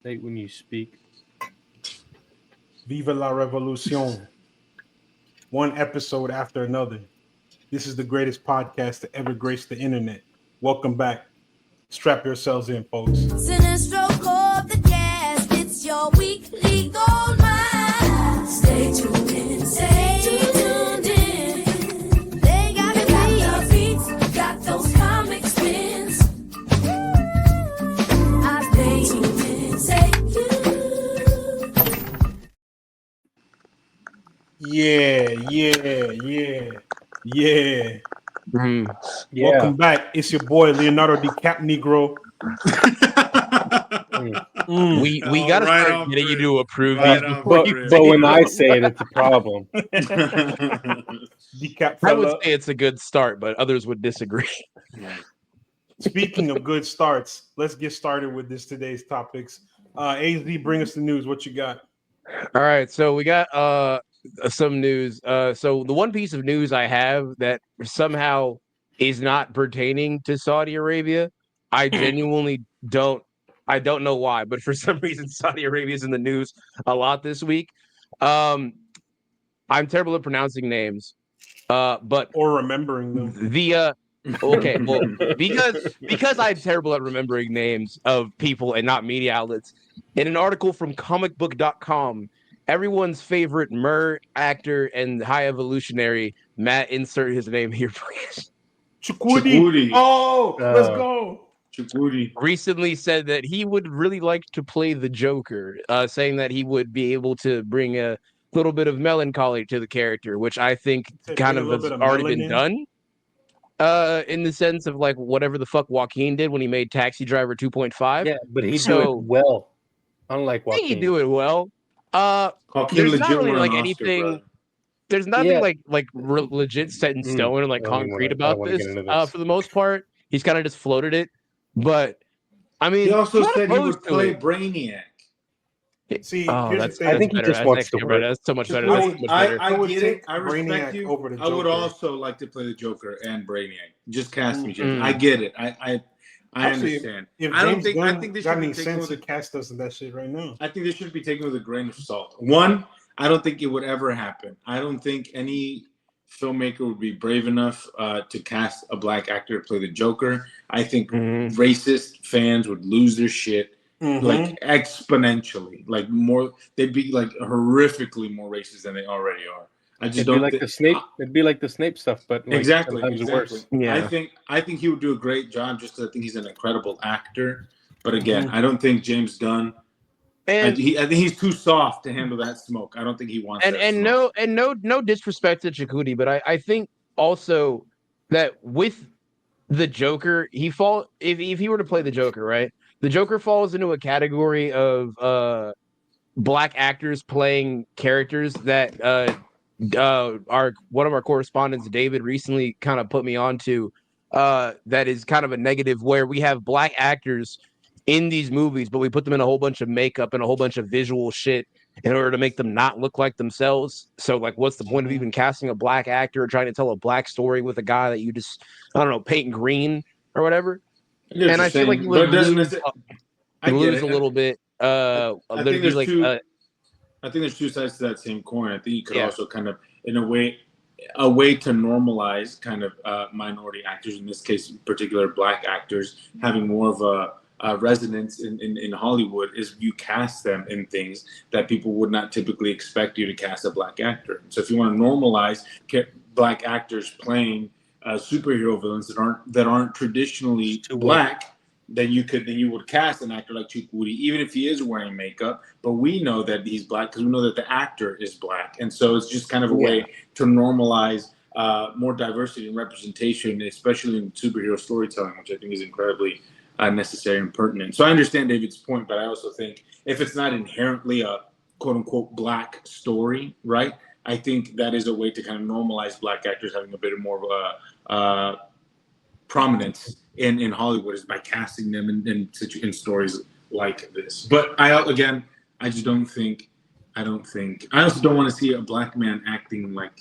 State when you speak. Viva la Revolución. One episode after another. This is the greatest podcast to ever grace the internet. Welcome back. Strap yourselves in, folks. Cinestro called the cast. It's your weekly gold mine. Stay tuned in. Stay tuned in. They got the beats, got those comic spins. I stay tuned in. Stay tuned. Yeah. Yeah. Welcome back. It's your boy Leonardo DiCaprio. We gotta right start on, getting you Chris. to approve Right these on, before But, you Chris. but say when I them. say it, it's a problem. DiCap I would fella. say it's a good start, but others would disagree. Speaking of good starts, let's get started with today's topics. AZ, bring us the news. What you got? All right, so we got some news. So the one piece of news I have that somehow is not pertaining to Saudi Arabia, I genuinely don't. I don't know why, but for some reason Saudi Arabia is in the news a lot this week. I'm terrible at pronouncing names, but Or remembering them. the okay, well, because I'm terrible at remembering names of people and not media outlets. In an article from comicbook.com, everyone's favorite Mer actor and high evolutionary, Matt, insert his name here, please, Chukwudi. Oh, let's go. Chukwudi. recently said that he would really like to play the Joker, saying that he would be able to bring a little bit of melancholy to the character, which I think Said kind bring a of little has bit of already been melanin. done. In the sense of like whatever the fuck Joaquin did when he made Taxi Driver 2.5. Yeah, but he do it So well. Unlike I think he Joaquin. do it well. Joaquin There's legit not really won like an Oscar, anything. brother. There's nothing Yeah. legit set in stone and like I don't even concrete wanna- I don't about wanna this. get into this. For the most part, he's kind of just floated it. But I mean, He also I'm not said he would opposed to play it. Brainiac. See, Oh, here's that's the thing. I think he better. just That's wants actually to better. work. That's so much better. I That's would- so much better. I would get take it. I respect Brainiac you. over the I would Joker. also like to play the Joker and Brainiac. Just cast me, James. Mm. I get it. I Actually, understand. If I don't James think. Gunn I think they got should any be taken sense with. to cast us in that shit right now. I think they should be taken with a grain of salt. One, I don't think it would ever happen. I don't think any filmmaker would be brave enough to cast a black actor to play the Joker. I think Mhm. racist fans would lose their shit Mhm. like exponentially. Like more, they'd be like horrifically more racist than they already are. I just It'd be don't like think the Snape. It'd be like the Snape stuff, but like exactly. sometimes worse. Yeah. I think he would do a great job. Just 'cause I think he's an incredible actor. But again, Mhm. I don't think James Gunn. I And think he's too soft to handle that smoke. I don't think he wants that smoke. no disrespect to Chakudi, but I think also that with the Joker, if he were to play the Joker, right? The Joker falls into a category of black actors playing characters that our one of our correspondents, David, recently kind of put me onto. That is kind of a negative where we have black actors in these movies, but we put them in a whole bunch of makeup and a whole bunch of visual shit in order to make them not look like themselves. So, like, what's the point of even casting a black actor or trying to tell a black story with a guy that you just, I don't know, paint green or whatever? I get what And you're I feel like saying, you but would it doesn't lose, necessarily. I get lose it. a little bit. I There'd think be there's like, two. I think there's two sides to that same coin. I think you could Yeah. also kind of, in a way to normalize kind of minority actors, in this case, in particular black actors, having more of a resonance in Hollywood is you cast them in things that people would not typically expect you to cast a black actor. So if you want to normalize black actors playing superhero villains that aren't traditionally black, then you would cast an actor like Chukwudi, even if he is wearing makeup. But we know that he's black because we know that the actor is black, and so it's just kind of a way to normalize more diversity and representation, especially in superhero storytelling, which I think is incredibly necessary and pertinent. So I understand David's point, but I also think if it's not inherently a quote unquote black story, right? I think that is a way to kind of normalize black actors having a bit more of a prominence in Hollywood is by casting them in stories like this. But I just don't think. I also don't want to see a black man acting like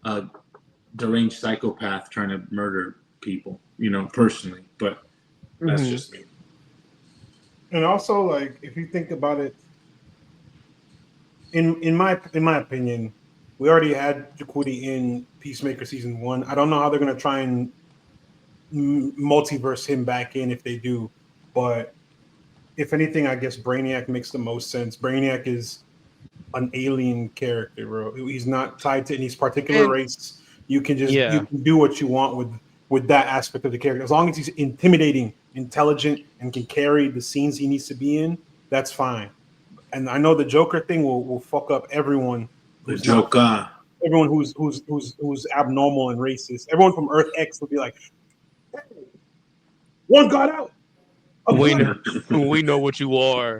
a deranged psychopath trying to murder people. Personally, but that's just me. And also, like, if you think about it, in my opinion, we already had Jacuti in Peacemaker season 1. I don't know how they're gonna try and multiverse him back in if they do, but if anything, I guess Brainiac makes the most sense. Brainiac is an alien character, bro. He's not tied to any particular And- race. You can just Yeah. you can do what you want with that aspect of the character. As long as he's intimidating, intelligent, and can carry the scenes he needs to be in, that's fine. And I know the Joker thing will fuck up everyone The who's not, Joker. everyone who's abnormal and racist. Everyone from Earth X will be like, hey, one got out. We know what you are.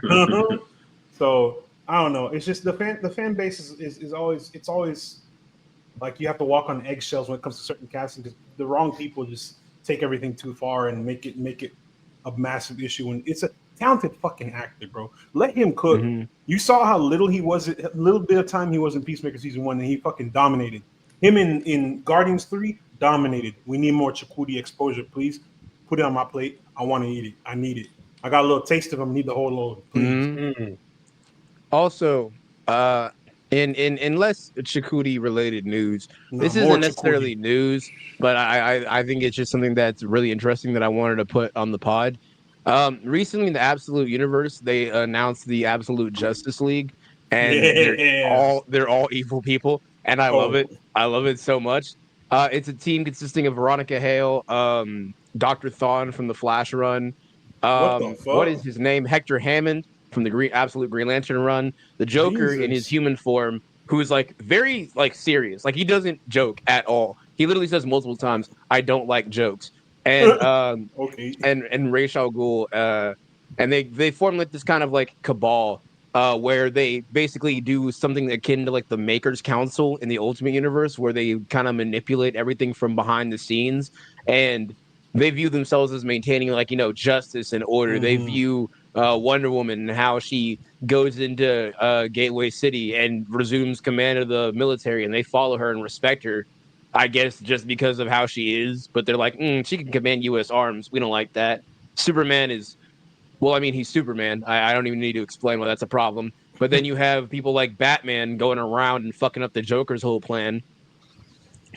So I don't know. It's just the fan base is always like you have to walk on eggshells when it comes to certain casting because the wrong people just take everything too far and make it a massive issue. And it's a talented fucking actor, bro. Let him cook. Mhm. You saw how little bit of time he was in Peacemaker season 1, and he fucking dominated. Him in Guardians 3 dominated. We need more Chakudi exposure, please. Put it on my plate. I want to eat it. I need it. I got a little taste of him. I need the whole load, please. Mhm. Mm. Also, in less Chakudi related news, No, this more isn't necessarily Chakudi. news, but I think it's just something that's really interesting that I wanted to put on the pod. Recently in the Absolute Universe, they announced the Absolute Justice League, and Yeah. they're all evil people, and I love Oh. it. I love it so much. It's a team consisting of Veronica Hale, Dr. Thawne from the Flash run. What the What fuck? is his name? Hector Hammond from the Absolute Green Lantern run. The Joker in his Jesus. human form, who is like very like serious. Like he doesn't joke at all. He literally says multiple times, "I don't like jokes." And Okay. and Ra's al Ghul, and they form like this kind of like cabal, where they basically do something akin to like the Maker's Council in the Ultimate Universe, where they kind of manipulate everything from behind the scenes, and they view themselves as maintaining like justice and order. They Mhm. view Wonder Woman and how she goes into Gateway City and resumes command of the military, and they follow her and respect her. I guess just because of how she is, but they're like, she can command U.S. arms. We don't like that. Superman is, well, I mean, he's Superman. I don't even need to explain why that's a problem. But then you have people like Batman going around and fucking up the Joker's whole plan.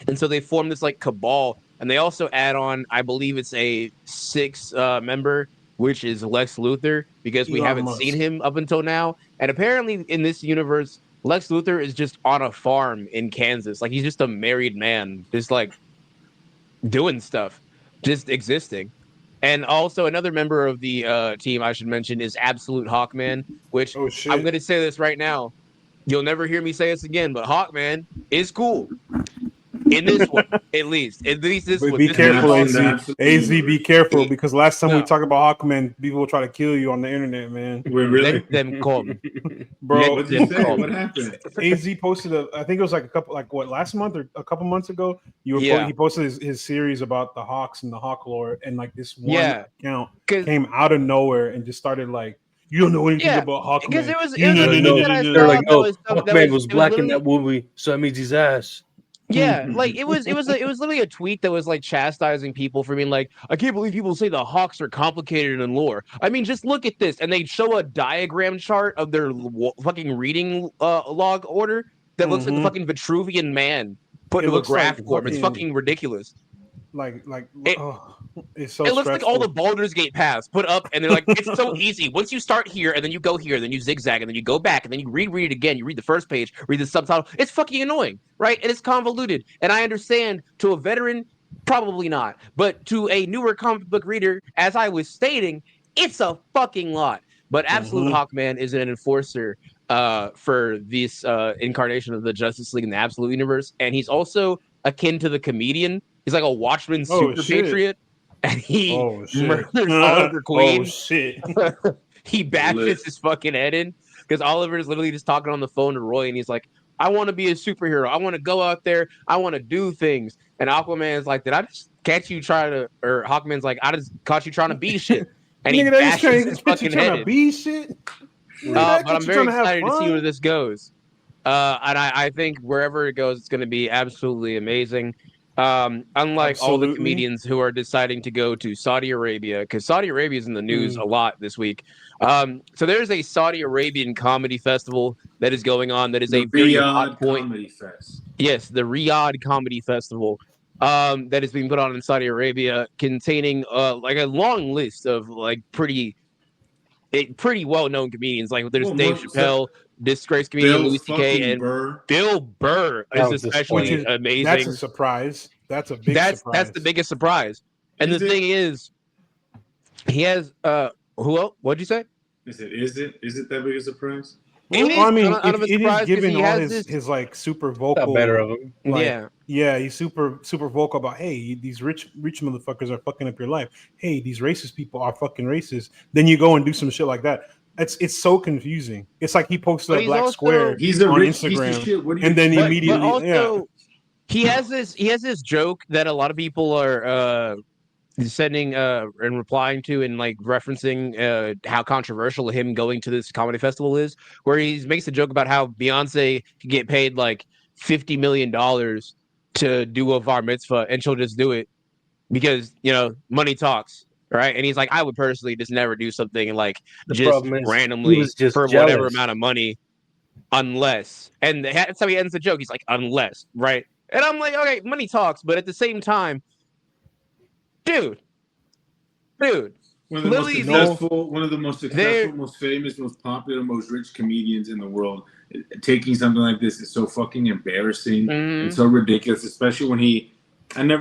And so they form this like cabal, and they also add on, I believe it's a sixth member, which is Lex Luthor, because we Elon haven't Musk. seen him up until now. And apparently in this universe, Lex Luthor is just on a farm in Kansas. Like he's just a married man, just like doing stuff, just existing. And also another member of the team I should mention is Absolute Hawkman, which Oh shit. I'm going to say this right now. You'll never hear me say this again, but Hawkman is cool. In this one, at least this But one. be This careful, one- AZ. Absolutely. AZ, be careful because last time we No. talked about Hawkman, people will try to kill you on the internet, man. Wait, really? Let them come. Bro, What did you say? Come. What happened? AZ posted I think it was like last month or a couple months ago. Yeah. He posted his series about the Hawks and the Hawk lore, and like this one Yeah. account 'Cause- came out of nowhere and just started like, you don't know anything Yeah, about Hawkman. because it was a They're tweet like, that I they're saw like, that no, was Hawkman was black in literally- that movie, so that means he's ass. Yeah, like it was literally a tweet that was like chastising people for being like, I can't believe people say the Hawks are complicated in lore. I mean, just look at this, and they show a diagram chart of their fucking reading log order that looks like the Mhm. fucking Vitruvian man put It into a looks like graph form. It's fucking ridiculous. It's so It looks like all the stressful. Baldur's Gate paths put up, and they're like, it's so easy. Once you start here, and then you go here, then you zigzag, and then you go back, and then you reread it again. You read the first page, read the subtitle. It's fucking annoying, right? And it's convoluted. And I understand to a veteran, probably not. But to a newer comic book reader, as I was stating, it's a fucking lot. But Absolute Hawkman is an enforcer for this incarnation of the Justice League in the Absolute Universe. And he's also akin to the Comedian. He's like a Watchman super patriot. And he murders Oliver Queen. Oh shit. He bashes his fucking head in because Oliver is literally just talking on the phone to Roy, and he's like, I want to be a superhero. I want to go out there. I want to do things. And Aquaman's like, did I just catch you trying to, or Hawkman's like, I just caught you trying to be shit. And he Nigga, that bashes his fucking head trying in. to be shit. But I'm very excited to see where this goes. And I think wherever it goes, it's going to be absolutely amazing. Unlike all the Absolutely. comedians who are deciding to go to Saudi Arabia, because Saudi Arabia is in the news a lot this week. So there's a Saudi Arabian comedy festival that is going on that is The a very hot Riyadh point. Comedy Fest. Yes, the Riyadh Comedy Festival that is being put on in Saudi Arabia, containing like a long list of like pretty well-known comedians. Like there's Well, Dave Chappelle, disgraced comedian Bill Louis C.K., fucking and Burr. Bill Burr That is was especially disappointing. amazing. That's a surprise. That's a big surprise. That's the biggest surprise. And Is the it? thing is, he has who else? What'd you say? Is it that big a surprise? It Well, I is mean, kind of a it is surprise 'cause given he all has his this. like super Not vocal. better of him. Like, Yeah. he's super vocal about, hey, these rich motherfuckers are fucking up your life. Hey, these racist people are fucking racist. Then you go and do some shit like that. It's so confusing. It's like he posted But a he's black also- square He's a on rich piece Instagram, of shit. What do you and then expect? immediately, But also, he has this joke that a lot of people are sending and replying to and like referencing how controversial him going to this comedy festival is, where he makes a joke about how Beyonce could get paid like $50 million to do a bar mitzvah and she'll just do it because money talks, right? And he's like, I would personally just never do something and like The just problem is, he randomly was just for whatever jealous. amount of money, unless. And that's how he ends the joke. He's like, unless, right? And I'm like, okay, money talks, but at the same time, dude. One of the most Literally, successful, most famous, most popular, most rich comedians in the world, taking something like this is so fucking embarrassing and so ridiculous. Especially when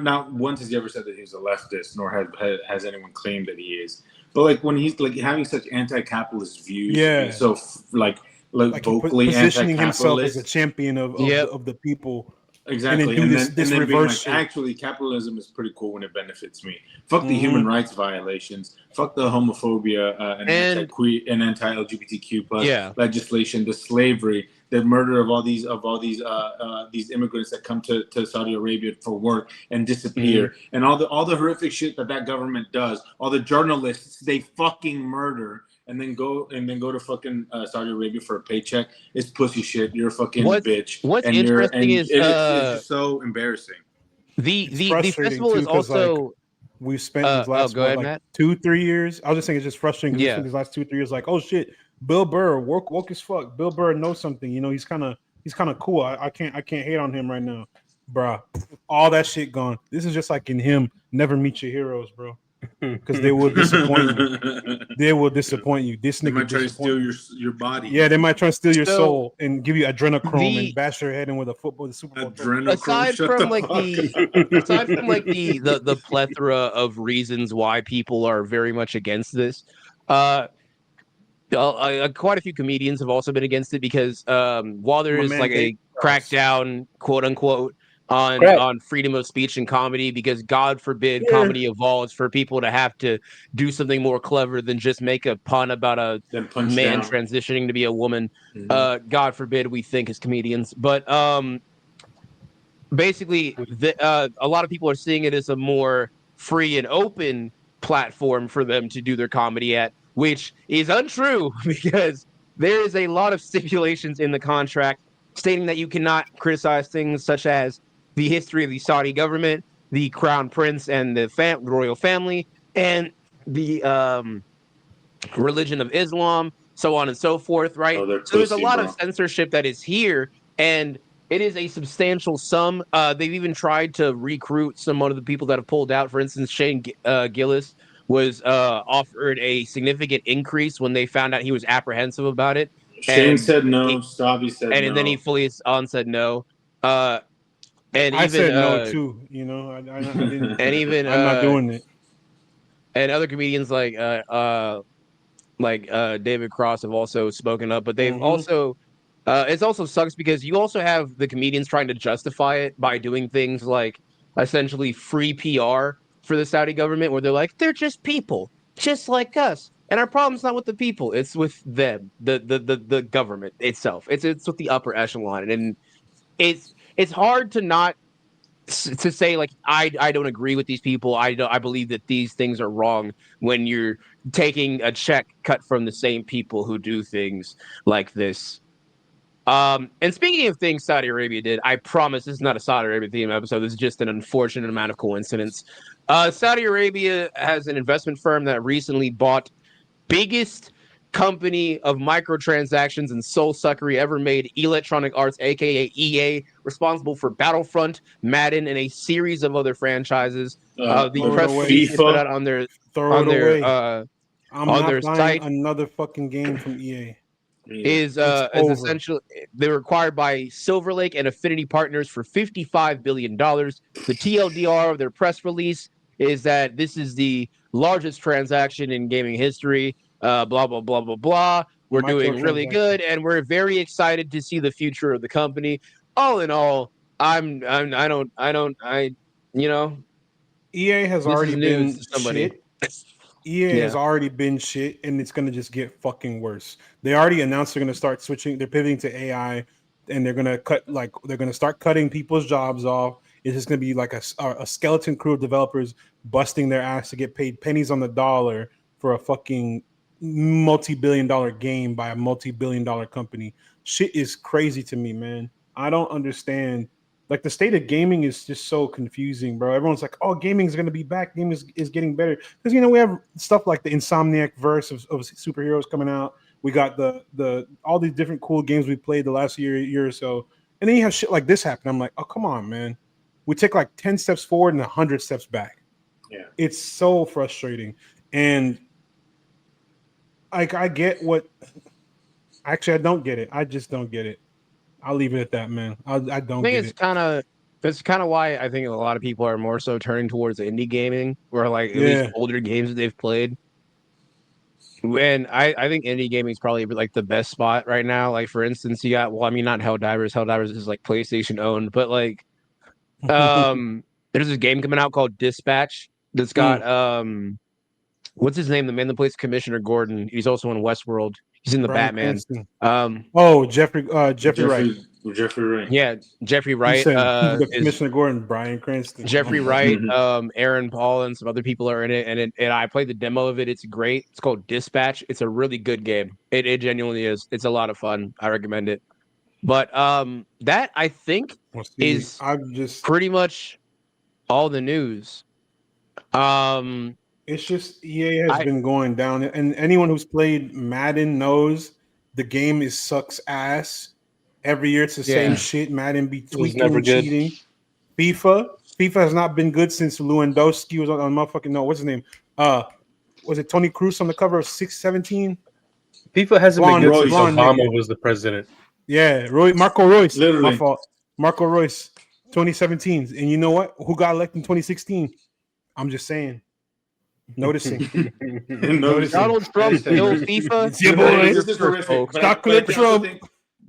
not once has he ever said that he's a leftist, nor has anyone claimed that he is. But like when he's like having such anti-capitalist views, Yeah. so like vocally positioning himself anti-capitalist, as a champion of the people. exactly, and then do and this then being reverse like, shit. actually, capitalism is pretty cool when it benefits me. Fuck the human rights violations. Fuck the homophobia and anti-LGBTQ plus legislation, the slavery, the murder of all these immigrants that come to Saudi Arabia for work and disappear, and all the horrific shit that government does. All the journalists they fucking murder. And then go to fucking Saudi Arabia for a paycheck. It's pussy shit. You're a fucking bitch. What's and interesting is it's just so embarrassing. The frustrating festival too, is 'cause, also. We've spent these last go ahead, Matt. 2-3 years. I was just saying it's just frustrating. Yeah. We spent these last 2-3 years like, oh shit, Bill Burr woke as fuck. Bill Burr knows something. He's kind of cool. I can't hate on him right now, bruh. All that shit gone. This is just like in him. Never meet your heroes, bro. Because they will disappoint you. They will disappoint you. This They nigga might try to steal disappoint your body. Yeah, they might try to steal your So, soul and give you adrenochrome and bash your head in with the Super Bowl. Aside from like the plethora of reasons why people are very much against this, quite a few comedians have also been against it because while there is like a crackdown, quote unquote, on freedom of speech and comedy, because God forbid comedy evolves for people to have to do something more clever than just make a pun about a man transitioning to be a woman. God forbid we think as comedians, but basically a lot of people are seeing it as a more free and open platform for them to do their comedy at, which is untrue because there is a lot of stipulations in the contract stating that you cannot criticize things such as the history of the Saudi government, the crown prince and the royal family, and the religion of Islam, so on and so forth, right? So there's a lot of censorship that is here, and it is a substantial sum. They've even tried to recruit some of the people that have pulled out. For instance, Shane Gillis was offered a significant increase when they found out he was apprehensive about it. Shane said no. Stabby said no. And then he fully said no. And I even said no too. I didn't. And even I'm not doing it. And other comedians like David Cross have also spoken up, but they've also it also sucks because you also have the comedians trying to justify it by doing things like essentially free PR for the Saudi government, where they're like, they're just people, just like us. And our problem's not with the people; it's with them, the government itself. It's with the upper echelon, and it's hard to not to say like I don't agree with these people. I believe that these things are wrong when you're taking a check cut from the same people who do things like this. And speaking of things Saudi Arabia did, I promise this is not a Saudi Arabia theme episode. This is just an unfortunate amount of coincidence. Saudi Arabia has an investment firm that recently bought biggest company of microtransactions and soul suckery ever made, Electronic Arts, aka EA, responsible for Battlefront, Madden, and a series of other franchises. The press release they put out on their I'm on not their buying site another fucking game from EA. is over. essentially they were acquired by Silver Lake and Affinity Partners for $55 billion. The TLDR of their press release is that this is the largest transaction in gaming history. Blah blah blah blah blah. We're doing really good, and we're very excited to see the future of the company. All in all, you know, EA has this already is been news to somebody. shit. EA has already been shit, and it's gonna just get fucking worse. They already announced they're gonna start switching. They're pivoting to AI, and they're gonna start cutting people's jobs off. It's just gonna be like a skeleton crew of developers busting their ass to get paid pennies on the dollar for a fucking multi-billion-dollar game by a multi-billion-dollar company. Shit is crazy to me, man. I don't understand. Like, the state of gaming is just so confusing, bro. Everyone's like, "Oh, gaming is going to be back. Gaming is getting better." Because, we have stuff like the Insomniac verse of superheroes coming out. We got the all these different cool games we played the last year or so. And then you have shit like this happen. I'm like, "Oh, come on, man." We take like 10 steps forward and 100 steps back. Yeah. It's so frustrating. And I get what – actually, I don't get it. I just don't get it. I'll leave it at that, man. I don't think get it's it. that's kind of why I think a lot of people are more so turning towards indie gaming, or like at least older games that they've played. And I think indie gaming is probably like the best spot right now. Like, for instance, you got, well, I mean, not Helldivers. Helldivers is like PlayStation owned, but like there's this game coming out called Dispatch that's got what's his name? The man that plays Commissioner Gordon. He's also in Westworld. He's in the Bryan Batman. Cranston. Jeffrey Wright. Jeffrey Wright. Yeah, Jeffrey Wright. Commissioner Gordon, Bryan Cranston. Jeffrey Wright, Aaron Paul, and some other people are in it. And I played the demo of it. It's great. It's called Dispatch. It's a really good game. It genuinely is. It's a lot of fun. I recommend it. But that, I think, is pretty much all the news. It's just EA has been going down, and anyone who's played Madden knows the game sucks ass. Every year it's the same shit. Madden be tweaking and cheating. FIFA has not been good since Lewandowski was on motherfucking what's his name? Was it Tony Cruz on the cover of 617? FIFA hasn't been good since Obama was the president. Yeah, Marco Royce. Literally. My fault. Marco Royce, 2017. And you know what? Who got elected in 2016? I'm just saying. Noticing. Donald Trump still FIFA. Yeah, boy. This is horrific. Chocolate Trump.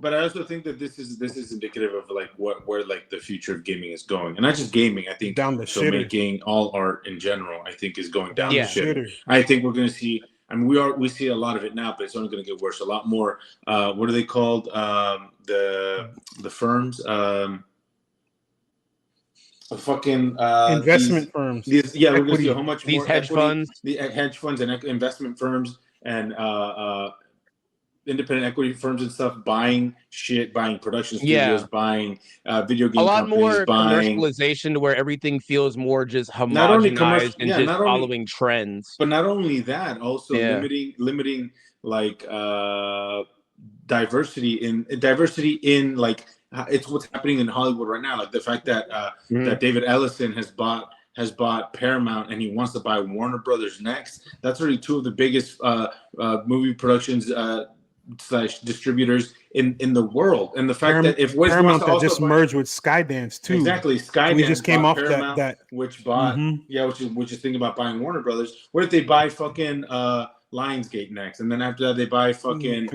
But I also think that this is indicative of like where like the future of gaming is going, and not just gaming. I think down the filmmaking, all art in general, I think is going down the shitter. shitter. I think we're going to see. I mean, we see a lot of it now, but it's only going to get worse. A lot more. What are they called? The firms. Fucking investment firms. We're going to see how much these more hedge funds, the hedge funds and investment firms and independent equity firms and stuff buying shit, buying production studios, buying video game companies, more commercialization to where everything feels more just homogenized and just following trends. But not only that, also limiting like diversity in like it's what's happening in Hollywood right now. Like the fact that that David Ellison has bought Paramount and he wants to buy Warner Brothers next. That's already two of the biggest movie productions / distributors in the world. And the fact that if Paramount that just merged with Skydance too. Exactly, Skydance. We just came off Paramount, that which bought which is thinking about buying Warner Brothers. What if they buy fucking Lionsgate next, and then after that they buy fucking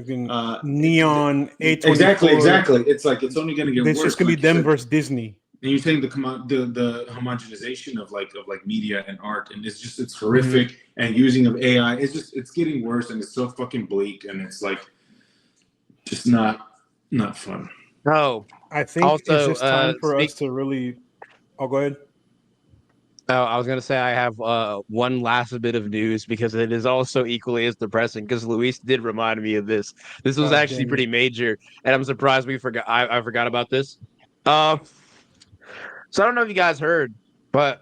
Neon A24. Exactly. It's like it's only going to get worse. It's just going to be them versus Disney. And you're saying the homogenization of like media and art, and it's horrific. And using of AI, it's getting worse, and it's so fucking bleak, and it's like just not fun. No, I think also, it's just time for us to really. Oh, go ahead. I was gonna say I have one last bit of news because it is also equally as depressing. Because Luis did remind me of this. This was God actually damn pretty it. major, and I'm surprised we forgot. I forgot about this. Um, so I don't know if you guys heard, but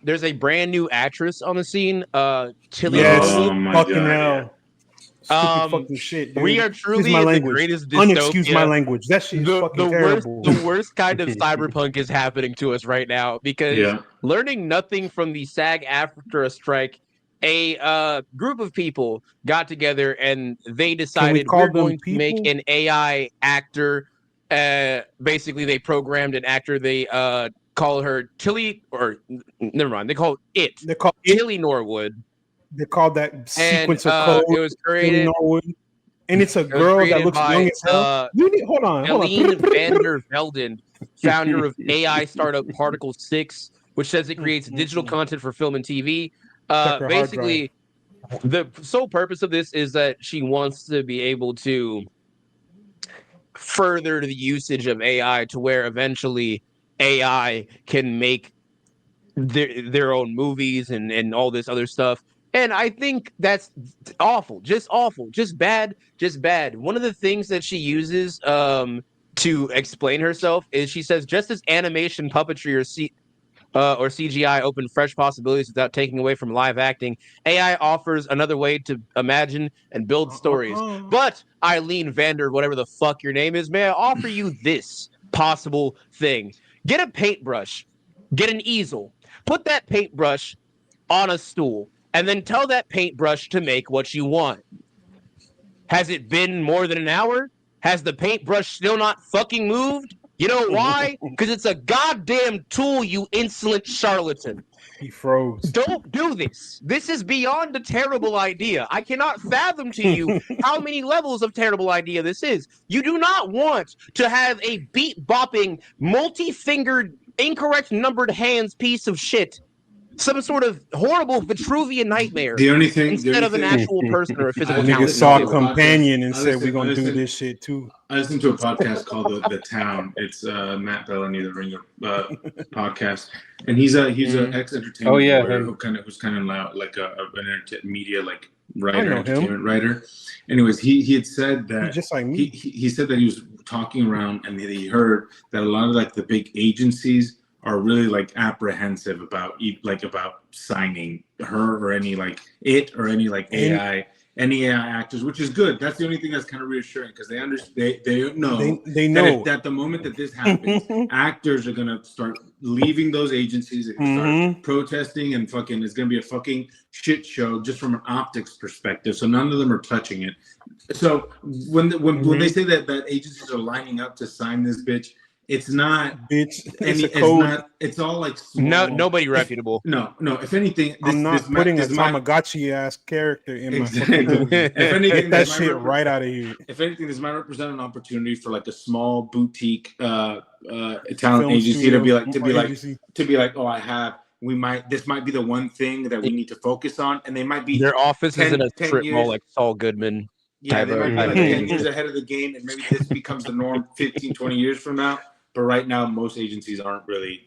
there's a brand new actress on the scene. Tilly Yes, Oh Norwood. my fucking God, hell. Stupid Um, fucking shit, we dude. are Excuse truly my in the language. greatest Unexcuse my dystopia. language. That shit is fucking The terrible. worst kind of cyberpunk is happening to us right now because Yeah. learning nothing from the SAG-AFTRA strike, a group of people got together and they Can we decided call we're them going to make people? an AI actor. Basically, they programmed an actor. They call her Tilly, or never mind. They call it They call it. Tilly Norwood, They call that and sequence of code. it was Tilly created. Norwood. And it's a It was girl that created looks young by as hell. You need, hold on. Eileen Vander Velden, founder of AI startup Particle 6, which says it creates digital content for film and TV. Check her hard drive. Basically, the sole purpose of this is that she wants to be able to further the usage of AI to where eventually AI can make their own movies and all this other stuff. And I think that's awful, just bad, just bad. One of the things that she uses to explain herself is she says just as animation, puppetry, or CGI open fresh possibilities without taking away from live acting, AI offers another way to imagine and build stories. But Eileen Vander, whatever the fuck your name is, may I offer you this possible thing? Get a paintbrush, get an easel, put that paintbrush on a stool, and then tell that paintbrush to make what you want. Has it been more than an hour? Has the paintbrush still not fucking moved? You know why? Because it's a goddamn tool, you insolent charlatan. He froze. Don't do this. This is beyond a terrible idea. I cannot fathom to you how many levels of terrible idea this is. You do not want to have a beat bopping, multi-fingered, incorrect numbered hands piece of shit, some sort of horrible Vitruvian nightmare, The only thing instead of an actual person or a physical Nigga talent. saw a listen to a companion podcast. and I said, listen- "We're gonna I do listen- this shit too." I listened to a podcast called The Town. It's Matt Bellamy, the Ringer podcast, and he's an ex entertainment lawyer who's kind of like an media writer, entertainment writer. Anyways, he had said that He's just like me. he said that he was talking around and he heard that a lot of the big agencies are really apprehensive about signing her or any AI. Any AI actors, which is good. That's the only thing that's kind of reassuring because they understand. They know. They know that the moment that this happens, actors are gonna start leaving those agencies. They're gonna start protesting and fucking. It's gonna be a fucking shit show just from an optics perspective. So none of them are touching it. So when they say that agencies are lining up to sign this bitch, it's not. bitch. It's a code. It's all small. Nobody reputable. No. If anything, I'm not putting a Tamagotchi ass character in my fucking movie. If anything, Get that shit right out of here. If anything, this might represent an opportunity for a small boutique talent Film agency studio, to be like, oh, this might be the one thing that we need to focus on, and they might be Their office 10 is in a 10 strip mall years. like Saul Goodman. Yeah, they might be 10 years ahead of the game, and maybe this becomes the norm 15, 20 years from now. But right now, most agencies aren't really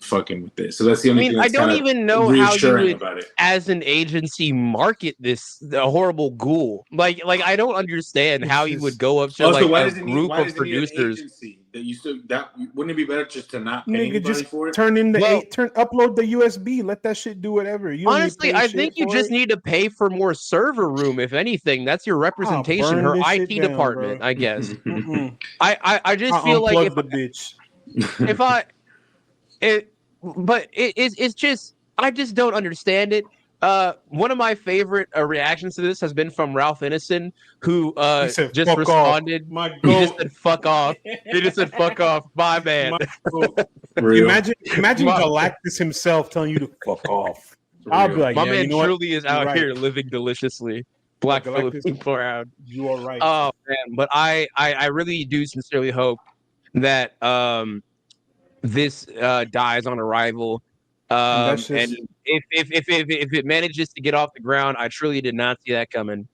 fucking with this. So that's the only thing. I don't even know how you would, about it. as an agency, market the horrible ghoul. I don't understand how you would go up to a group of producers. Wouldn't it be better just to not pay Nigga, anybody just for it? upload the USB. Let that shit do whatever. You Honestly, I think you just need to pay for more server room. If anything, that's your representation. burn Her this IT shit down, department, bro. I guess. Mm-mm. I just feel like Unplug the bitch. it's just I just don't understand it. One of my favorite reactions to this has been from Ralph Ineson, who He said, just "Fuck responded. off. My He goat." just said, "Fuck off." He just said, "Fuck off, my man." Imagine Galactus himself telling you to fuck off. I'll be like, my yeah, man you know truly is You're out right. here living deliciously. Black Galactus- Philippine proud. You are right. Oh man, but I really do sincerely hope that this dies on arrival. And And that's just- if it manages to get off the ground, I truly did not see that coming.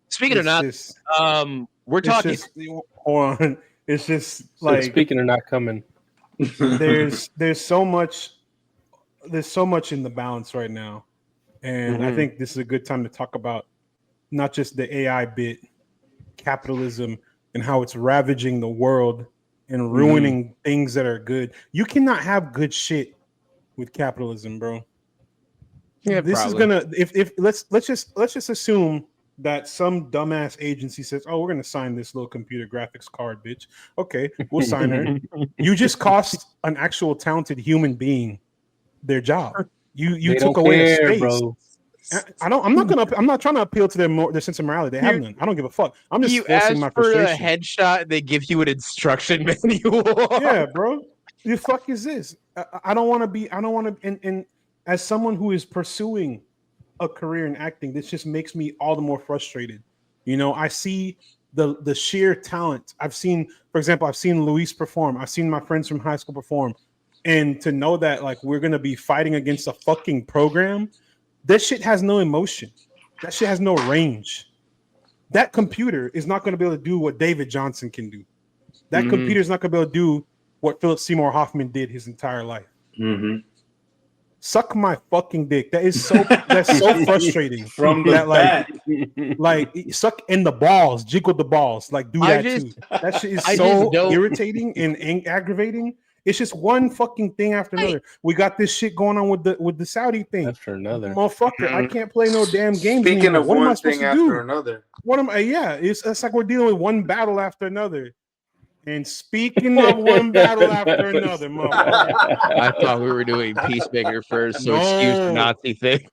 Speaking of It's not, just- we're it's talking. just- hold on. It's just So speaking of not coming, there's so much there's so much in the balance right now, and I think this is a good time to talk about not just the AI bit, capitalism, and how it's ravaging the world and ruining things that are good. You cannot have good shit with capitalism, bro. Yeah, This probably. is gonna if let's just assume that some dumbass agency says, "Oh, we're gonna sign this little computer graphics card, bitch." Okay, we'll sign her. You just cost an actual talented human being their job. You They took don't away care, a space. bro. I'm not trying to appeal to their sense of morality. They have none. I don't give a fuck. I'm just You forcing my ask for a frustration. headshot, they give you an instruction manual. Yeah, bro. The fuck is this? I don't want to be. I don't want to. And as someone who is pursuing a career in acting, this just makes me all the more frustrated. You know, I see the sheer talent. For example, I've seen Luis perform. I've seen my friends from high school perform, and to know that like we're gonna be fighting against a fucking program, that shit has no emotion. That shit has no range. That computer is not gonna be able to do what David Johnson can do. That computer is not gonna be able to do what Philip Seymour Hoffman did his entire life. Suck my fucking dick. That's so frustrating. From the back. Like suck in the balls, jiggle the balls, like do that too. That shit is so irritating and aggravating. It's just one fucking thing after another. We got this shit going on with the Saudi thing. After another. Motherfucker, I can't play no damn games Speaking anymore. of What am I one supposed thing to do? after another. What am I? Yeah, it's like we're dealing with one battle after another. And speaking of one battle after another, motherfucker. I thought we were doing Peacemaker first, so excuse the Nazi thing.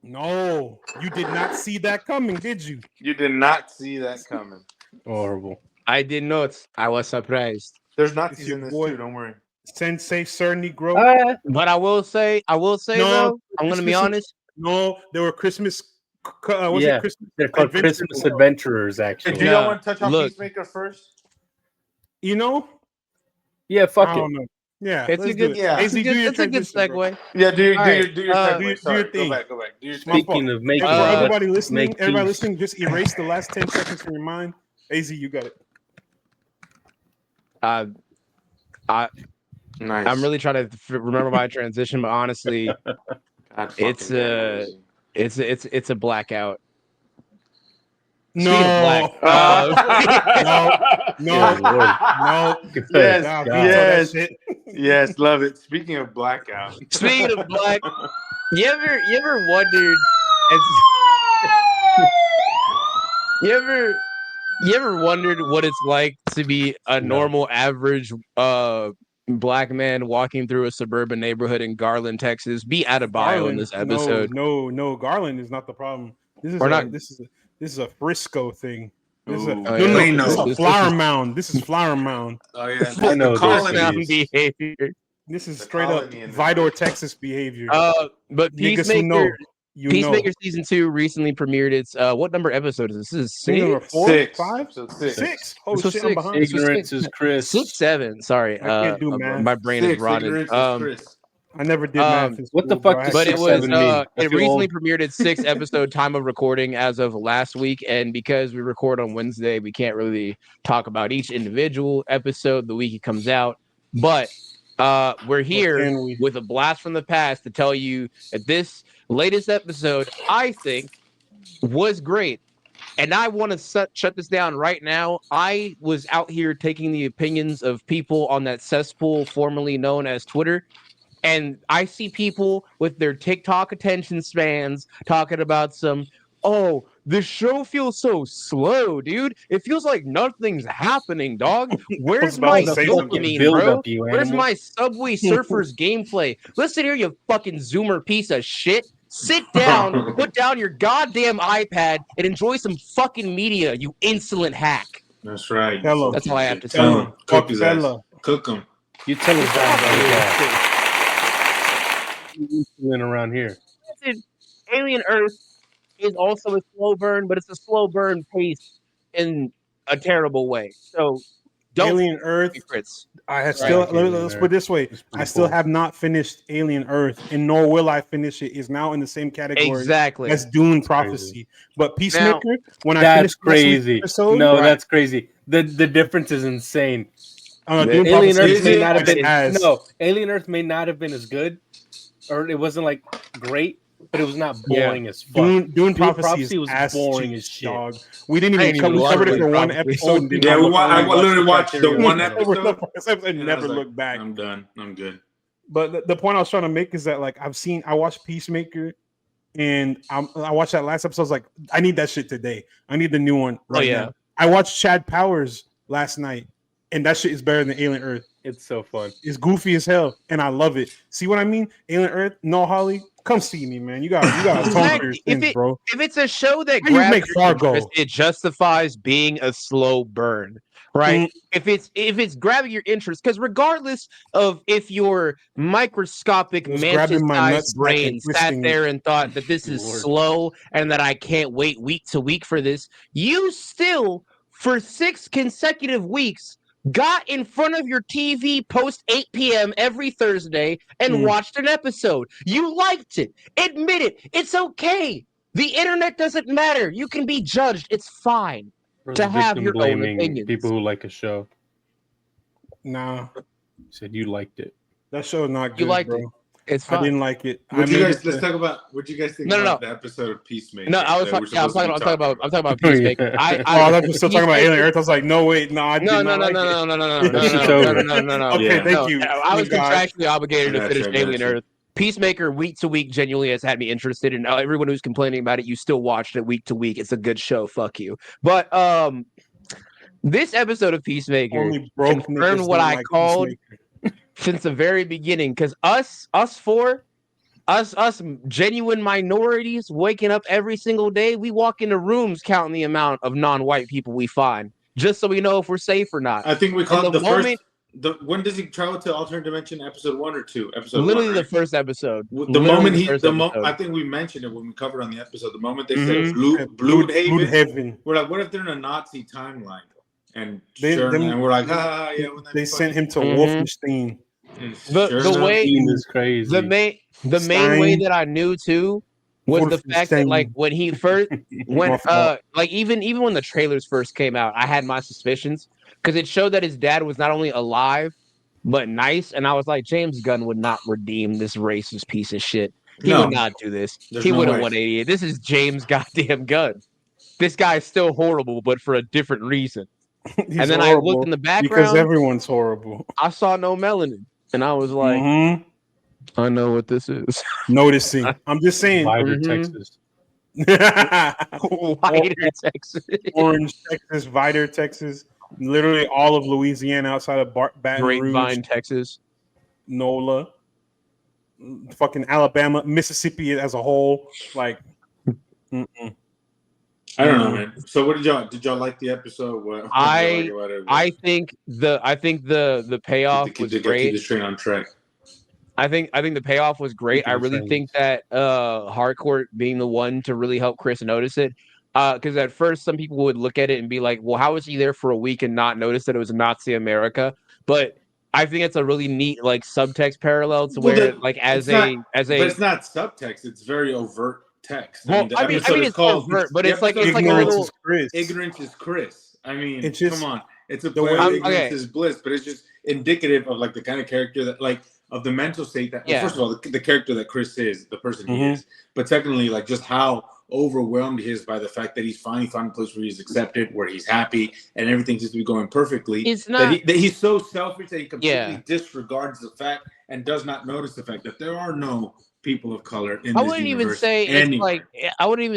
No, you did not see that coming, did you? You did not see that coming. Horrible. I did not. I was surprised. There's Nazis your in this boy. too. Don't worry. Sensei Sir Negro. But I will say though, I'm gonna be honest. No, there were Christmas. Yeah, Christmas they're called Adventures? Christmas Adventurers, actually. Do y'all want to touch on look. Peacemaker first? You know, Yeah, I fuck it. don't know. Yeah, It's a good, Yeah. it's a good, it's a good segue. Yeah, do your Alright, segue. do Sorry, your thing. Go back. Do your Speaking of making, And for everybody listening, make peace. just erase the last 10 seconds from your mind. AZ, you got it. Nice. I'm really trying to remember my transition, but honestly, God it's fucking damn, it's a blackout. No, Speaking of black, no. Yes. Yes, love it. Speaking of blackout. Speaking of black, you ever wondered? You ever wondered what it's like to be a normal, average black man walking through a suburban neighborhood in Garland, Texas? Be out of bio in this episode. No, Garland is not the problem. This is a Frisco thing. This is a flower mound. This is flower mound. Oh yeah, I know colonies. Behavior. This is The straight up colony in the- Vidor, Texas behavior. But Niggas who know. Peacemaker, You Peacemaker know. season 2 recently premiered its what number episode is this? This is Season number 6? 4, Six. 5, So six. 6. Oh So shit, 6. I'm behind. Ignorance is Chris. 6, 7. Sorry, I can't do math. my brain Six, is rotted. ignorance is Chris. I never did math. In What the school, bro. fuck I does had But it 6, was 7 mean? I it feel recently old. premiered its 6th episode time of recording as of last week, and because we record on Wednesday, we can't really talk about each individual episode the week it comes out. But we're here can we? with a blast from the past to tell you that this latest episode, I think, was great. And I want to shut this down right now. I was out here taking the opinions of people on that cesspool formerly known as Twitter. And I see people with their TikTok attention spans talking about the show feels so slow, dude. It feels like nothing's happening, dog. Where's my dopamine, bro? Where's my Subway Surfers gameplay? Listen here, you fucking Zoomer piece of shit. Sit down, put down your goddamn iPad, and enjoy some fucking media, you insolent hack. That's right. Hello. That's all I have to say. Tell him. Cook his ass. Cockfella. Cook him. You tell us that. Around here. Alien Earth is also a slow burn, but it's a slow burn pace in a terrible way. So don't Alien Earth. secrets. I have still. Alien Let's Earth. put it this way. It's I pretty still cool. have not finished Alien Earth, and nor will I finish it. Is now in the same category Exactly. as Dune Prophecy. But Peacemaker, when I That's finished last week's crazy. episode, No, right, that's crazy. The difference is insane. Dune Alien Prophecy Earth may not have been as no. Alien Earth may not have been as good, or it wasn't like great, but it was not boring as fuck. Dune Prophecy was ass boring cheeks, as shit. dog. We didn't I even ain't cover. even We covered it watched for one Dune episode. And Yeah, I only literally watched the one episode. episode. And And I was never like, looked back. I'm done. I'm good. But the point I was trying to make is that like I watched Peacemaker, and I watched that last episode. I was like, I need that shit today. I need the new one right now. I watched Chad Powers last night, and that shit is better than Alien Earth. It's so fun. It's goofy as hell, and I love it. See what I mean? Alien Earth, no Holly, come see me, man. You got to talk to your sins, bro. If it's a show that How you grabs make your Fargo? interest, it justifies being a slow burn, right? If it's grabbing your interest, because regardless of if your microscopic Was grabbing my mantis-sized nutsack brain and sat twisting there it. and thought that this is Lord. slow and that I can't wait week to week for this, you still, for 6 consecutive weeks, got in front of your TV post 8 p.m. every Thursday and watched an episode. You liked it. Admit it. It's okay. The internet doesn't matter. You can be judged. It's fine to have your own opinions. People who like a show. Nah, Said you liked it. that show is not good. You liked bro. it. It's fine. I didn't like it. Let's talk about what you guys think about the episode of Peacemaker. No, I was that we're I'm supposed to talking be about Peacemaker. Yeah. I thought you were still talking about Alien Earth. I was like, no, wait, no, I did No. not like it. No. Okay, Yeah. thank you. I was contractually obligated to Gotcha, finish Alien gotcha. Earth. Peacemaker week to week genuinely has had me interested, and everyone who's complaining about it, you still watched it week to week. It's a good show. Fuck you. But this episode of Peacemaker Only broke confirmed niggas what don't I like called Peacemaker. since the very beginning. Because us genuine minorities waking up every single day, we walk into rooms counting the amount of non-white people we find, just so we know if we're safe or not. I think we call it the moment, first. When does he travel to alternate dimension? Episode 1 or 2? Episode literally 1, right? the first episode. I think we mentioned it when we covered on the episode. The moment they said Blue Haven, we're like, what if they're in a Nazi timeline? And and we're like, yeah. They sent him to Wolfenstein. The way is crazy. the main way that I knew too was the fact that like when he first like even when the trailers first came out, I had my suspicions because it showed that his dad was not only alive but nice, and I was like, James Gunn would not redeem this racist piece of shit. He would not do this. He would have 188. This is James goddamn Gunn. This guy is still horrible, but for a different reason. And then I looked in the background because everyone's horrible. I saw no melanin, and I was like, I know what this is. Noticing. I'm just saying. Wider Texas. Wider Texas. Orange, Texas, Vider, Texas. Literally all of Louisiana outside of Baton Rouge. Grapevine, Texas. NOLA. Fucking Alabama. Mississippi as a whole. Like, I don't know, man. So what did y'all like the episode? What I think the payoff was great. Keep the train on track. I think the payoff was great. I really think that Harcourt being the one to really help Chris notice it. Because at first some people would look at it and be like, well, how was he there for a week and not notice that it was Nazi America? But I think it's a really neat like subtext parallel to where but it's not subtext, it's very overt text. Well, I mean it's overt, but it's like a little ignorance is Chris. I mean, it's just, come on. It's a play of ignorance is bliss, but it's just indicative of like the kind of character that like of the mental state that first of all the character that Chris is, the person he is, but secondly, like just how overwhelmed he is by the fact that he's finally found a place where he's accepted, where he's happy, and everything seems to be going perfectly. It's not that he's so selfish that he completely disregards the fact and does not notice the fact that there are no people of color in this universe. I wouldn't even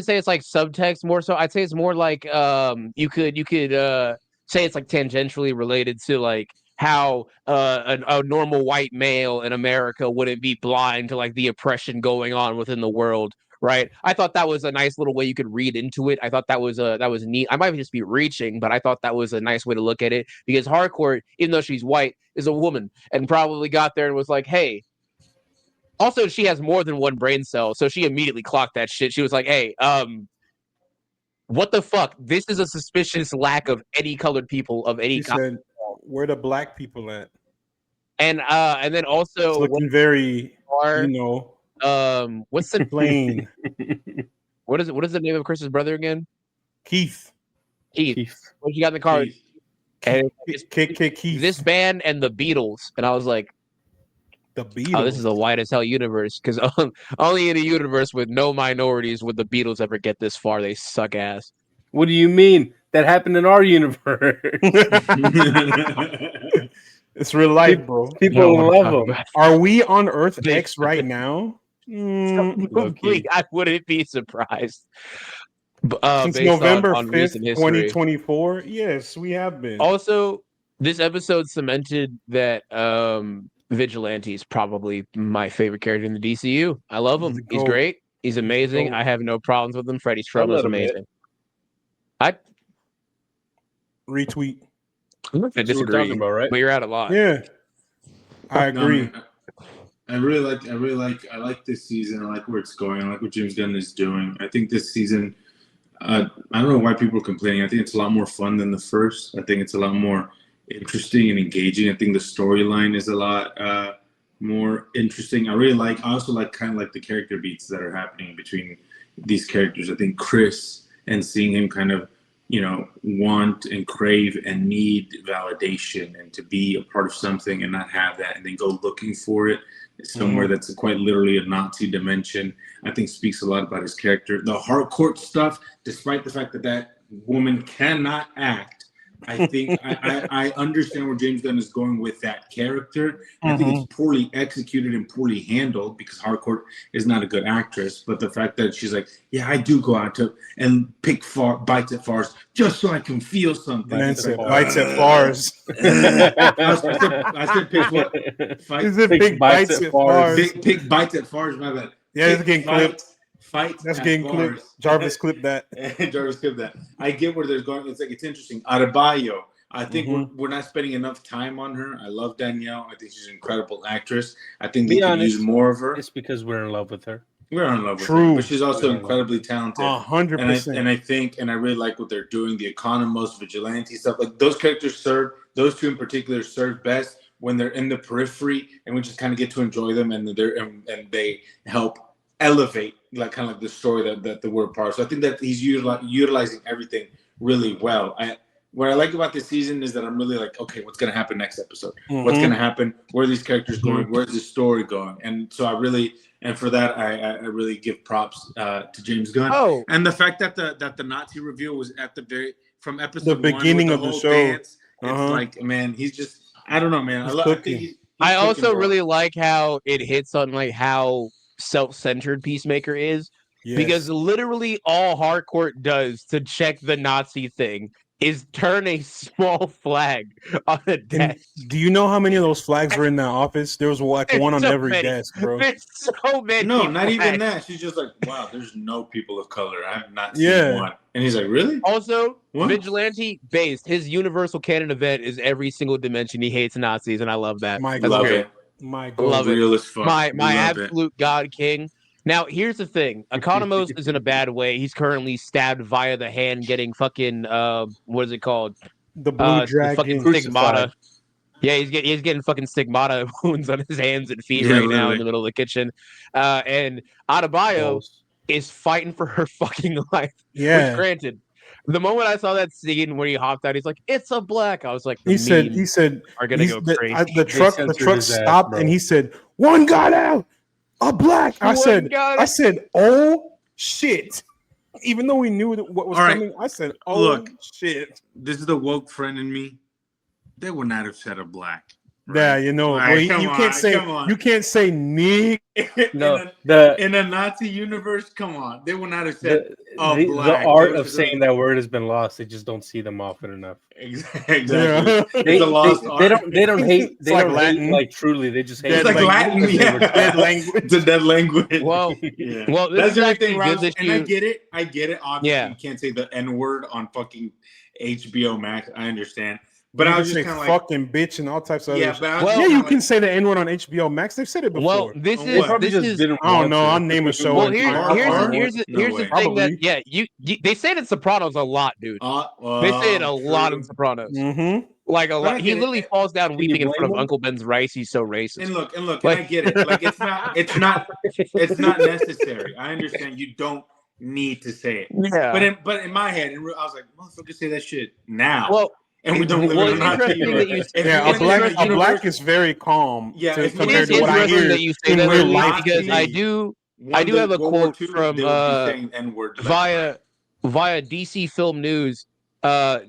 say it's like subtext. More so, I'd say it's more like you could say it's like tangentially related to like how a normal white male in America wouldn't be blind to like the oppression going on within the world. Right. I thought that was a nice little way you could read into it. I thought that was neat. I might just be reaching, but I thought that was a nice way to look at it because Harcourt, even though she's white, is a woman and probably got there and was like, hey, also she has more than one brain cell. So she immediately clocked that shit. She was like, hey, what the fuck? This is a suspicious lack of any colored people of any kind. Where the black people at? And then also it's looking very, what's the plane? What is the name of Chris's brother again? Keith. What you got in the car? Keith. This band and the Beatles, and I was like, The Beatles. Oh, this is a white as hell universe because only in a universe with no minorities would the Beatles ever get this far. They suck ass. What do you mean? That happened in our universe. It's real life, bro. People love them. Are we on Earth They- X right now? Low-key. I wouldn't be surprised. Since Based November on 5th, recent history. 2024. Yes, we have been. Also, this episode cemented that Vigilante is probably my favorite character in the DCU. I love him. He's a He's goat. great. He's amazing. goat. I have no problems with him. Freddie A Stroma is little bit. amazing. I Retweet. I'm not gonna That's what we're disagree, talking about, right? but you're out a lot. Yeah, I agree. I like this season. I like where it's going. I like what James Gunn is doing. I think this season, I don't know why people are complaining. I think it's a lot more fun than the first. I think it's a lot more interesting and engaging. I think the storyline is a lot more interesting. I also like kind of like the character beats that are happening between these characters. I think Chris and seeing him kind of, want and crave and need validation and to be a part of something and not have that and then go looking for it somewhere that's quite literally a Nazi dimension, I think speaks a lot about his character. The hardcore stuff, despite the fact that that woman cannot act, I think I understand where James Gunn is going with that character. I think it's poorly executed and poorly handled because Harcourt is not a good actress. But the fact that she's like, yeah, I do go out to and pick bites at fars just so I can feel something. And then said bites at bars. I said pick what? Is it big bites at bars? Pick bites at fars. My bad. Yeah, it's getting clipped. Fight. That's getting clipped. Jarvis clipped that. Jarvis clipped that. I get where they're going. It's interesting. Adebayo. I think we're not spending enough time on her. I love Danielle. I think she's an incredible actress. I think they can use more of her. It's because we're in love with her. We're in love with True. her, but she's also incredibly talented. 100%. And I think, and I really like what they're doing. The Economos, Vigilante stuff. Like those characters those two in particular serve best when they're in the periphery, and we just kind of get to enjoy them, and they help elevate like kind of like the story that we're part of. So I think that he's utilizing everything really well. What I like about this season is that I'm really like, okay, what's going to happen next episode? What's going to happen? Where are these characters going? Where's the story going? And so for that, I really give props to James Gunn. Oh, And the fact that the Nazi reveal was at from episode The beginning one of the whole show. Dance, it's like, man, he's just, I don't know, man. I also really like how it hits on like how self-centered Peacemaker is. Yes. Because literally all Harcourt does to check the Nazi thing is turn a small flag on the And desk. do you know how many of those flags were in that office? There was like There's one on so every many. desk, bro. There's so many. No, not even flags. that. She's just like, wow, there's no people of color. I have not seen one. And he's like, really? Also, What? Vigilante based. His Universal Canon event is every single dimension. He hates Nazis, and I love that. My That's God. Love great. it. My Love God. it. Real as fuck. My Love it. absolute God King. Now, here's the thing. Economos is in a bad way. He's currently stabbed via the hand, getting fucking what is it called? The blue The dragon. fucking stigmata. Yeah, he's getting fucking stigmata wounds on his hands and feet Yeah, right now literally. in the middle of the kitchen. And Adebayo is fighting for her fucking life. Yeah. Which, granted, the moment I saw that scene where he hopped out, he's like, "It's a black." I was like, He said are gonna go crazy. the truck censored his ass, stopped bro. and he said, "One got out, a black." I said, "Oh shit!" Even though we knew what was All right. coming, I said, "Oh Look. shit!" This is the woke friend in me. They would not have said a black. Yeah, you know, All well, right, you come can't say come on. you can't say "nig." No, in a Nazi universe, come on. They would not have said the black. art They of would saying that word has been lost. They just don't see them often enough. Exactly. Yeah. It's a lost art. They don't hate. It's They like don't Latin. hate like truly. They just hate. It's like Latin. Yeah. Dead language. It's a dead language. Well, yeah. well, this That's is the only actually thing. good Rouse, that and I get it. Obviously, Yeah. you can't say the N word on fucking HBO Max. I understand. But You I was can just say kind of like, fucking bitch and all types of yeah, other but I shit. was Well, just Yeah, kinda you like, can say the N word on HBO Max. They've said it before. well, this On is what? Probably this just is. didn't I don't want know. to. I'll name a show. Well, and here's time. here's the No way. thing that Probably. they say it in Sopranos a lot, dude. They say it a lot in Sopranos. Mm-hmm. Like a But I lot. He get it. literally falls down you weeping in blame front of him? Uncle Ben's rice. He's so racist. And look, Like- and I get it. Like it's not necessary. I understand you don't need to say it. Yeah. But in my head, I was like, motherfucker, say that shit now. Well, and we don't live Well, in it's a Nazi interesting that you universe. say- If Yeah, we a live in black universe- is very calm. Yeah, to, if you It compared is to what I interesting hear that you say in that, real Luis, life. because I today. do won have the a World War quote II, from they would be saying N-word left and via DC Film News.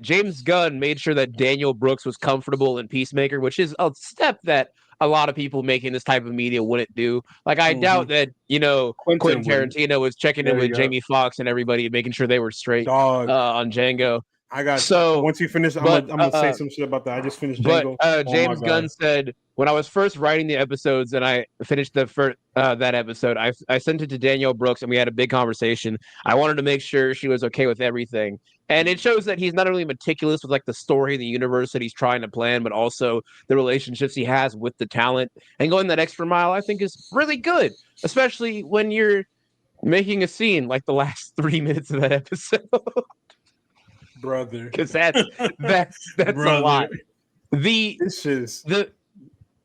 James Gunn made sure that Daniel Brooks was comfortable in Peacemaker, which is a step that a lot of people making this type of media wouldn't do. Like, I doubt that, Quentin wouldn't. Tarantino was checking in There you with go. Jamie Foxx and everybody, making sure they were straight Dog. on Django. I got So, once you finish, I'm but, gonna say some shit about that. I just finished But Django. Oh my James Gunn God. said, when I was first writing the episodes and I finished the first that episode, I sent it to Danielle Brooks and we had a big conversation. I wanted to make sure she was okay with everything. And it shows that he's not only meticulous with like the story and the universe that he's trying to plan, but also the relationships he has with the talent. And going that extra mile, I think, is really good, especially when you're making a scene like the last 3 minutes of that episode. Brother. Because that's a lot. This is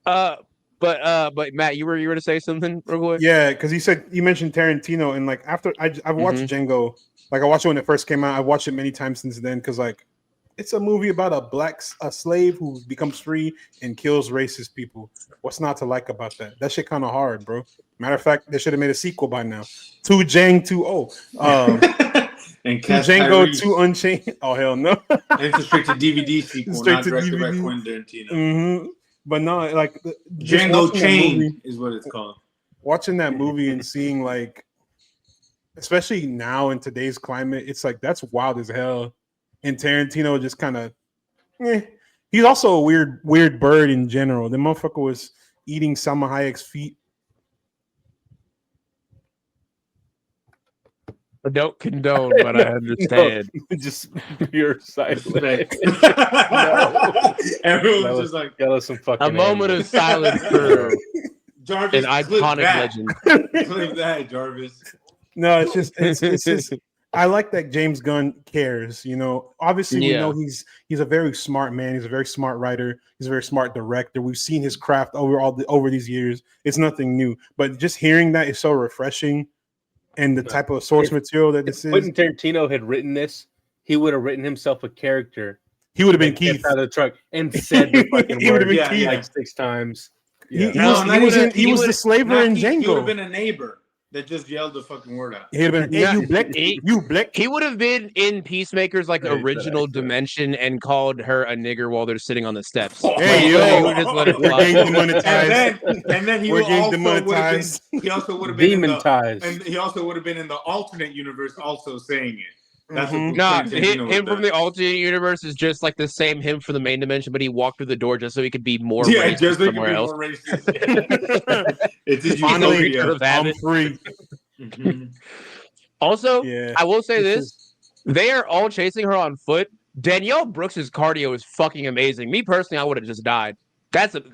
But Matt, you were to say something real quick? yeah, because you mentioned Tarantino, and like after I've watched Django, like I watched it when it first came out. I've watched it many times since then because like it's a movie about a slave who becomes free and kills racist people. What's not to like about that? That shit kind of hard, bro. Matter of fact, they should have made a sequel by now. To Django 2.0. and To Django 2 Unchained. Oh hell no! And it's a straight to DVD sequel, Straight not to directed by DVD. Quentin Tarantino. But no, like just Django watching that Chain movie- is what it's called. watching that movie and seeing like, especially now in today's climate, it's like that's wild as hell. And Tarantino just kind of, he's also a weird bird in general. The motherfucker was eating Salma Hayek's feet. I don't condone, but I understand. Just pure silence. Right. That Everyone's was just like that was some fucking A moment animal. of silence for Jarvis. an clip iconic that. legend. Clip that, Jarvis. No, it's just I like that James Gunn cares. You know, obviously we know he's a very smart man. He's a very smart writer. He's a very smart director. We've seen his craft over these years. It's nothing new, but just hearing that is so refreshing. And the type of source material that this is. Quentin Tarantino had written this, he would have written himself a character. He would have been that gets Keith. out of the truck and said the fucking He would word have been Keith. like 6 times. He Yeah. was the slaver in He would Django. have been a neighbor that just yelled the fucking word out. He'd have been, hey, you black, you black. He would have been in Peacemaker's like Right, original exactly. dimension and called her a nigger while they're sitting on the steps. Hey, He yo, would just let it we're fly. getting demonetized. And then he We're will getting also would have been. demonetized. He also would have been in the, Demonetized. and he also would have been in the alternate universe, also saying it. That's what Nah, Quentin Tarantino would have him from done. the alternate universe is just like the same him from the main dimension, but he walked through the door just so he could be more Yeah, racist just so he could somewhere be else. more racist. It's a Finally, utopia. I'm free. Mhm. Also, Yeah. I will say This this: they are all chasing her on foot. Danielle Brooks's cardio is fucking amazing. Me personally, I would have just died.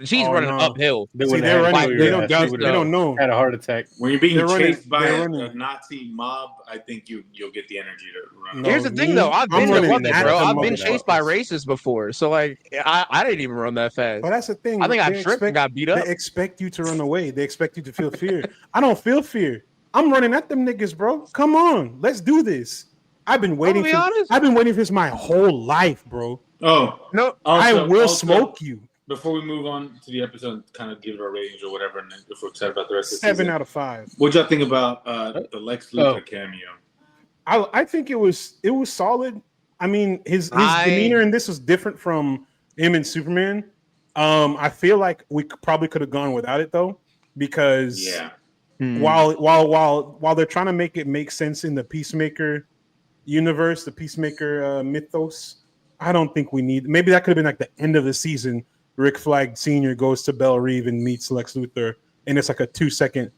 She's Oh, running no. uphill. They See, would've they're had running. to They go, don't, yeah, they, they would've they don't know. had a heart attack. When you're being They're running- chased by they're a running. Nazi mob, I think you'll get the energy to run. No, Here's the thing, me, though. I've I'm been to running London, at bro. the I've been motherfuckers. chased by racists before, so like I didn't even run that fast. But that's the thing. I think I They tripped and got beat up. They expect you to run away. They expect you to feel fear. I don't feel fear. I'm running at them niggas, bro. Come on, let's do this. I've been waiting. be honest. I've been waiting for this my whole life, bro. Oh, No, I also- will also, smoke you. Before we move on to the episode, kind of give it our ratings or whatever, and then if we're excited about the rest of the 7 season. out of 5. What'd y'all think about the Lex Luthor Oh. cameo? I think it was solid. I mean, his demeanor in this was different from him and Superman. I feel like we probably could have gone without it though, because Yeah. while they're trying to make it make sense in the Peacemaker universe, the Peacemaker mythos, I don't think we need. Maybe that could have been like the end of the season. Rick Flag Sr. goes to Belle Reve and meets Lex Luthor, and it's like a 2-second.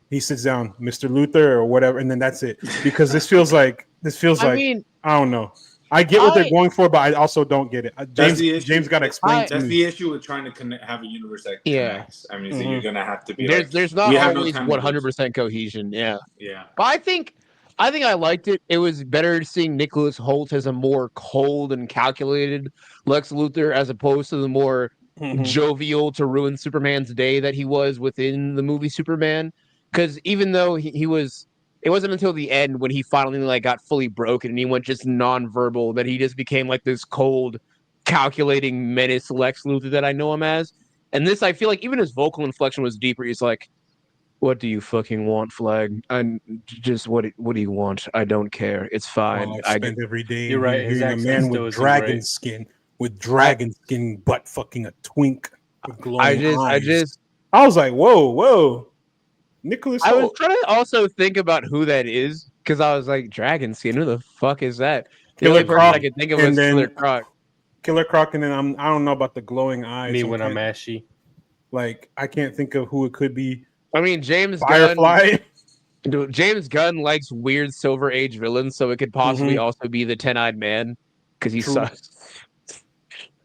He sits down, Mr. Luthor, or whatever, and then that's it. Because this feels like I mean, don't know. I get what they're going for, but I also don't get it. That's the issue. James got to explain to That's me. the issue with trying to have a universe that connects. I mean, so you're gonna have to be. there's not we have no always time to 100% cohesion. Yeah. Yeah. But I think I liked it. It was better seeing Nicholas Hoult as a more cold and calculated Lex Luthor as opposed to the more jovial to ruin Superman's day that he was within the movie Superman. Because even though he was, it wasn't until the end when he finally like got fully broken and he went just nonverbal that he just became like this cold, calculating menace Lex Luthor that I know him as. And this, I feel like even his vocal inflection was deeper. He's like, "What do you fucking want, Flag? And just what do you want? I don't care. It's fine. I spend every day. You're right. His Hearing a accent man still with isn't dragon great. skin, butt fucking a twink with glowing eyes. I was like, whoa, Nicholas. I was trying to also think about who that is because I was like, dragon skin. Who the fuck is that? The Killer only person Croc, I could think of was Killer Croc. Killer Croc, and then I don't know about the glowing eyes. Me when I'm ashy. Like I can't think of who it could be. I mean, James Firefly. Gunn. James Gunn likes weird Silver Age villains, so it could possibly also be the 10-eyed man because he sucks.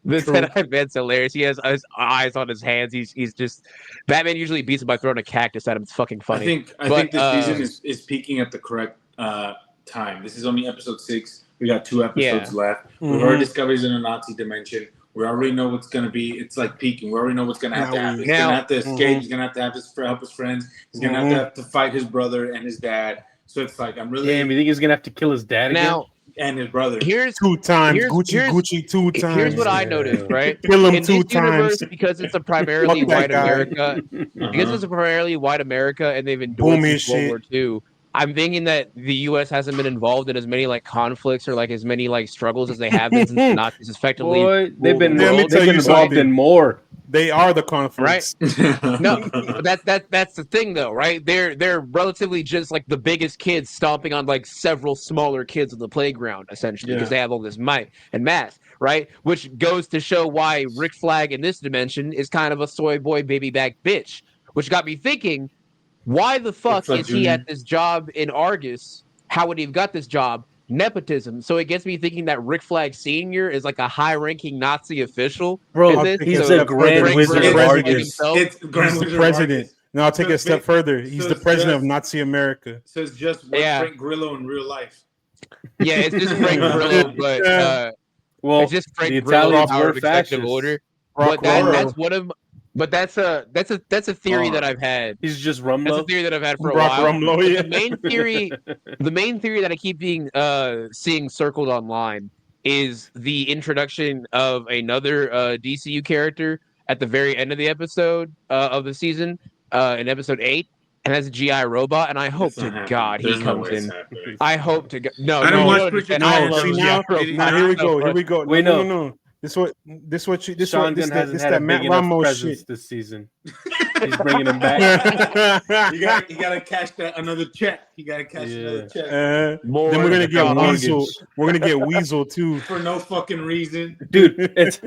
The 10-eyed man's hilarious. He has his eyes on his hands. He's just Batman usually beats him by throwing a cactus at him. It's fucking funny. I think this season is peaking at the correct time. This is only episode 6. We got 2 episodes left. We've already discovered in a Nazi dimension. We already know what's gonna be. It's like peaking. We already know what's gonna have to happen. He's gonna have to escape. He's gonna have to help his friends. He's gonna have to fight his brother and his dad. So it's like I'm really. Damn, you think he's gonna have to kill his dad again? And his brother. Here's 2 times. Gucci 2 times. Here's what I noticed, right? Kill him in 2 this universe, because it's a primarily white America. Because it's a primarily white America, and they've endured World War II. I'm thinking that the U.S. hasn't been involved in as many like conflicts or like as many like struggles as they have been since the Nazis effectively. Boy, they've been involved in more. They are the conflicts, right? No, that's the thing though, right? They're relatively just like the biggest kids stomping on like several smaller kids on the playground, essentially, because they have all this might and mass, right? Which goes to show why Rick Flag in this dimension is kind of a soy boy baby back bitch, which got me thinking. Why the fuck is he at this job in Argus? How would he have got this job? Nepotism. So it gets me thinking that Rick Flag Sr. is like a high-ranking Nazi official. Bro, he's a Grand Wizard of Argus. He's the president. No, I'll take it a step further. He's the president of Nazi America. So it's just Frank Grillo in real life. Yeah, it's just Frank Grillo, but it's just Frank Grillo in our executive order. But that's one of. But that's a theory that I've had. He's just Rumlow. That's a theory that I've had for a while. Rumlow, yeah. The main theory that I keep seeing circled online is the introduction of another DCU character at the very end of the episode of the season, in episode 8, and has a GI robot. And I hope to God he comes in. I hope to God. No, I don't watch Richard. Now here we go. Wait, no. This that Matt Ramos shit this season. He's bringing him back. you gotta cash that another check. You gotta cash another check. Then we're gonna get Weasel. We're gonna get Weasel too for no fucking reason, dude. It's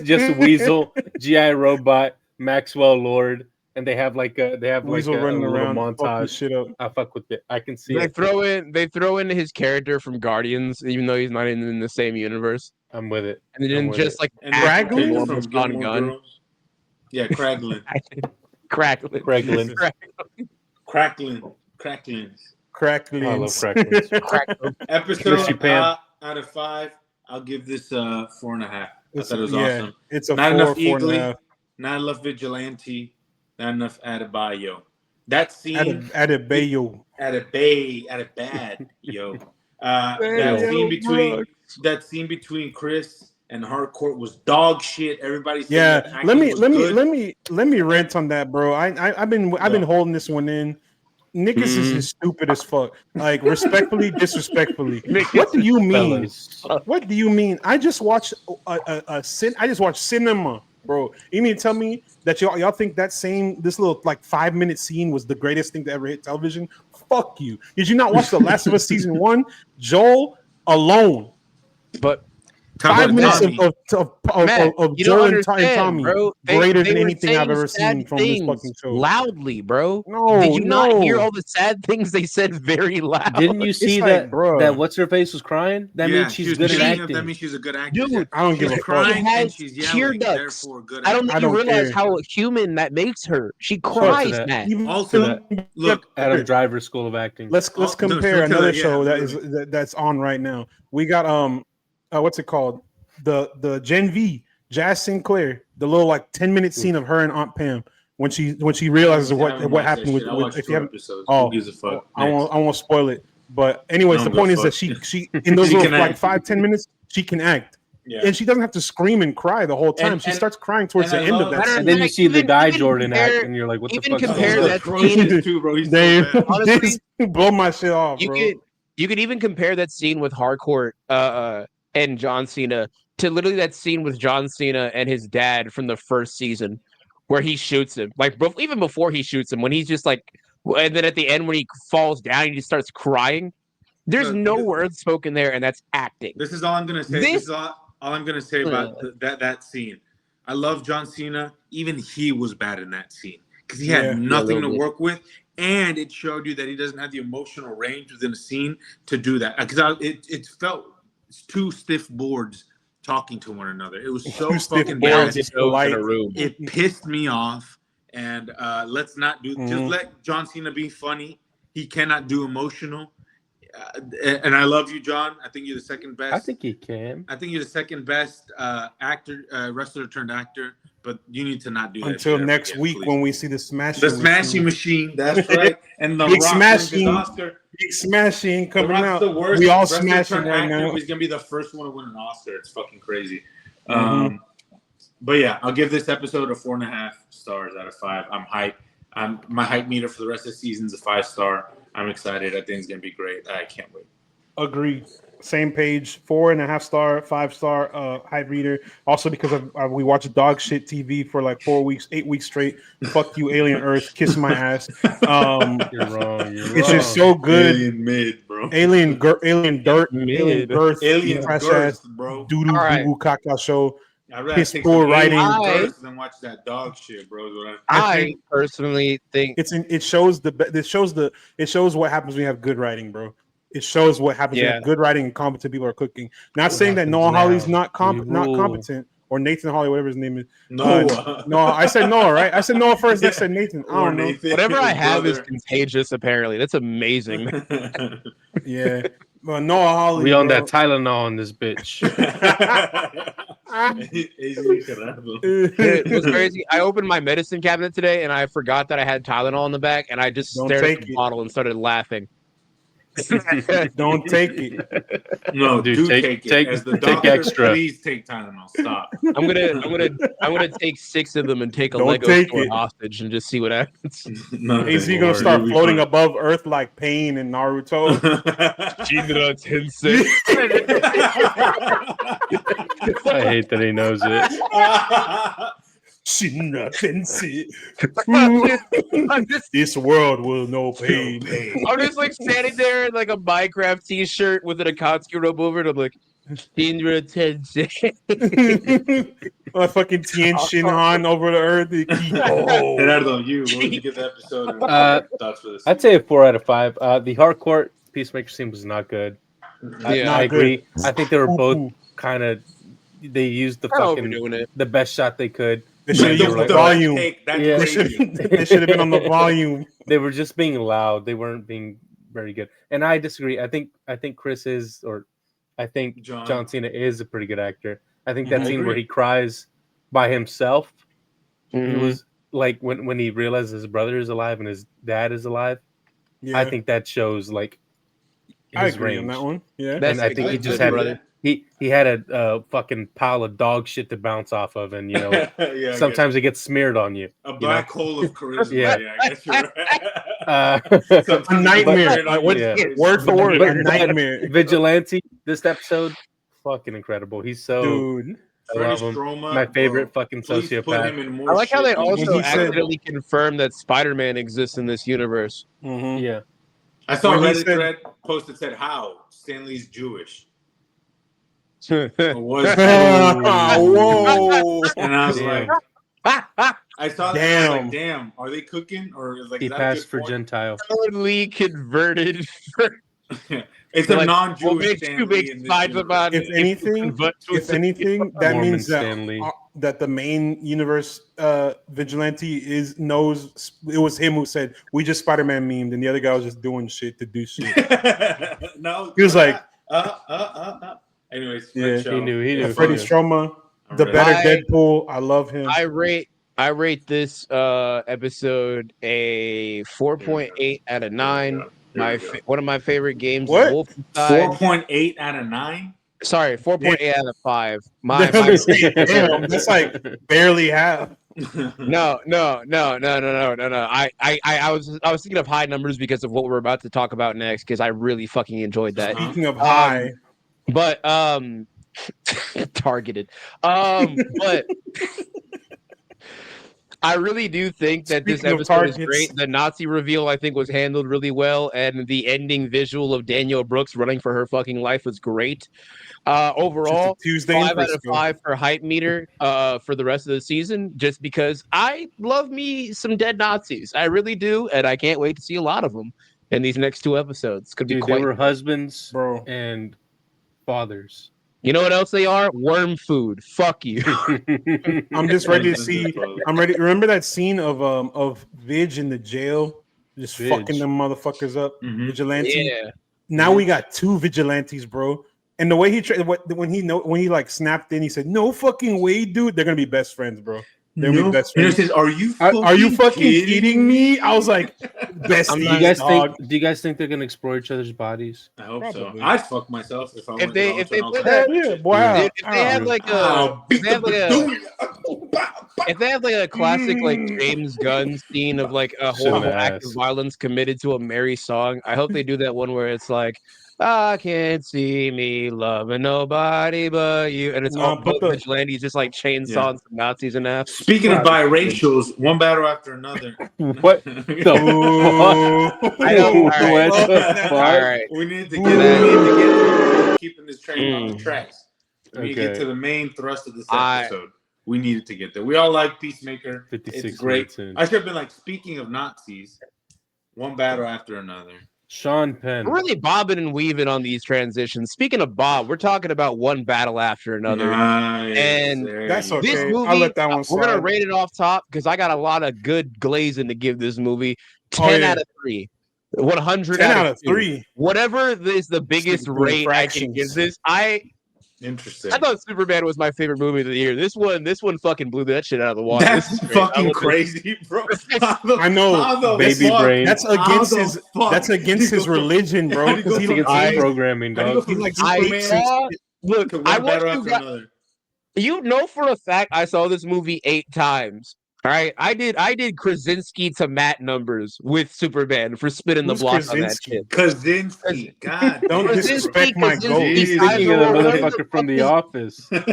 just Weasel, GI Robot, Maxwell Lord, and they have Weasel running around montage. Shit up. I fuck with it. I can see they throw in his character from Guardians, even though he's not in the same universe. I'm with it. And then just like Kraglin from Gun. Yeah, Kraglin. Craglin. I love Cracklins. Episode out of 5. I'll give this 4.5. I thought it was awesome. It's a not 4, enough 4.5. Not enough Vigilante. Not enough Adebayo. That scene. Adebayo. Bad, yo. That scene between Chris and Harcourt was dog shit. Everybody said let me rant on that, bro. I've been holding this one in. Niggas is stupid as fuck. Like respectfully, disrespectfully. What do you mean? What do you mean? I just watched cinema, bro. You mean to tell me that y'all think this little like 5-minute scene was the greatest thing to ever hit television? Fuck you. Did you not watch The Last of Us season 1? Joel alone. But 5 minutes of Joel and Tommy, bro. Greater than anything I've ever seen from this fucking show. Loudly, bro. Did you not hear all the sad things they said very loud? Didn't you see that what's her face was crying? That means she's good at acting. That means she's a good actress. Dude, I don't give a fuck. She has tear ducts. I don't think you realize how human that makes her. She cries, man. Also, look, Adam Driver's School of Acting. Let's compare another show that's on right now. We got what's it called? The Gen V, Jazz Sinclair, the little like 10-minute scene of her and Aunt Pam when she realizes what happened with if you haven't. I won't spoil it. But anyways, the point is that she in those little like 5-10 minutes she can act. Yeah. and she doesn't have to scream and cry the whole time. And- she and- starts crying towards the and I end love- of that. And then you see the guy Jordan act, and you're like, "What the even fuck?" compare is that going on? scene. too, bro. He's so Dave, bad. Honestly, blow my shit off, You bro. could even compare that scene with Harcourt and John Cena to literally that scene with John Cena and his dad from the first season, where he shoots him. Like even before he shoots him, when he's just like, and then at the end when he falls down, he just starts crying. There's no words spoken there, and that's acting. This is all I'm gonna say. This is all I'm gonna say about that scene. I love John Cena. Even he was bad in that scene because he had nothing to work with, and it showed you that he doesn't have the emotional range within a scene to do that. Because it felt two stiff boards talking to one another. It was so fucking bad. It pissed me off. And let's not do. Just let John Cena be funny. He cannot do emotional. And I love you, John. I think you're the second best. I think he can. I think you're the second best actor, wrestler turned actor. But you need to not do that until next week when we see the Smashing Machine. That's right. And the Big Rock Smashing, Oscar. Big Smashing coming out. The worst we all wrestler smashing turned right actor, now. He's gonna be the first one to win an Oscar. It's fucking crazy. But yeah, I'll give this episode a 4.5 stars out of 5. I'm hyped. My hype meter for the rest of the season is a 5-star. I'm excited. I think it's gonna be great. I can't wait. Agreed. Same page. 4.5 star, 5-star hype reader. Also because we watched dog shit TV for like 4 weeks, 8 weeks straight. Fuck you, Alien Earth. Kiss my ass. You're wrong. It's just so good. Alien mid, bro. Alien Dirt, Alien Girth, Alien trash Girth, ass, bro. doo doo boo caca show. I'd rather Piss take poor some writing. Alien Girth than watch that dog shit, bro. I personally think it shows what happens when you have good writing, bro. It shows what happens when you have good writing and competent people are cooking. Not saying that Noah Hawley's not competent, or Nathan Hawley, whatever his name is. Noah. No, I said Noah, right? I said Noah first. I said Nathan. I don't know. Whatever I have is contagious. Apparently, that's amazing. Yeah, but Noah Hawley. We on that Tylenol in this bitch. It was crazy. I opened my medicine cabinet today, and I forgot that I had Tylenol in the back, and I just stared at the bottle and started laughing. Don't take it. No, dude, do take it. As the doctor, extra. Please take Tylenol. Stop. I'm gonna take 6 of them and take a Don't Lego take store it. hostage and just see what happens. Is he gonna start floating above Earth like Pain in Naruto? I hate that he knows it. This world will know pain. I'm just like standing there in like a Minecraft t-shirt with an Akatsuki robe over it. I'm like, Shinra Tensei. A fucking Tien Shin Han over the Earth. Gerardo, what would you give the episode? Thoughts for this? I'd say a 4 out of 5. The hardcore Peacemaker scene was not good. I agree. I think they were both kind of. They used the best shot they could. They should have used the volume. They should have been on the volume. They were just being loud. They weren't being very good. And I disagree. I think Chris is, or I think John Cena is a pretty good actor. I think that scene where he cries by himself, it was like when he realizes his brother is alive and his dad is alive. Yeah. I think that shows like his I agree range. on that one. Yeah, and I think he just had he had a fucking pile of dog shit to bounce off of, and sometimes it gets smeared on you. A black hole of charisma. Yeah, I guess you're right. A nightmare. Word for word, a nightmare. Vigilante. This episode, fucking incredible. He's so. Dude. I love him. Stroma, my favorite fucking sociopath. I like how they also accidentally confirmed that Spider-Man exists in this universe. Mm-hmm. Yeah. I saw a Reddit thread post that said, "How Stanley's Jewish." Whoa! And I was like, I saw that. Damn. I was like, damn, are they cooking or is like he passed for Gentile? Totally converted. It's a non-Jewish Stanley. If anything, that Mormon means that the main universe vigilante knows it was him who said we just Spider-Man memed, and the other guy was just doing shit to do shit. No, he was like, Anyways, yeah, he knew. Freddie Stroma, the better Deadpool. I love him. I rate this episode a 4.8 out of 9. One of my favorite games. What? 4.8 out of 9. Sorry, 4.8 out of 5. My Damn, that's like barely half. no. I was thinking of high numbers because of what we're about to talk about next, because I really fucking enjoyed that. Speaking of high, But targeted. But I really do think that this Speaking of episode is targets. great. The Nazi reveal, I think, was handled really well, and the ending visual of Danielle Brooks running for her fucking life was great. Overall, Tuesday in 5 out of Frisco. 5 for hype meter for the rest of the season, just because I love me some dead Nazis. I really do, and I can't wait to see a lot of them in these next 2 episodes. Could be Dude, quite. they were husbands, bro. and fathers. You know what else they are? Worm food. Fuck you. I'm just ready to see. I'm ready. Remember that scene of Vidge in the jail, just Vidge. fucking them motherfuckers up, vigilante. Yeah. Now we got 2 vigilantes, bro. And the way when he like snapped in, he said, "No fucking way, dude. They're gonna be best friends, bro. They're gonna be best friends." Says, are you fucking kidding me? I was like, best. Do you guys think they're gonna explore each other's bodies? I hope Probably. so. I'd fuck myself if I If they wanted to put alternate that- shit. Wow. If they have like a, Beat the if they have like a classic like James Gunn scene of like a horrible act of violence committed to a merry song, I hope they do that one where it's like, I can't see me loving nobody but you, and it's all both vigilantes just like chainsawing some Nazis in half. Speaking of biracials, one battle after another. What the fuck? I know. All right. What the fuck? All right. We need to get keeping this train on the tracks. We need to get Okay. to the main thrust of this episode. We needed to get there. We all like Peacemaker. 56 It's great. minutes in. I should have been like, speaking of Nazis, one battle after another. Sean Penn. We're really bobbing and weaving on these transitions. Speaking of Bob, we're talking about one battle after another. Nice. And That's okay. This movie, I'll let that one we're gonna slide. rate it off top because I got a lot of good glazing to give this movie. 10 out of 3. 100 10 out of 3. Whatever is the biggest rate I can give this. Interesting. I thought Superman was my favorite movie of the year. This one fucking blew that shit out of the water. That's fucking crazy, bro. I know, baby brain. That's against his religion, bro. It's against his programming, dog. Look, I want you guys. You know for a fact I saw this movie 8 times. All right, I did Krasinski to Matt numbers with Superman for spinning the block on that shit. Krasinski, God, don't disrespect my goal. He's thinking of the motherfucker from The Office. Look,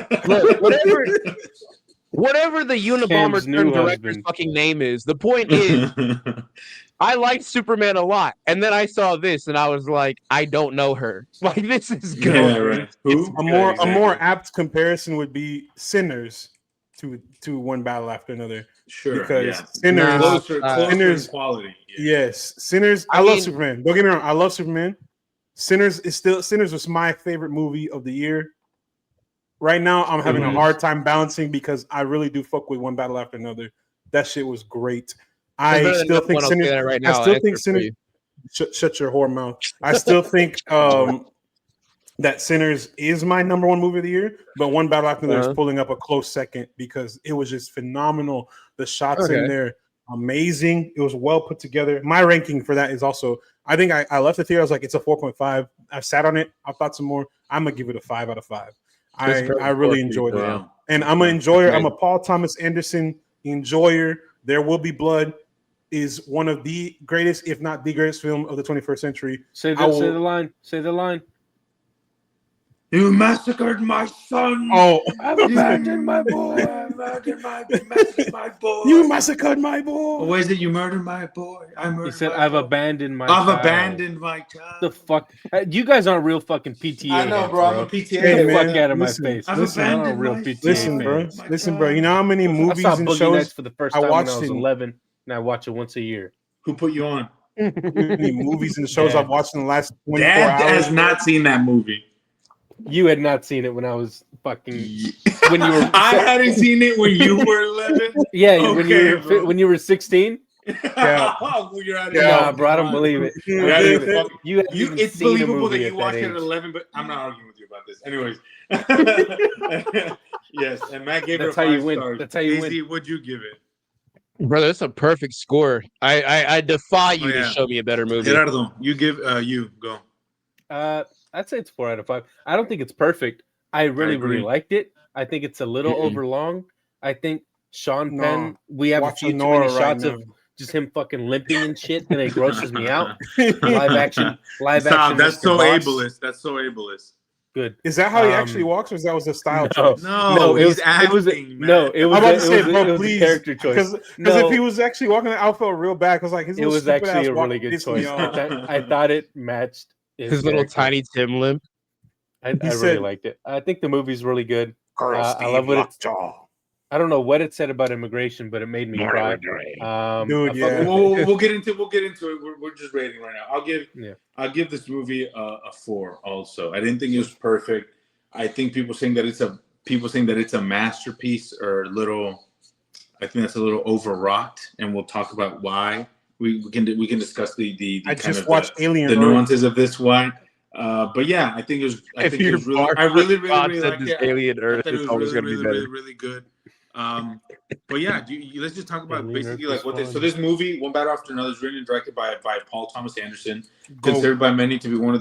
whatever the Unabomber turned director's fucking name is, the point is, I liked Superman a lot, and then I saw this, and I was like, I don't know her. Like, this is good. Yeah, right. Who? A more apt comparison would be Sinners to one battle after another. Sure, because Sinners, closer Sinners quality. Yeah. Yes, Sinners. I love Superman. Don't get me wrong. I love Superman. Sinners was my favorite movie of the year. Right now, I'm having a hard time balancing because I really do fuck with one battle after another. That shit was great. I still think Sinners. Right now, I still think Sinners. Shut your whore mouth. I still think that Sinners is my number 1 movie of the year, but one battle after another is pulling up a close second because it was just phenomenal. The shots in there, amazing. It was well put together. My ranking for that is also, I think I left it here. I was like, it's a 4.5. I sat on it. I thought some more. I'm gonna give it a 5 out of 5. I really enjoyed it, and I'm an enjoyer. I'm a Paul Thomas Anderson enjoyer. There Will Be Blood is one of the greatest, if not the greatest film of the 21st century. Say the line. You massacred my son. Oh, I've abandoned my boy. my boy. You massacred my boy. What is it? You murdered my boy. He said, I've abandoned my child. Abandoned my child. The fuck? You guys aren't real fucking PTA. I know, bro. I'm a PTA. Get the fuck out of my face. I'm a real PTA. Listen, bro. You know how many movies I saw and Boogie shows Nights for the first time when I was 11, and I watch it once a year. Who put you on? Many movies and shows I've watched in the last 24 Dad hours. has not seen that movie. You had not seen it when I was fucking when you were. I hadn't seen it when you were 11. Yeah, okay, when you were 16. Yeah, nah, bro, I don't believe it. It's believable that you watched it at 11, but I'm not arguing with you about this. Anyways, yes, and Matt gave it a 5 stars. That's how you win. What'd you give it? Brother, that's a perfect score. I defy you to show me a better movie. Gerardo, you give you go. I'd say it's 4 out of 5. I don't think it's perfect. I really liked it. I think it's a little overlong. I think Sean Penn. We have a few too many shots of just him fucking limping and shit, and it grosses me out. Live action. Stop. That's Mr. so Boss. ableist. That's so ableist. Good. Is that how he actually walks, or is that was a style No. choice? No, it was acting, no, man. it was I'm about a, to say, it was, bro, it was please, a character choice. Because if he was actually walking, I felt real bad. Because like his it was actually a really good choice. choice. I thought it matched his little tiny Tim limp. I really liked it. I think the movie's really good. I love what it's. I don't know what it said about immigration, but it made me cry. Dude, yeah. We'll get into it. We're just rating right now. I'll give this movie a 4. Also, I didn't think it was perfect. I think people saying that it's a masterpiece or a little. I think that's a little overwrought, and we'll talk about why. We can discuss the I kind just of watched Alien. the nuances of this why. But yeah, I think it was. I really liked it. Alien Earth I thought is it always was going to be better. really good. But yeah, let's just talk about basically like what this. So this movie, One Battle After Another, is written and directed by Paul Thomas Anderson, considered by many to be one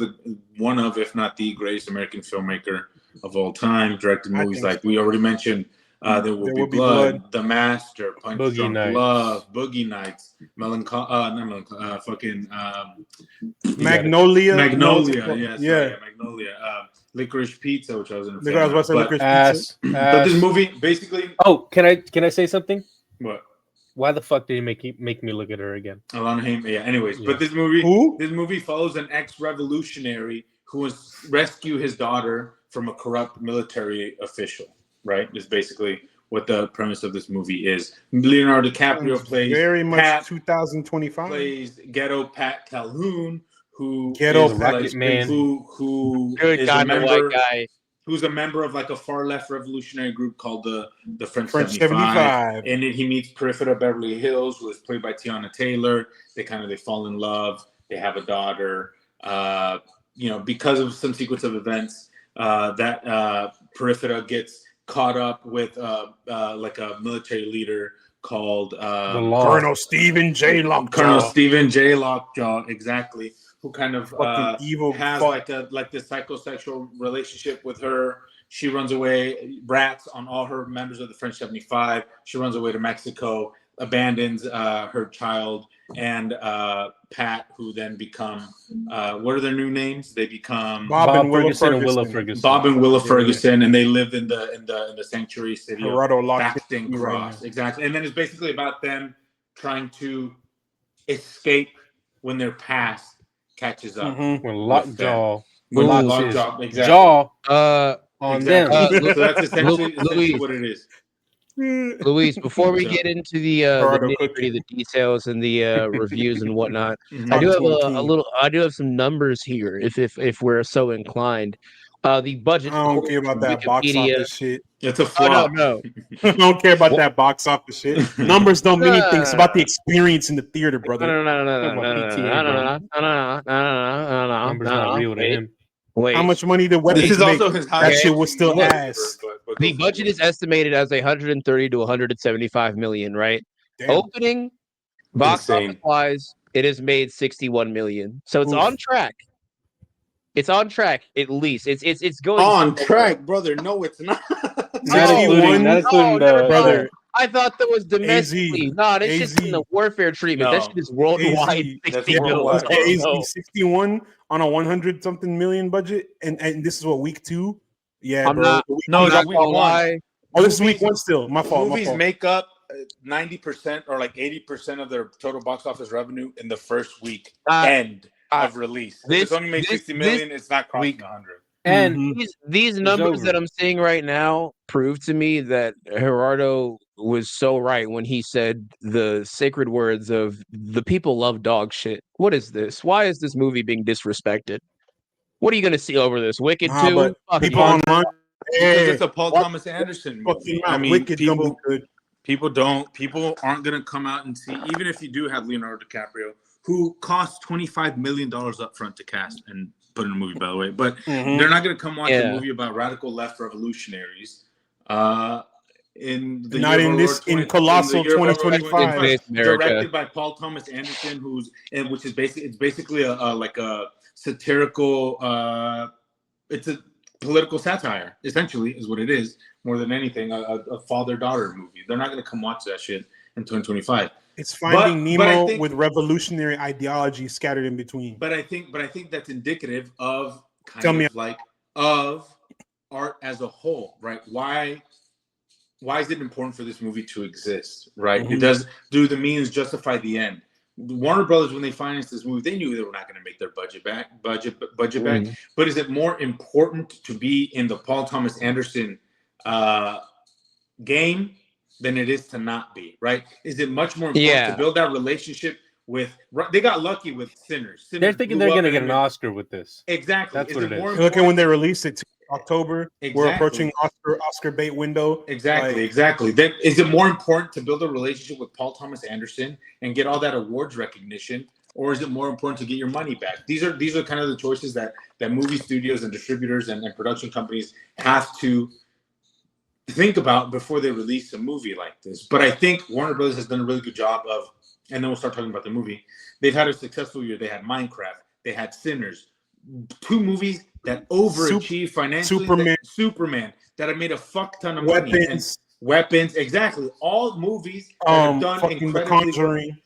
of, if not the greatest American filmmaker of all time. Directed movies like we already mentioned. There Will Be Blood, The Master, Punch Drunk Love, Boogie Nights, Magnolia. Magnolia. Licorice Pizza, which I was in. But this movie basically. Oh, can I say something? What? Why the fuck did he make me look at her again? Alana Haim. Yeah. Anyways, but this movie follows an ex-revolutionary who wants to rescue his daughter from a corrupt military official. Right, is basically what the premise of this movie is. Leonardo DiCaprio plays very much 2025. Plays ghetto Pat Calhoun, who is a member, who's a member of like a far left revolutionary group called the French 75. And then he meets Peripheral Beverly Hills, who is played by Tiana Taylor. They fall in love. They have a daughter. Because of some sequence of events, that Peripheral gets caught up with like a military leader called Colonel Stephen J. Lockjaw. Colonel Stephen J. Lockjaw, exactly. Who kind of evil has like this psychosexual relationship with her. She runs away, rats on all her members of the French 75. She runs away to Mexico, abandons her child and Pat, who then become what are their new names? They become Bob and Willa Ferguson. Bob and Willa Ferguson, and they live in the sanctuary city Gerardo of Baxton Cross. Exactly, and then it's basically about them trying to escape when their past catches up. When Lockjaw, jaw on them. So that's essentially what it is. Luis, before we get into the nitty-gritty, the details and the reviews and whatnot, I do have some numbers here if we're so inclined. The budget. I don't care about that box office shit. It's a flop. No. I don't care about that box office shit. Numbers don't mean anything. It's about the experience in the theater, brother. No. Numbers not real to him. Wait. How much money did Webby make? That shit was still ass. The budget is estimated as 130 to 175 million, right? Damn. Opening box office wise, it has made 61 million. So it's on track. It's on track, at least. It's going on track, brother. No, it's not. Not including brother. I thought that was domestically. No, this shit's in the warfare treatment. That shit is worldwide. 60 million. 61 on a 100-something million budget, and this is what week 2. Yeah, I'm bro. not. No, that's week 1. Oh, this is week 1 still. My fault. Movies make up 90% or like 80% of their total box office revenue in the first week of release. It's only made 60 million. It's not crossing 100. And these numbers that I'm seeing right now prove to me that Gerardo was so right when he said the sacred words of "the people love dog shit." What is this? Why is this movie being disrespected? What are you going to see over this? Wicked 2? People online, because it's a Paul Thomas Anderson movie. I mean, Wicked people aren't going to come out and see, even if you do have Leonardo DiCaprio, who cost $25 million up front to cast and put in a movie, by the way, but they're not going to come watch a movie about radical left revolutionaries. In Colossal 2025, directed by Paul Thomas Anderson, which is basically a satirical it's a political satire, essentially, is what it is, more than anything. A father-daughter movie. They're not going to come watch that shit in 2025. It's Finding But I Nemo think, with revolutionary ideology scattered in between. But I think that's indicative of of art as a whole, right? Why is it important for this movie to exist, right? Mm-hmm. It does. Do the means justify the end? Warner Brothers, when they financed this movie, they knew they were not going to make their budget back. But is it more important to be in the Paul Thomas Anderson game than it is to not be, right? Is it much more important to build that relationship with? They got lucky with Sinners. They're thinking they're going to get an Oscar with this. Exactly. That's what it is. Look at when they released it. October. Exactly. We're approaching Oscar bait window. Exactly. Is it more important to build a relationship with Paul Thomas Anderson and get all that awards recognition, or is it more important to get your money back? These are kind of the choices that movie studios and distributors and production companies have to think about before they release a movie like this. But I think Warner Brothers has done a really good job of, and then we'll start talking about the movie. They've had a successful year. They had Minecraft. They had Sinners. 2 movies that overachieved financially. Superman that have made a fuck ton of money. Weapons, exactly. All movies that have done incredibly. The Conjuring.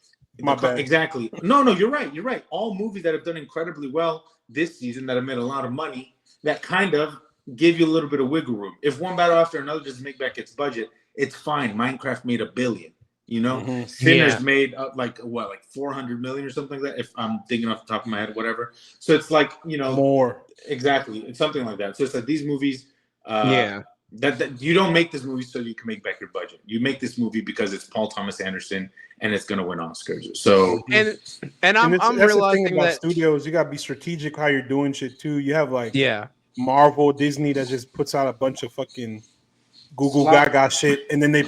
My bad. Exactly. No, you're right. All movies that have done incredibly well this season that have made a lot of money that kind of give you a little bit of wiggle room. If one battle after another doesn't make back its budget, it's fine. Minecraft made $1 billion. You know, Sinners made like 400 million or something like that. If I'm thinking off the top of my head, whatever. So it's like, you know, more exactly. It's something like that. So it's like these movies. That you don't make this movie so you can make back your budget. You make this movie because it's Paul Thomas Anderson and it's going to win Oscars. So and I'm realizing the thing about that studios, you got to be strategic how you're doing shit too. You have like Marvel, Disney that just puts out a bunch of fucking Google Gaga shit, and then they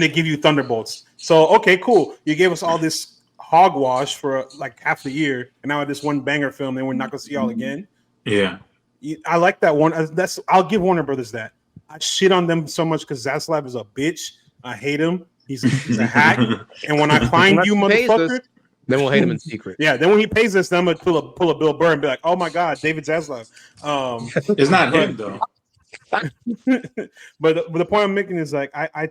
give you Thunderbolts. So okay, cool. You gave us all this hogwash for like half the year, and now this one banger film, and we're not gonna see y'all again. Yeah, I like that one. I'll give Warner Brothers that. I shit on them so much because Zaslav is a bitch. I hate him. He's a hack. And when I find you, motherfucker, then we'll hate him in secret. Yeah, then when he pays us, then I'm gonna pull a Bill Burr and be like, "Oh my God, David Zaslav." It's not him though. But the point I'm making is like I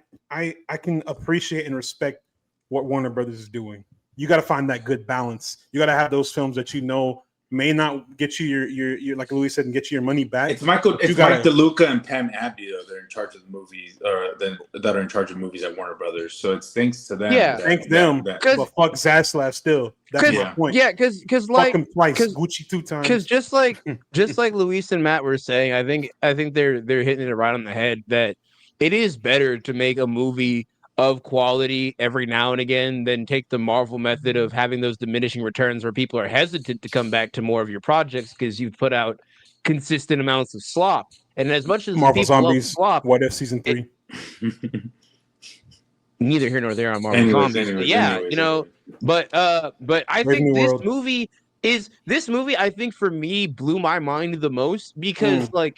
can appreciate and respect what Warner Brothers is doing. You got to find that good balance. You got to have those films that you know may not get you your like Louis said, and get you your money back. It's Mike DeLuca and Pam Abdi though. They're in charge of the movies, or that are in charge of movies at Warner Brothers. So it's thanks to them. Yeah, thank them. But fuck Zaslav still. That's my point. Yeah, because like fuck him twice, Gucci 2 times. Because just like Luis and Matt were saying, I think they're hitting it right on the head that it is better to make a movie of quality every now and again than take the Marvel method of having those diminishing returns where people are hesitant to come back to more of your projects because you've put out consistent amounts of slop. And as much as Marvel people Zombies, love slop, What If Season 3? Neither here nor there on Marvel Zombies. You know, but I think this movie I think for me blew my mind the most because like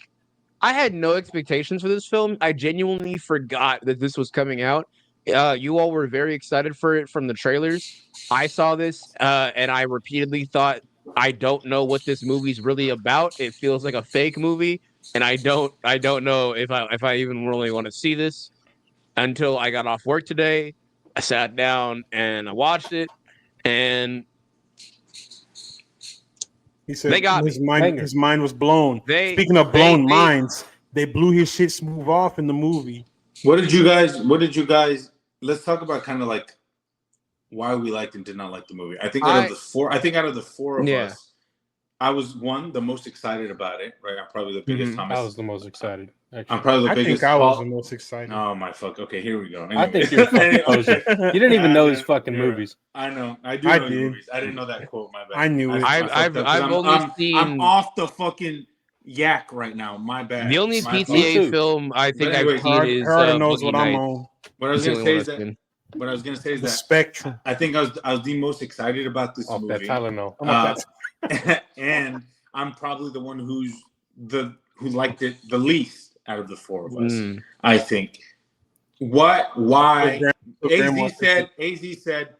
I had no expectations for this film. I genuinely forgot that this was coming out. You all were very excited for it from the trailers. I saw this and I repeatedly thought, I don't know what this movie's really about. It feels like a fake movie, and I don't know if I even really want to see this. Until I got off work today, I sat down and I watched it, and he said his mind was blown. Speaking of blown minds, they blew his shit smooth off in the movie. What did you guys? Let's talk about kind of like why we liked and did not like the movie. I think out of the four of us, I was the most excited about it. Right, I'm probably the biggest. Thomas. I was the most excited. Actually. I'm probably the biggest. I was the most excited. Oh my fuck! Okay, here we go. Anyway. I think you're a fucking poser. You didn't even know his fucking movies. I know. I do know his movies. I didn't know that quote. My bad. I knew it. I've only seen. I'm off the fucking yak right now. My bad. The only PTA film I think I've seen is. Herder knows what I'm on. What I was gonna say is that. Spectrum. I think I was the most excited about this movie. That Tylenol. And I'm probably the one who liked it the least out of the four of us. I think. Why? AZ said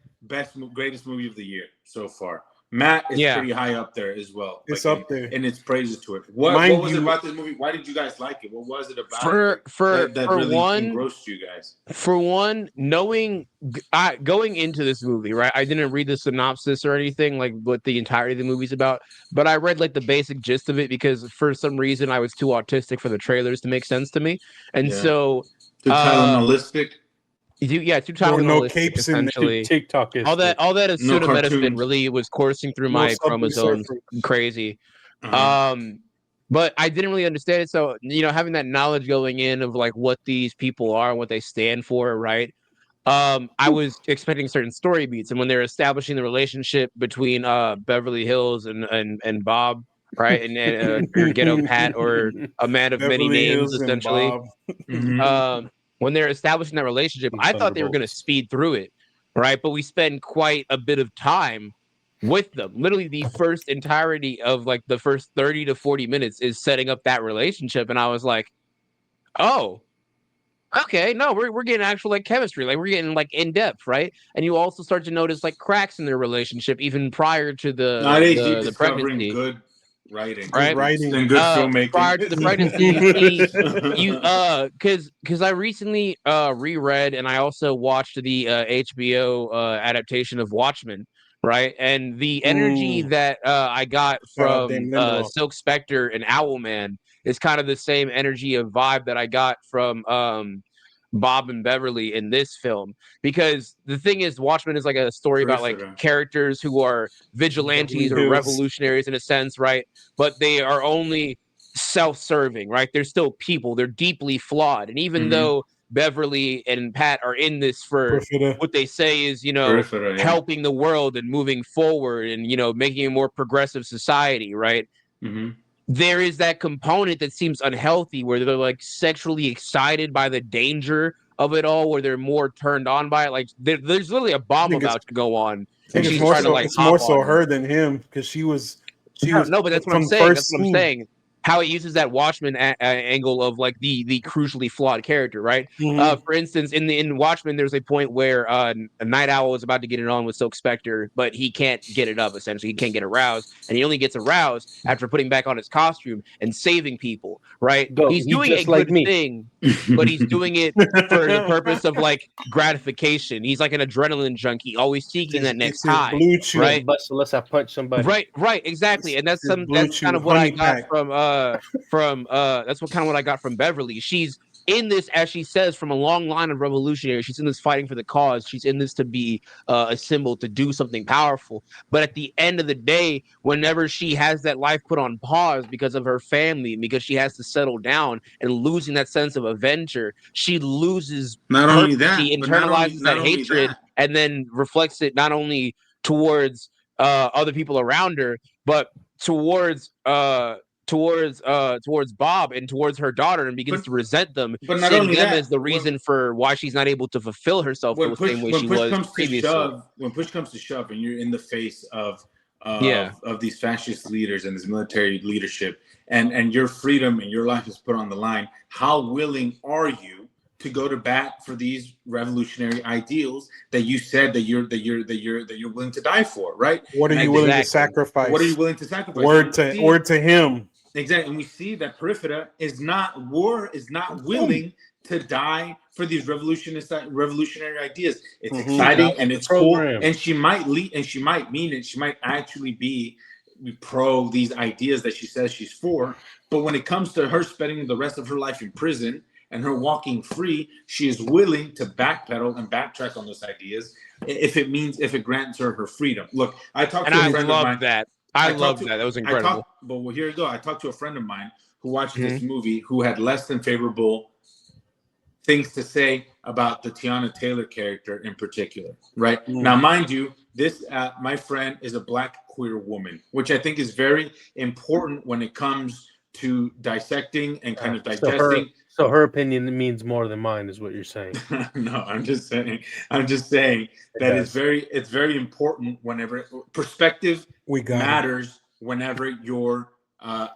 greatest movie of the year so far. Matt is pretty high up there as well. It's up there. And its praises to it. What was it about this movie? Why did you guys like it? What was it about that really engrossed you guys? For one, going into this movie, right? I didn't read the synopsis or anything, like what the entirety of the movie's about, but I read like the basic gist of it because for some reason I was too autistic for the trailers to make sense to me. And so too telemalistic. Too telemalistic, no capes essentially. In TikTok is all that is pseudomedicine really was coursing through my chromosomes crazy. But I didn't really understand it. So, having that knowledge going in of like what these people are and what they stand for, right? I was expecting certain story beats, and when they're establishing the relationship between Beverly Hills and Bob, right, and or Ghetto Pat, or a man of many names, essentially. When they're establishing that relationship, I thought they were going to speed through it, right? But we spend quite a bit of time with them. Literally, the first entirety of like the first 30 to 40 minutes is setting up that relationship, and I was like, oh. Okay, no, we're getting actual like chemistry, like we're getting like in depth, right? And you also start to notice like cracks in their relationship even prior to the pregnancy. Good writing, right? Good writing, and good filmmaking. Prior to the pregnancy, you because I recently reread and I also watched the HBO adaptation of Watchmen, right? And the energy that I got from Silk Spectre and Owlman is kind of the same energy of vibe that I got from Bob and Beverly in this film. Because the thing is, Watchmen is like a story about like characters who are vigilantes or revolutionaries in a sense, right? But they are only self-serving, right? They're still people. They're deeply flawed. And even though Beverly and Pat are in this for what they say is, helping the world and moving forward and, making a more progressive society, right? There is that component that seems unhealthy where they're like sexually excited by the danger of it all, where they're more turned on by it. Like there's literally a bomb about to go on. And she's trying to like it's more so her than him because she was no, but that's what I'm saying. That's what I'm saying. How it uses that Watchmen angle of like the crucially flawed character, right? For instance, in Watchmen, there's a point where a Night Owl is about to get it on with Silk Spectre, but he can't get it up. Essentially, he can't get aroused, and he only gets aroused after putting back on his costume and saving people, right? He's doing a good thing, but he's doing it for the purpose of like gratification. He's like an adrenaline junkie, always seeking that next high, right? But unless I punch somebody, right, exactly, and that's kind of what I got that's what I got from Beverly. She's in this, as she says, from a long line of revolutionaries. She's in this fighting for the cause. She's in this to be a symbol, to do something powerful. But at the end of the day, whenever she has that life put on pause because of her family, because she has to settle down and losing that sense of adventure, she loses not only that, she internalizes that hatred and then reflects it not only towards other people around her, but towards Bob and towards her daughter, and begins to resent them, but not seeing only them that, as the reason for why she's not able to fulfill herself the same way she was previously. When push comes to shove, and you're in the face of these fascist leaders and this military leadership, and your freedom and your life is put on the line, how willing are you to go to bat for these revolutionary ideals that you said that you're willing to die for, right? What are you willing to sacrifice? What are you willing to sacrifice? Word to him. Exactly, and we see that Perifera is not willing to die for these revolutionary ideas. It's exciting and it's cool, and she might lead, and she might mean it. She might actually be pro these ideas that she says she's for. But when it comes to her spending the rest of her life in prison and her walking free, she is willing to backpedal and backtrack on those ideas if it grants her freedom. Look, I talked to a friend of mine. I loved that. That was incredible. But here you go. I talked to a friend of mine who watched this movie who had less than favorable things to say about the Tiana Taylor character in particular, right? Now, mind you, this my friend is a Black queer woman, which I think is very important when it comes to dissecting and kind of digesting. So her opinion means more than mine, is what you're saying. No, I'm just saying that it's very important whenever perspective matters whenever you're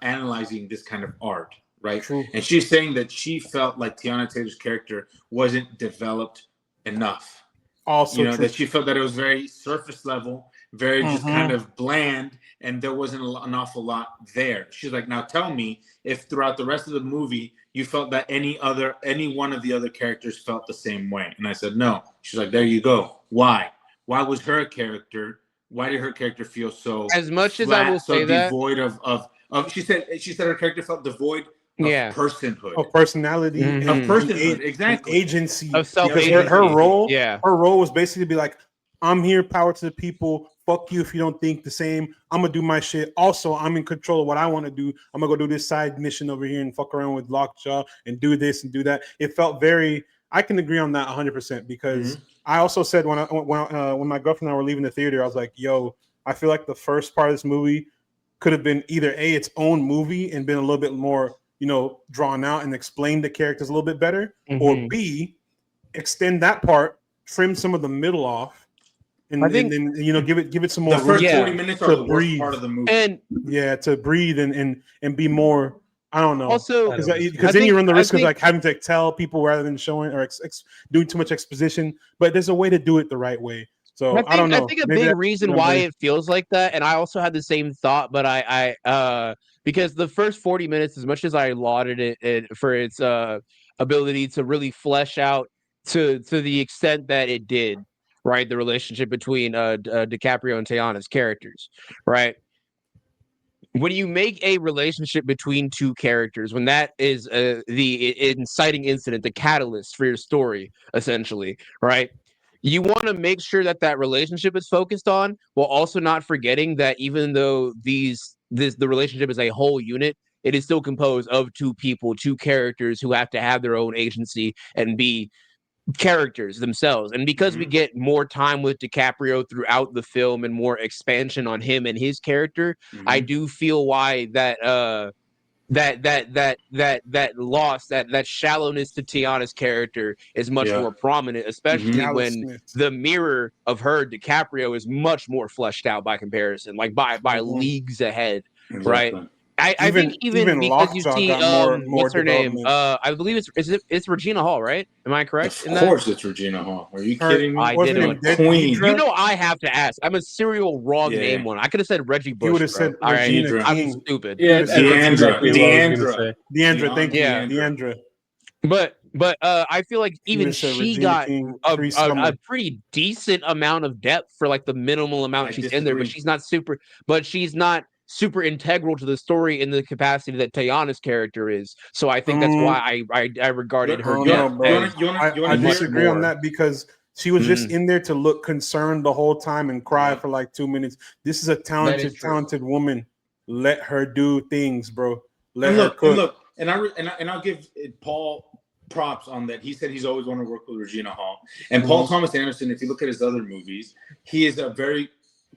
analyzing this kind of art, right? True. And she's saying that she felt like Tiana Taylor's character wasn't developed enough. Also, that she felt that it was very surface level very just kind of bland, and there wasn't an awful lot there. She's like, now tell me if throughout the rest of the movie you felt that any one of the other characters felt the same way. And I said, no. She's like, there you go. Why? Why was her character? Why did her character feel so as much flat, as I will so say that devoid of she said her character felt devoid of personhood, of personality, of personhood, exactly, agency, of self. Her role, her role was basically to be like, I'm here, power to the people. Fuck you if you don't think the same. I'm gonna do my shit. Also, I'm in control of what I want to do. I'm gonna go do this side mission over here and fuck around with Lockjaw and do this and do that. It felt very. I can agree on that 100% because I also said when my girlfriend and I were leaving the theater, I was like, "Yo, I feel like the first part of this movie could have been either its own movie and been a little bit more, drawn out and explain the characters a little bit better, or B, extend that part, trim some of the middle off." And then give it some more. The first 40 minutes are the worst part of the movie. And to breathe and be more. I don't know. Also, because then you run the risk of like having to tell people rather than showing or doing too much exposition. But there's a way to do it the right way. So I don't know. I think a big reason why it feels like that, and I also had the same thought, but I because the first 40 minutes, as much as I lauded it for its ability to really flesh out to the extent that it did. Right, the relationship between DiCaprio and Teyana's characters, right? When you make a relationship between two characters, when that is the inciting incident, the catalyst for your story, essentially, right? You want to make sure that relationship is focused on, while also not forgetting that even though the relationship is a whole unit, it is still composed of two people, two characters who have to have their own agency and be characters themselves. And because we get more time with DiCaprio throughout the film and more expansion on him and his character, I do feel why that loss, that shallowness to Tiana's character is much more prominent, especially when the mirror of her, DiCaprio, is much more fleshed out by comparison, like by leagues ahead, right? I think even because you see what's her name? I believe it's Regina Hall, right? Am I correct? Of course, it's Regina Hall. Are you kidding me? I didn't. Queen. You know I have to ask. I'm a serial wrong name one. I could have said Reggie Bush. You would have said Regina. Right. I'm stupid. Yeah, Deandra. Deandra, thank you. Deandra. But I feel like even she got a pretty decent amount of depth for like the minimal amount she's in there, but she's not super integral to the story in the capacity that Teyana's character is. So I think that's why I regarded her. I disagree on that because she was just in there to look concerned the whole time and cry for like 2 minutes. This is a talented woman. Let her do things, bro. Let her cook. And I'll give Paul props on that. He said he's always wanted to work with Regina Hall. And Paul Thomas Anderson, if you look at his other movies, he is a very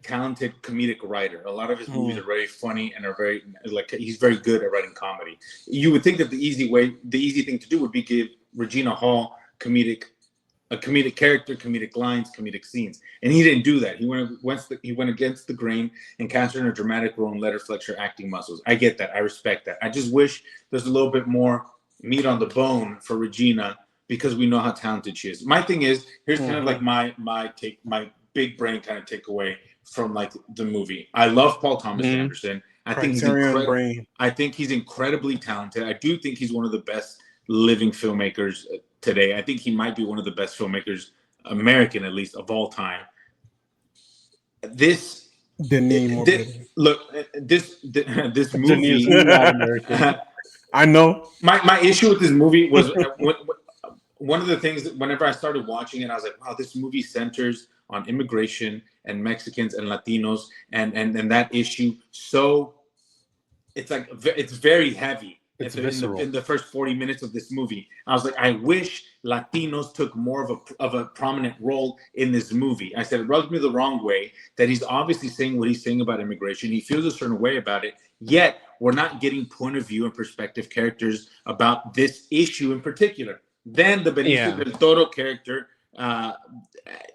talented comedic writer. A lot of his movies are very funny and are very he's very good at writing comedy. You would think that the easy thing to do would be give Regina Hall a comedic character, comedic lines, comedic scenes, and he didn't do that. He went against the grain and cast her in a dramatic role and let her flex her acting muscles. I get that. I respect that. I just wish there's a little bit more meat on the bone for Regina because we know how talented she is. My thing is, here's kind of like my big brain kind of takeaway from like the movie. I love Paul Thomas Anderson. I think he's incredibly talented. I do think he's one of the best living filmmakers today. I think he might be one of the best filmmakers, American at least, of all time. This movie. I know. My issue with this movie was one of the things that whenever I started watching it, I was like, wow, this movie centers on immigration and Mexicans and Latinos and that issue. So it's like it's very heavy. It's visceral. In the first 40 minutes of this movie. I was like, I wish Latinos took more of a prominent role in this movie. I said it rubs me the wrong way that he's obviously saying what he's saying about immigration. He feels a certain way about it, yet we're not getting point of view and perspective characters about this issue in particular. Then the Benicio del Toro character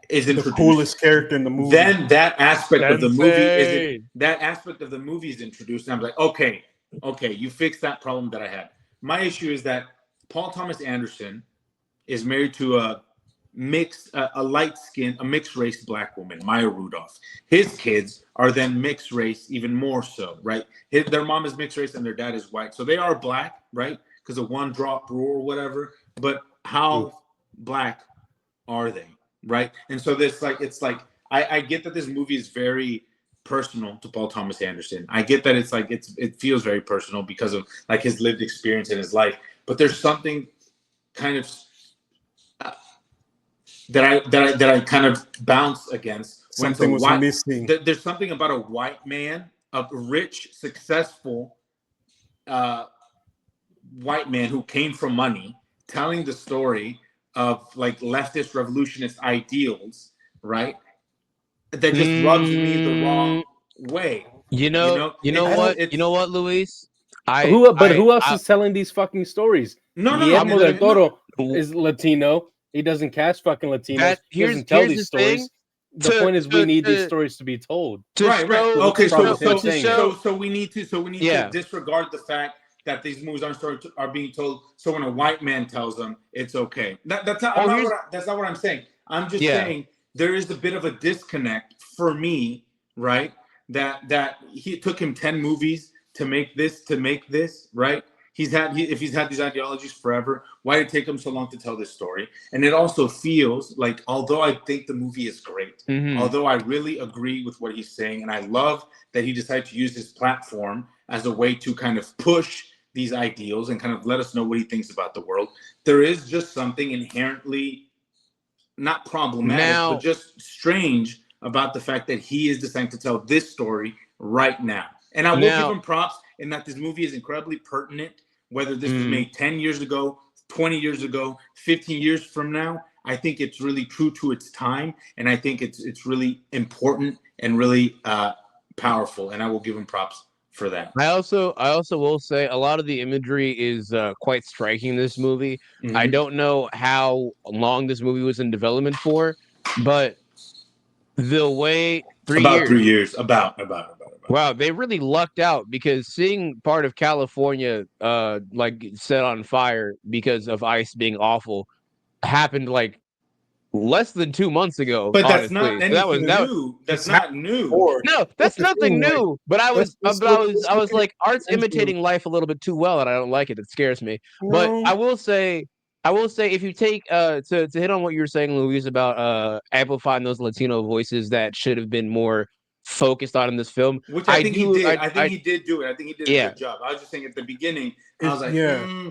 is introduced. The coolest character in the movie. Then that aspect of the movie is introduced, and I'm like, okay, you fixed that problem that I had. My issue is that Paul Thomas Anderson is married to a mixed, a light-skinned, a mixed-race black woman, Maya Rudolph. His kids are then mixed race, even more so, right? Their mom is mixed race and their dad is white. So they are black, right? Because of one drop rule or whatever. But how black are they, right? And so this, like, it's like, I get that this movie is very personal to Paul Thomas Anderson. I get that it's like, it feels very personal because of like his lived experience in his life. But there's something kind of that I kind of bounce against. Something was missing. There's something about a white man, a rich, successful white man who came from money, telling the story of like leftist revolutionist ideals, right? That just rubs me the wrong way. You know what, Luis? Who else is telling these fucking stories? Guillermo del Toro is Latino. He doesn't cast fucking Latinos. He doesn't tell these stories. The point is, we need these stories to be told. Right. Okay, so we need to disregard the fact that these movies are being told. So when a white man tells them, it's okay. That's not what I'm saying. I'm just saying there is a bit of a disconnect for me, right? That it took him 10 movies to make this, right? If he's had these ideologies forever, why did it take him so long to tell this story? And it also feels like, although I think the movie is great, although I really agree with what he's saying, and I love that he decided to use his platform as a way to kind of push these ideals and kind of let us know what he thinks about the world, there is just something inherently not problematic, but just strange about the fact that he is deciding to tell this story right now. And I will give him props in that this movie is incredibly pertinent, whether this was made 10 years ago, 20 years ago, 15 years from now. I think it's really true to its time, and I think it's really important and really powerful, and I will give him props for that. I also will say a lot of the imagery is quite striking in this movie. I don't know how long this movie was in development for, but the way 3 years. 3 years. About. Wow, they really lucked out, because seeing part of California like set on fire because of ice being awful happened like less than 2 months ago. But honestly. that's not anything new. That's not new. No, that's nothing new. But I was like, art's imitating life a little bit too well, and I don't like it. It scares me. But I will say, if you take to hit on what you were saying, Luis, about amplifying those Latino voices that should have been more focused on in this film, which I think he did. I think he did do it. I think he did a good job. I was just saying at the beginning, I was like, I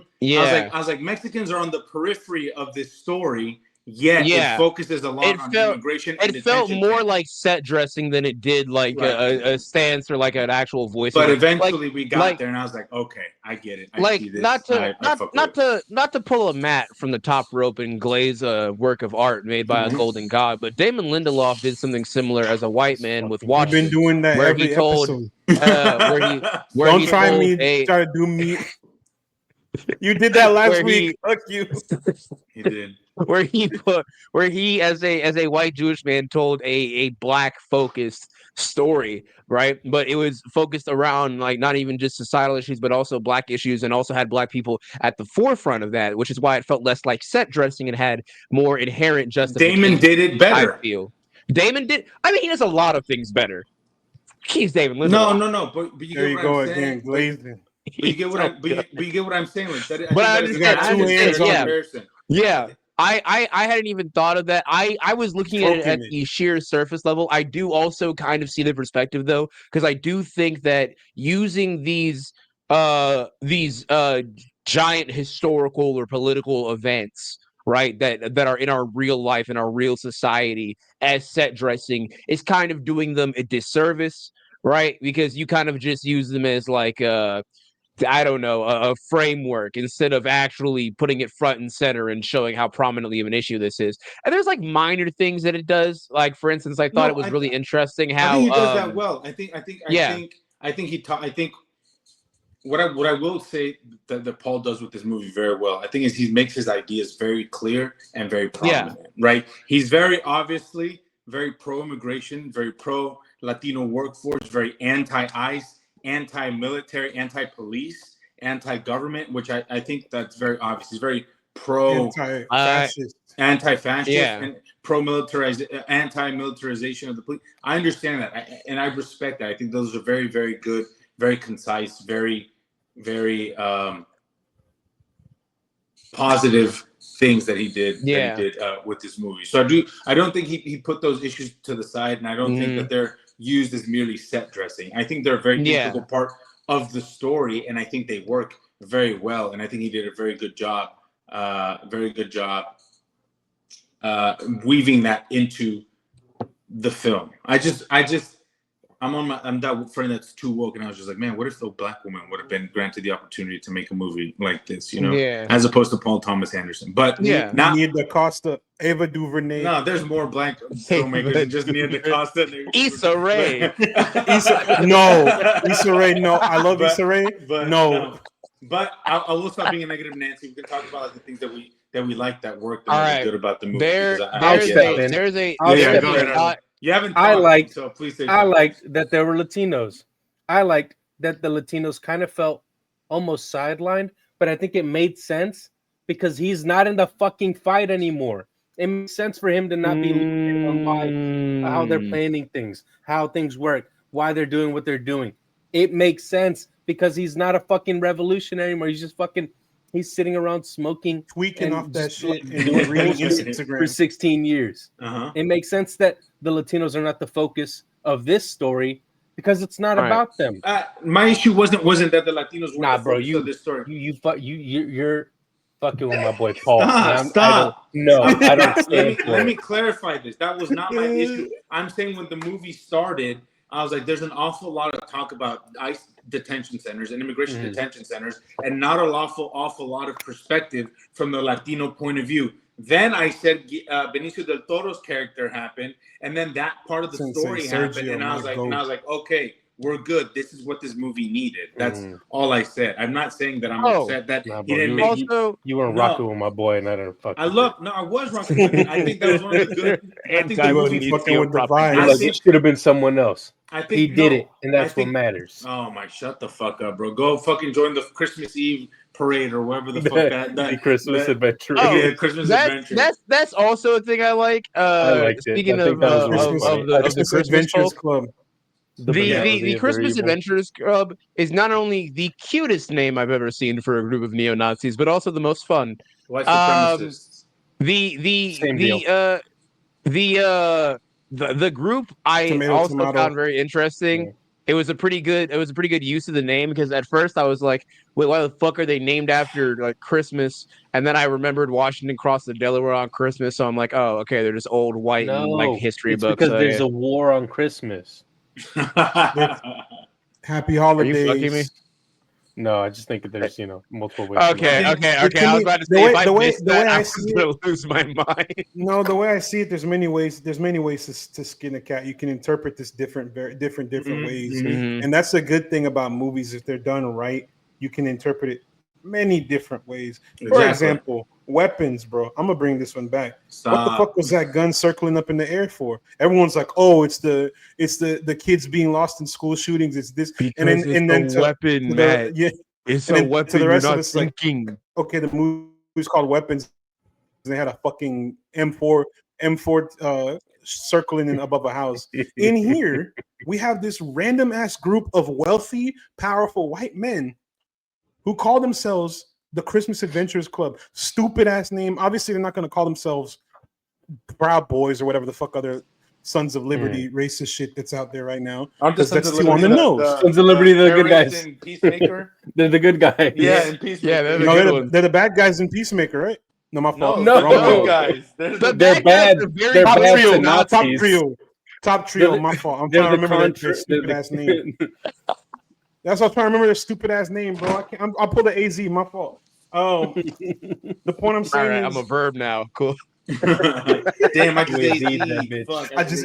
was like, Mexicans are on the periphery of this story. It focuses a lot on immigration. It felt more like set dressing than it did like a stance or like an actual voice. But eventually we got there, and I was like, okay, I get it. I see this. Not to pull a Matt from the top rope and glaze a work of art made by a golden god, but Damon Lindelof did something similar as a white man with Watchmen. You've been doing that where every he told, episode. Don't try me. Try to do me. You did that last week. Fuck you. He did. Where he as a white Jewish man told a black focused story, right? But it was focused around like not even just societal issues, but also black issues, and also had black people at the forefront of that, which is why it felt less like set dressing and had more inherent justification. Damon did it better. I feel Damon did. I mean, he does a lot of things better. He's Damon Lindelof. No. But you there get you what go I'm again, glazing. But you get what you get what I'm saying. Like that, but I understand. Yeah. I hadn't even thought of that. I was looking at it at the sheer surface level. I do also kind of see the perspective though, because I do think that using these giant historical or political events, right, that are in our real life, in our real society, as set dressing is kind of doing them a disservice, right? Because you kind of just use them as like I don't know, a framework instead of actually putting it front and center and showing how prominently of an issue this is. And there's like minor things that it does. Like for instance, I thought it was really interesting how I think he does that well. I think what I will say that Paul does with this movie very well, I think, is he makes his ideas very clear and very prominent. Right? He's very obviously very pro-immigration, very pro-Latino workforce, very anti-ICE, anti-military, anti-police, anti-government, which I think that's very obvious. He's very anti-fascist. Anti-fascist Yeah. and anti-militarization of the police. I understand that, and I respect that. I think those are very, very good, very concise, very, very positive things that he did. Yeah. That he did with this movie. So I don't think he put those issues to the side, and I don't think that they're used as merely set dressing. I think they're a very integral part of the story, and I think they work very well. And I think he did a very good job. Weaving that into the film. I'm that friend that's too woke, and I was just like, man, what if the black woman would have been granted the opportunity to make a movie like this, as opposed to Paul Thomas Anderson? But Nia DaCosta, Ava DuVernay. No, there's more black filmmakers than just Nia DaCosta. Issa Rae. Issa Rae. No, I love Issa Rae. But no. But I will stop being a negative Nancy. We can talk about the things that we like that work that All are right. good about the movie. There's a you haven't I liked so please say I liked that there were Latinos. I liked that the Latinos kind of felt almost sidelined, but I think it made sense because he's not in the fucking fight anymore. It makes sense for him to not be on how they're planning things, how things work, why they're doing what they're doing. It makes sense because he's not a fucking revolutionary anymore. He's just fucking. He's sitting around smoking, tweaking off that shit, and doing reading Instagram for 16 years. It makes sense that the Latinos are not the focus of this story because it's not about them. My issue wasn't that the Latinos were the bro. You of this story. You're fucking with my boy Paul. Stop. I don't. Let me clarify this. That was not my issue. I'm saying when the movie started, I was like, there's an awful lot of talk about ICE detention centers and immigration detention centers, and not an awful lot of perspective from the Latino point of view. Then I said Benicio del Toro's character happened, and then that part of the story happened, and I was like, okay, we're good. This is what this movie needed. That's all I said. I'm not saying that I'm upset that he didn't make. You weren't rocking with my boy, and I didn't fuck. I was rocking with him. I think that was one of the good. I think the movie fucking with the vibe. Like, it should have been someone else. I think he did it, and that's what matters. Oh my! Shut the fuck up, bro. Go fucking join the Christmas Eve parade or whatever the fuck that Christmas adventure. Yeah, Christmas adventure. That's also a thing I like. Speaking of the Christmas Club. The Christmas Adventurers Club is not only the cutest name I've ever seen for a group of neo-Nazis, but also the most fun. White supremacists. The group I also found very interesting. Yeah. It was a pretty good use of the name because at first I was like, wait, why the fuck are they named after like Christmas? And then I remembered Washington crossed the Delaware on Christmas, so I'm like, oh, okay, they're just old white like history books. Because there's a war on Christmas. Happy holidays. Are you fucking me? No, I just think that there's multiple ways. Okay. I was about to say the way I see it, lose my mind. No, the way I see it, there's many ways. There's many ways to skin a cat. You can interpret this different ways, and that's a good thing about movies. If they're done right, you can interpret it many different ways. For example, weapons, bro. I'm gonna bring this one back. Stop. What the fuck was that gun circling up in the air for? Everyone's like, "Oh, it's the kids being lost in school shootings. It's this." Because and then it's a weapon, man. Yeah, it's a weapon. To the rest of us, thinking. Like, okay, the movie's called Weapons. They had a fucking M4 circling in above a house. In here, we have this random ass group of wealthy, powerful white men who call themselves the Christmas Adventurers Club. Stupid ass name. Obviously, they're not going to call themselves Proud Boys or whatever the fuck other Sons of Liberty racist shit that's out there right now. Because that's too on the nose. Sons of Liberty, they're the good guys. Peacemaker. They're the good guys. Yeah, in Peacemaker. Yeah, they're the bad guys in Peacemaker, right? No, my fault. No, the good guys. They're bad. They're bad. Top trio. My fault. I'm trying to remember their stupid ass name. That's what I'm trying to remember their stupid ass name, bro. I'll pull the AZ. My fault. The point I'm saying is I'm a verb now. Cool. Damn, I just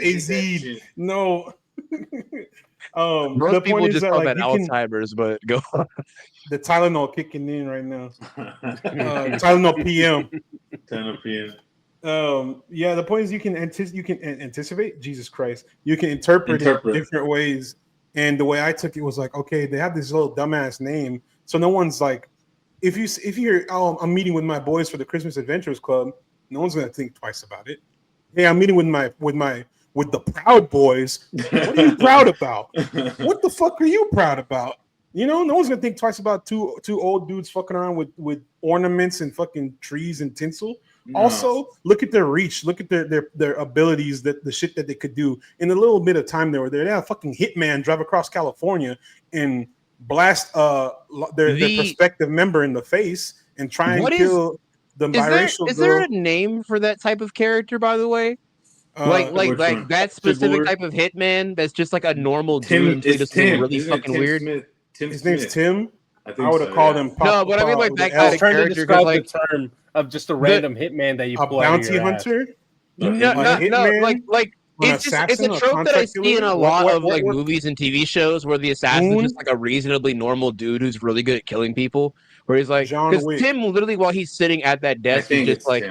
AZ'd. No. Most people just call that Alzheimer's, but go on. The Tylenol kicking in right now. Tylenol PM. Tylenol PM. Yeah, the point is you can anticipate. Jesus Christ, you can interpret it different ways. And the way I took it was like, okay, they have this little dumbass name, so no one's like if you hear, oh, I'm meeting with my boys for the Christmas Adventures Club, no one's gonna think twice about it. Hey, I'm meeting with the Proud Boys. What are you proud about? What the fuck are you proud about? You know, no one's gonna think twice about two old dudes fucking around with ornaments and fucking trees and tinsel. No. Also, look at their reach. Look at their abilities, that the shit that they could do in the little bit of time they were there. They had a fucking hitman drive across California and blast their prospective member in the face and try and kill the biracial girl. Is there a name for that type of character, by the way? Like that specific type of hitman that's just like a normal dude until he does something really fucking weird. His name's Tim. I would have called him. No, but I mean like that kind of character. To describe the term of just a random hitman that you play. A bounty hunter. No, like it's a trope that I see in a lot of like movies and TV shows where the assassin is just like a reasonably normal dude who's really good at killing people. Where he's like, because Tim literally while he's sitting at that desk is just like,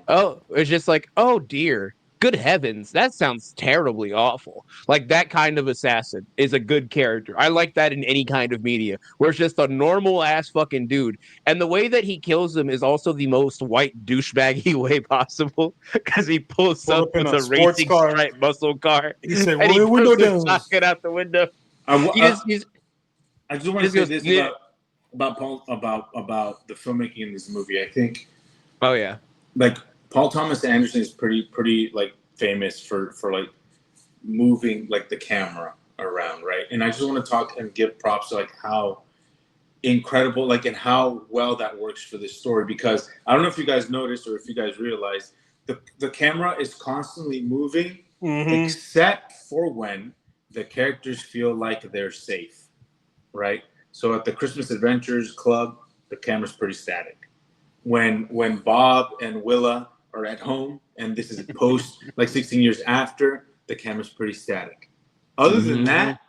it's just like, oh dear. Good heavens, that sounds terribly awful. Like that kind of assassin is a good character. I like that in any kind of media where it's just a normal ass fucking dude. And the way that he kills them is also the most white douchebaggy way possible because he pulls up with a racing stripe muscle car. He said, and he pulls his socket out the window. I just want to say this about the filmmaking in this movie. I think. Oh yeah. Like. Paul Thomas Anderson is pretty like famous for like moving like the camera around, right? And I just want to talk and give props to like how incredible, like and how well that works for this story. Because I don't know if you guys noticed or if you guys realize the camera is constantly moving, except for when the characters feel like they're safe, right? So at the Christmas Adventures Club, the camera's pretty static. When Bob and Willa are at home, and this is post like 16 years after, the camera's pretty static. Other than that,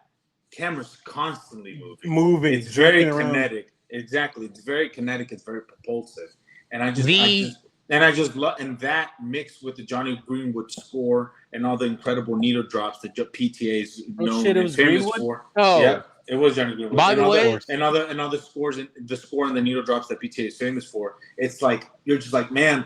camera's constantly moving. It's very kinetic. Exactly. It's very kinetic. It's very propulsive. And I just love, and that mixed with the Johnny Greenwood score and all the incredible needle drops that PTA is known and famous for. Oh, yeah. It was Johnny Greenwood. By the way, and other scores, and the score and the needle drops that PTA is famous for. It's like you're just like, man,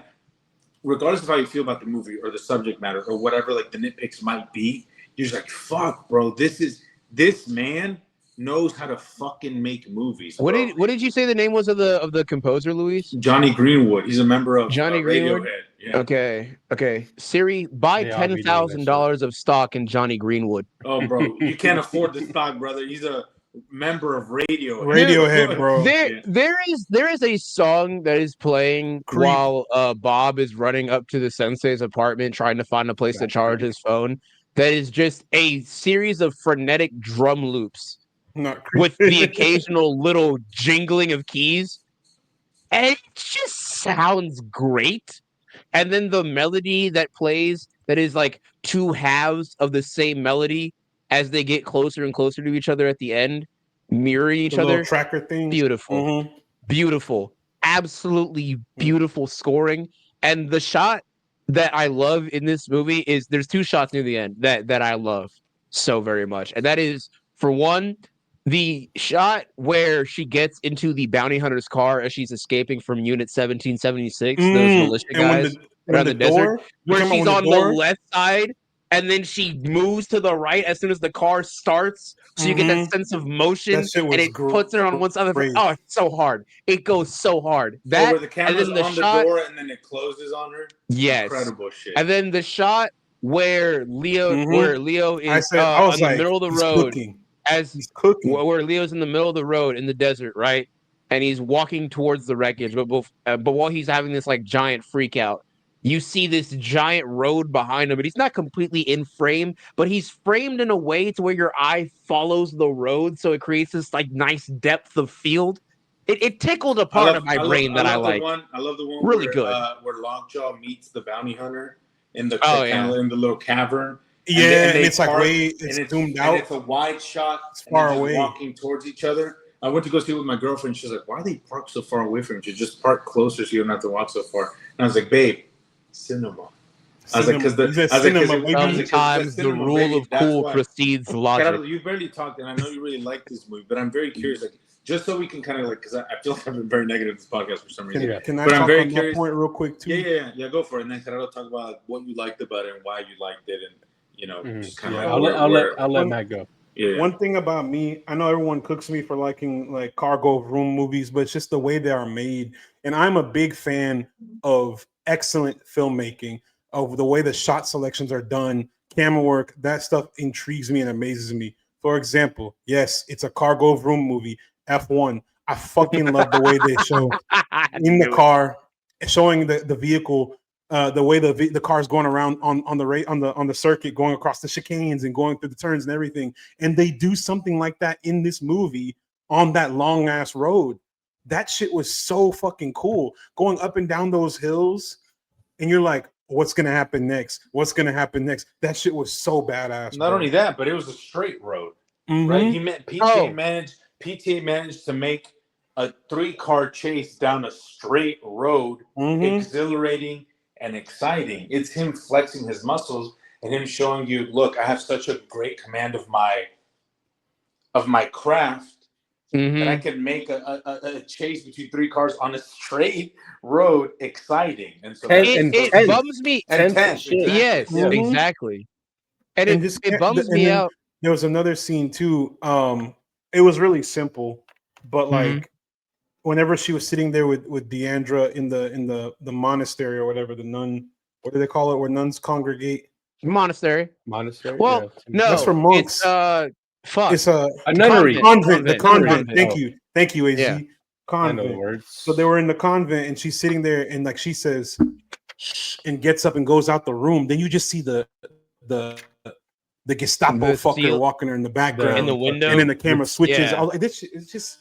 regardless of how you feel about the movie or the subject matter or whatever, like the nitpicks might be, you're just like, fuck, bro, this man knows how to fucking make movies. Bro. What did you say the name was of the composer, Luis? Johnny Greenwood. He's a member of Johnny Greenwood. Yeah. Okay. Siri, buy $10,000 of stock in Johnny Greenwood. Oh, bro, you can't afford the stock, brother. He's a member of Radiohead. Radiohead, bro. There is a song that is playing while Bob is running up to the sensei's apartment trying to find a place to charge his phone. That is just a series of frenetic drum loops with the occasional little jingling of keys, and it just sounds great. And then the melody that plays that is like two halves of the same melody as they get closer and closer to each other at the end, mirroring each other. Tracker thing. Beautiful. Beautiful. Absolutely beautiful scoring. And the shot that I love in this movie is there's two shots near the end that I love so very much. And that is, for one, the shot where she gets into the bounty hunter's car as she's escaping from Unit 1776, those militia guys around the desert, where she's on the left side, and then she moves to the right as soon as the car starts, so you get that sense of motion, and it puts her on one side of the. Oh, it's so hard! It goes so hard. That where the camera's on the door and then it closes on her. Yes, incredible shit. And then the shot where Leo is in the middle of the road. Where Leo's in the middle of the road in the desert, right? And he's walking towards the wreckage, but while he's having this like giant freak out, you see this giant road behind him, and he's not completely in frame, but he's framed in a way to where your eye follows the road, so it creates this like nice depth of field. It tickled a part of my brain that I like. I love the one really where, good where Lockjaw meets the bounty hunter in the in the little cavern. Yeah, and it's like it's zoomed out. It's a wide shot. It's far away, walking towards each other. I went to go see it with my girlfriend. She's like, "Why are they parked so far away from each other? Just park closer so you don't have to walk so far." And I was like, "Babe, cinema." I was like, "Because the rule of cool precedes logic." You barely talked, and I know you really like this movie, but I'm very curious. Like, just so we can kind of like, because I feel like I've been very negative this podcast for some reason. Can I But I'm talk very on curious. that point real quick too? Yeah, go for it. And then Gerardo talk about like, what you liked about it and why you liked it, and just kind of. I'll let Matt go. Yeah. One thing about me, I know everyone cooks me for liking like cargo room movies, but it's just the way they are made. And I'm a big fan of excellent filmmaking, of the way the shot selections are done, camera work. That stuff intrigues me and amazes me. For example, yes, it's a cargo room movie, F1. I fucking love the way they show in the car, showing the vehicle. The way the car is going around on the circuit, going across the chicanes and going through the turns and everything, and they do something like that in this movie on that long ass road. That shit was so fucking cool, going up and down those hills, and you're like, what's gonna happen next? What's gonna happen next? That shit was so badass. Not only that, but it was a straight road, right? He meant PTA managed to make a 3-car chase down a straight road, exhilarating and exciting. It's him flexing his muscles and him showing you, look, I have such a great command of my craft that I can make a chase between 3 cars on a straight road exciting. And so it bums me. And tense. Yes, exactly. And it bums me out. There was another scene too. It was really simple, but like whenever she was sitting there with Deandra in the monastery or whatever, the nun, what do they call it, where nuns congregate? Monastery. Well, Yeah. No, that's for monks. It's a nunnery. Convent. The convent. Thank you, AZ. Yeah. Convent. I know the words. So they were in the convent, and she's sitting there, and like she says, shh, and gets up and goes out the room. Then you just see the Gestapo fucker walking her in the background, in the window, and then the camera switches. Yeah. It's just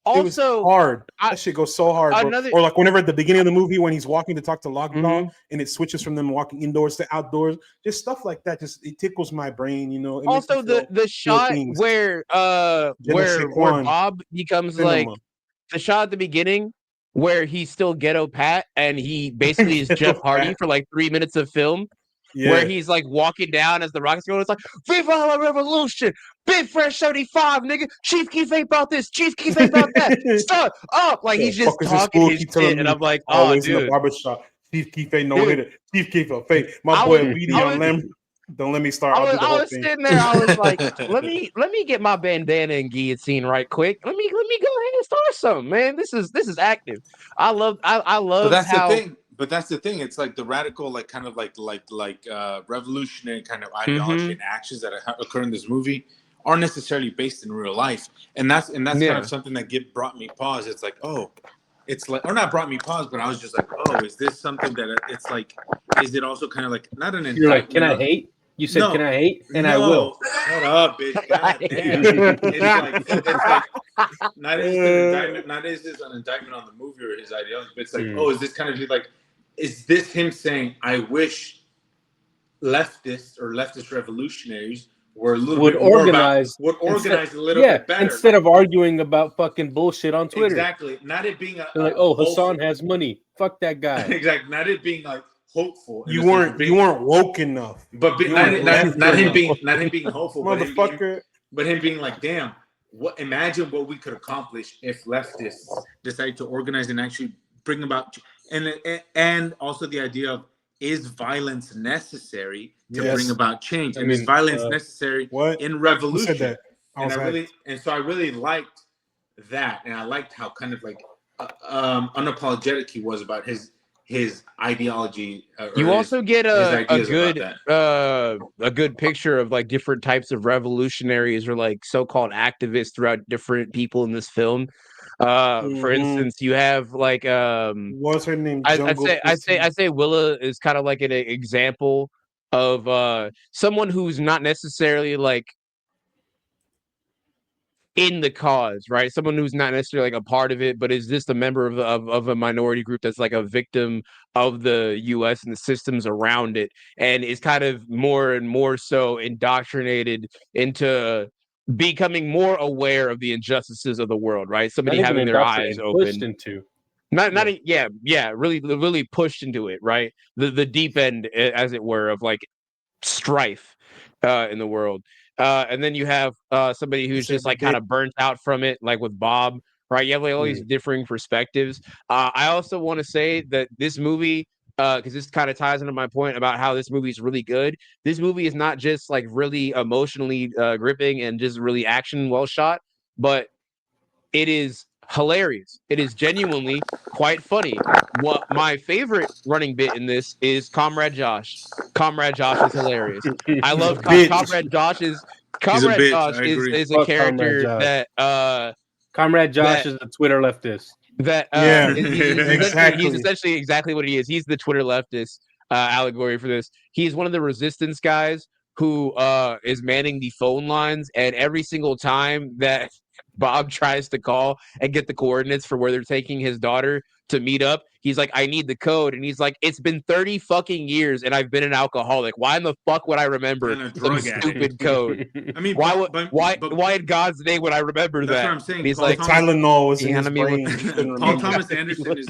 also hard. That shit goes so hard. Or like whenever at the beginning of the movie when he's walking to talk to Lockdown and it switches from them walking indoors to outdoors, just stuff like that. Just it tickles my brain, you know. Also, the shot where Bob becomes like the shot at the beginning where he's still Ghetto Pat and he basically is Jeff Hardy for like 3 minutes of film. Yeah. Where he's like walking down as the rockets going, it's like Viva la Revolution, Big Fresh 75, nigga. Chief Keef ain't about this, Chief Keef ain't about that. Stop up, like he's just talking his shit, and I'm like, oh, always dude. in the barbershop. Chief Keef ain't no hitter. Chief Keef a fake. My boy BD on Lamb. Don't let me start. I was sitting there. I was like, let me get my bandana and guillotine right quick. Let me go ahead and start something, man. This is active. I love. But that's the thing. But that's the thing. It's like the radical, like kind of like revolutionary kind of ideology and actions that occur in this movie aren't necessarily based in real life, and that's kind of something that brought me pause. It's like, oh, it's like, or not brought me pause, but I was just like, oh, is this something that it's like? Is it also kind of like not an? You're like, can I hate? You said, no, can I hate? And I will. Shut up, bitch. God damn. It's like not is this an indictment on the movie or his ideology, but it's like, oh, is this kind of like, is this him saying, I wish leftist revolutionaries were a little bit organize a little bit better instead of arguing about fucking bullshit on Twitter. Exactly. Not it being like, oh, Hassan has money. Fuck that guy. Exactly. Not it being like hopeful. You weren't woke enough. But not him being hopeful, motherfucker. But him being like, damn, imagine what we could accomplish if leftists decided to organize and actually bring about and also the idea of, is violence necessary to bring about change? And is violence necessary in revolution? Who said that? So I really liked that, and I liked how kind of like unapologetic he was about his ideology. You also get a good picture of like different types of revolutionaries or like so-called activists throughout different people in this film. For instance, you have like what's her name? I'd say Willa is kind of like an example of someone who's not necessarily like in the cause, right? Someone who's not necessarily like a part of it, but is just a member of a minority group that's like a victim of the U.S. and the systems around it, and is kind of more and more so indoctrinated into becoming more aware of the injustices of the world, right? Somebody having their eyes open. Pushed into. Really pushed into it, right? The deep end, as it were, of like strife in the world. And then you have somebody who's just like kind of burnt out from it, like with Bob, right? You have like all these differing perspectives. I also want to say that this movie, because this kind of ties into my point about how this movie is really good. This movie is not just like really emotionally gripping and just really action well shot, but it is hilarious. It is genuinely quite funny. What my favorite running bit in this is Comrade Josh. Comrade Josh is hilarious. I love Comrade Josh is a Fuck character Comrade that Comrade Josh is the Twitter leftist. that he's essentially exactly what he is. He's the Twitter leftist allegory for this. He's one of the resistance guys who is manning the phone lines, and every single time that Bob tries to call and get the coordinates for where they're taking his daughter to meet up, he's like, I need the code. And he's like, it's been 30 fucking years and I've been an alcoholic. Why in the fuck would I remember some stupid code? I mean, why in God's name would I remember that's that? what I'm saying. And he's Paul like, Tylenol was in his enemy brain. Paul Thomas Anderson is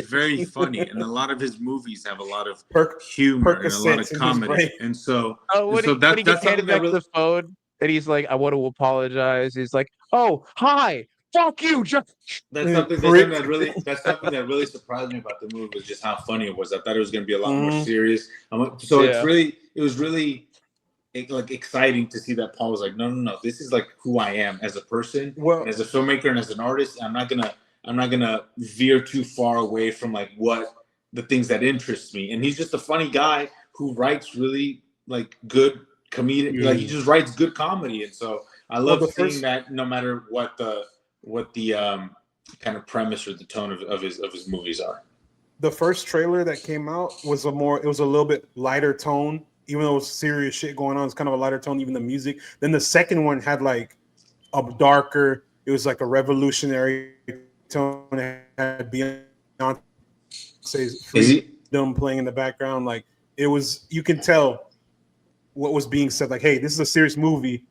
very funny, and a lot of his movies have a lot of humor and a lot of comedy. And so, when he gets handed back the phone, and he's like, I want to apologize. He's like, oh, hi, fuck you. That's something that really surprised me about the movie was just how funny it was. I thought it was going to be a lot more serious. It was really like exciting to see that Paul was like, no, this is like who I am as a person, and as a filmmaker, and as an artist. I'm not gonna veer too far away from like what the things that interest me. And he's just a funny guy who writes really like good comedic, like he just writes good comedy. And so I love seeing that no matter what the kind of premise or the tone of his movies are. The first trailer that came out was a little bit lighter tone, even though it was serious shit going on. It's kind of a lighter tone, even the music. Then the second one had like a darker, it was like a revolutionary tone. It had Beyonce's Freedom playing in the background. Like it was, you can tell what was being said. Like, hey, this is a serious movie,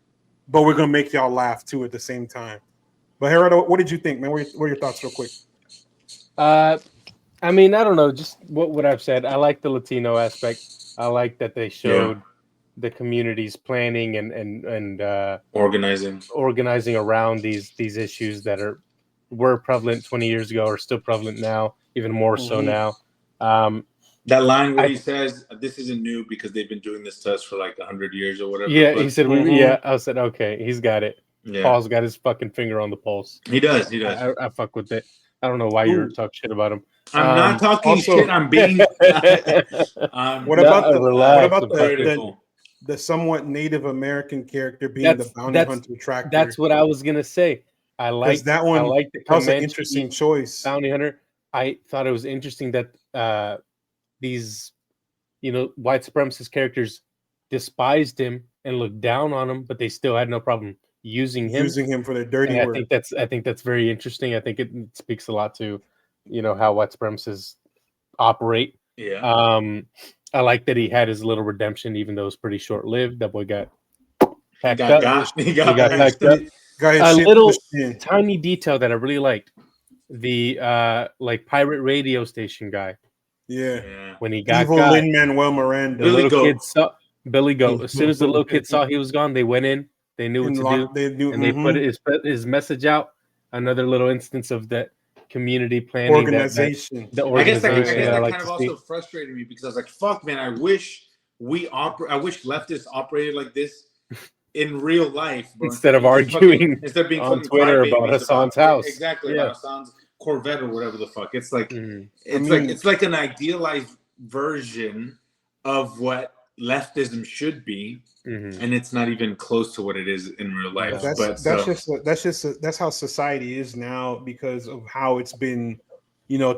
but we're gonna make y'all laugh too at the same time. But Gerardo, what did you think, man? What are your thoughts, real quick? I mean, I don't know, just what I've said. I like the Latino aspect. I like that they showed the communities planning and organizing around these issues that were prevalent 20 years ago, or still prevalent now, even more so now. That line where he says, "This isn't new because they've been doing this to us for like 100 years or whatever." Yeah, he said, I said, okay, he's got it. Yeah. Paul's got his fucking finger on the pulse. He does. I fuck with it. I don't know why you're talking shit about him. I'm not talking shit. I'm being. What about the somewhat Native American character being the bounty hunter tractor? That's what I was gonna say. I like that one. I like the that was an interesting choice. Bounty hunter. I thought it was interesting that these, white supremacist characters despised him and looked down on him, but they still had no problem using him for their dirty work. I think that's very interesting. I think it speaks a lot to, how white supremacists operate. Yeah. I like that he had his little redemption, even though it was pretty short lived. That boy got packed up. He got packed up. A little tiny detail that I really liked: the like pirate radio station guy. Yeah. When he got Evil Lin-Manuel Miranda. Billy Goat. Billy Goat. As soon as the little kid saw he was gone, they went in. They knew what to do. They put his message out. Another little instance of that community planning organization. I guess that kind of also frustrated me because I was like, "Fuck, man! I wish leftists operated like this in real life, bro. Instead of arguing instead of being on Twitter about Hassan's house, exactly about Hassan's Corvette or whatever the fuck. It's like it's like an idealized version of what leftism should be." And it's not even close to what it is in real life. That's how society is now because of how it's been,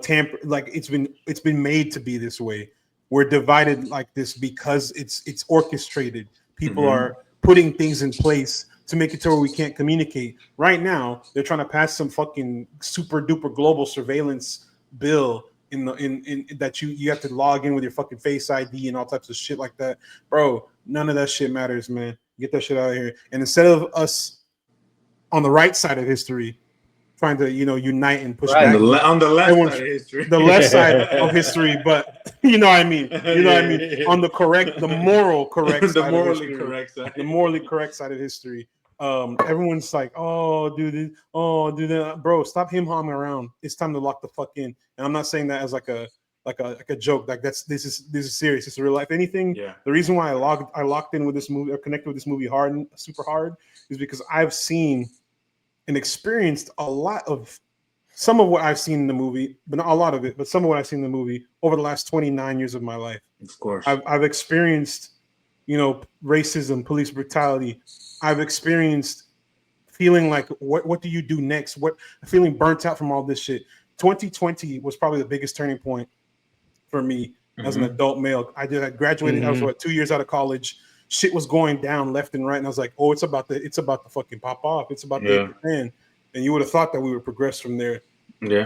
tampered. Like it's been made to be this way. We're divided like this because it's orchestrated. People are putting things in place to make it to where we can't communicate. Right now, they're trying to pass some fucking super duper global surveillance bill in that you have to log in with your fucking Face ID and all types of shit like that, bro. None of that shit matters, man. Get that shit out of here. And instead of us on the right side of history trying to unite and push Right. back on the left Everyone's- side of history. the left side of history, but you know what I mean. On the moral correct the side of morally history. correct side. The morally correct side of history. Everyone's like, oh, dude, bro, stop him humming around. It's time to lock the fuck in. And I'm not saying that as like a joke. Like this is serious. It's real life. Anything. Yeah. The reason why I locked in with this movie or connected with this movie super hard, is because I've seen and experienced some of what I've seen in the movie, but not a lot of it, but some of what I've seen in the movie over the last 29 years of my life. Of course. I've experienced, racism, police brutality. I've experienced feeling like, what do you do next? Feeling burnt out from all this shit. 2020 was probably the biggest turning point for me as an adult male. I graduated. I was 2 years out of college. Shit was going down left and right, and I was like, oh, it's about to fucking pop off. It's about to hit the fan. And you would have thought that we would progress from there. Yeah.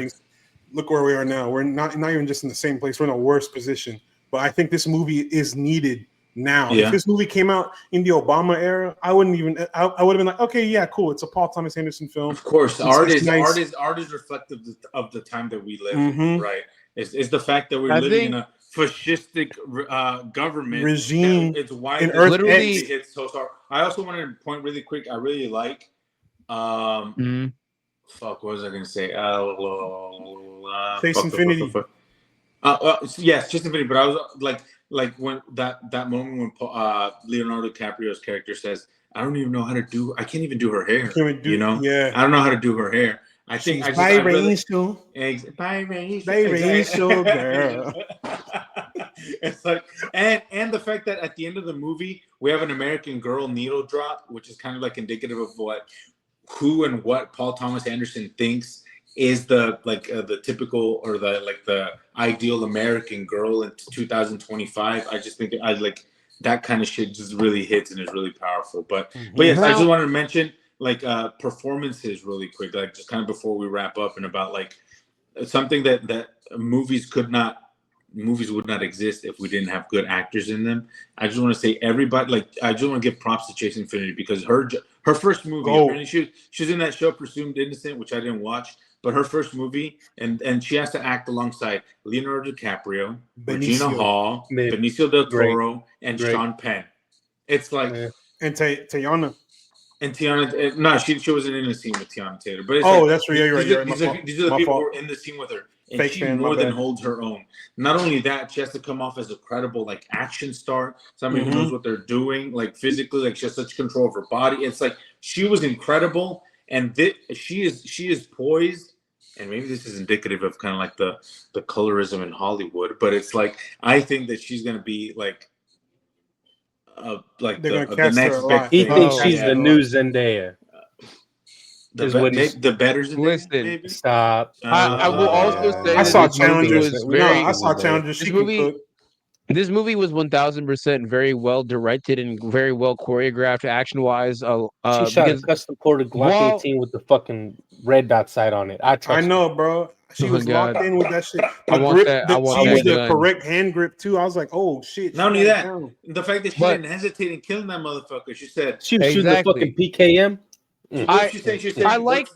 Look where we are now. We're not even just in the same place. We're in a worse position. But I think this movie is needed now. Yeah. If this movie came out in the Obama era, I would have been like, okay, yeah, cool. It's a Paul Thomas Anderson film. Of course, It's art nice. is reflective of the time that we live in, right? It's the fact that we're living in a fascistic government regime. It's why in this Earth movie X. hits so hard. I also wanted to point really quick. I really like. Fuck, what was I gonna say? Chase Infinity. Yes, Chase Infinity. But I was like when that moment when Leonardo DiCaprio's character says, "I don't even know how to do. I can't even do her hair. Yeah. I don't know how to do her hair. I think She's biracial, biracial girl." It's like, and the fact that at the end of the movie we have an American Girl needle drop, which is kind of like indicative of who and what Paul Thomas Anderson thinks is the typical or the ideal American girl in 2025. I just think that kind of shit just really hits and is really powerful. But yes, I just wanted to mention performances really quick, just kind of before we wrap up, and about something that movies would not exist if we didn't have good actors in them. I just want to say everybody, I just want to give props to Chase Infinity, because her first movie, apparently she was in that show Presumed Innocent, which I didn't watch, but her first movie, and she has to act alongside Leonardo DiCaprio, Regina Hall, Benicio del Toro, and Sean Penn. It's like and Teyana. And Tiana, no, she wasn't in the scene with Tiana Taylor. But that's right. You're right. These are the people who are in the scene with her, and Fake she fan, more than holds her own. Not only that, she has to come off as a credible action star, somebody who knows what they're doing, physically, she has such control of her body. It's she was incredible, and she is poised. And maybe this is indicative of kind of the colorism in Hollywood, but it's I think that she's gonna be the next big thing. He thinks she's the new Zendaya. The better Zendaya. Listen, maybe? Stop. I will also say I saw this movie challenges. was very. I saw challenges. This movie was 1000% very well directed and very well choreographed, action wise. She shot a custom ported Glock 18 with the fucking red dot sight on it. I know, bro. She was locked in with that shit. I want that the correct hand grip too. I was like, oh shit. Not only that, the fact that she didn't hesitate in killing that motherfucker. She said she was shooting the fucking PKM. I like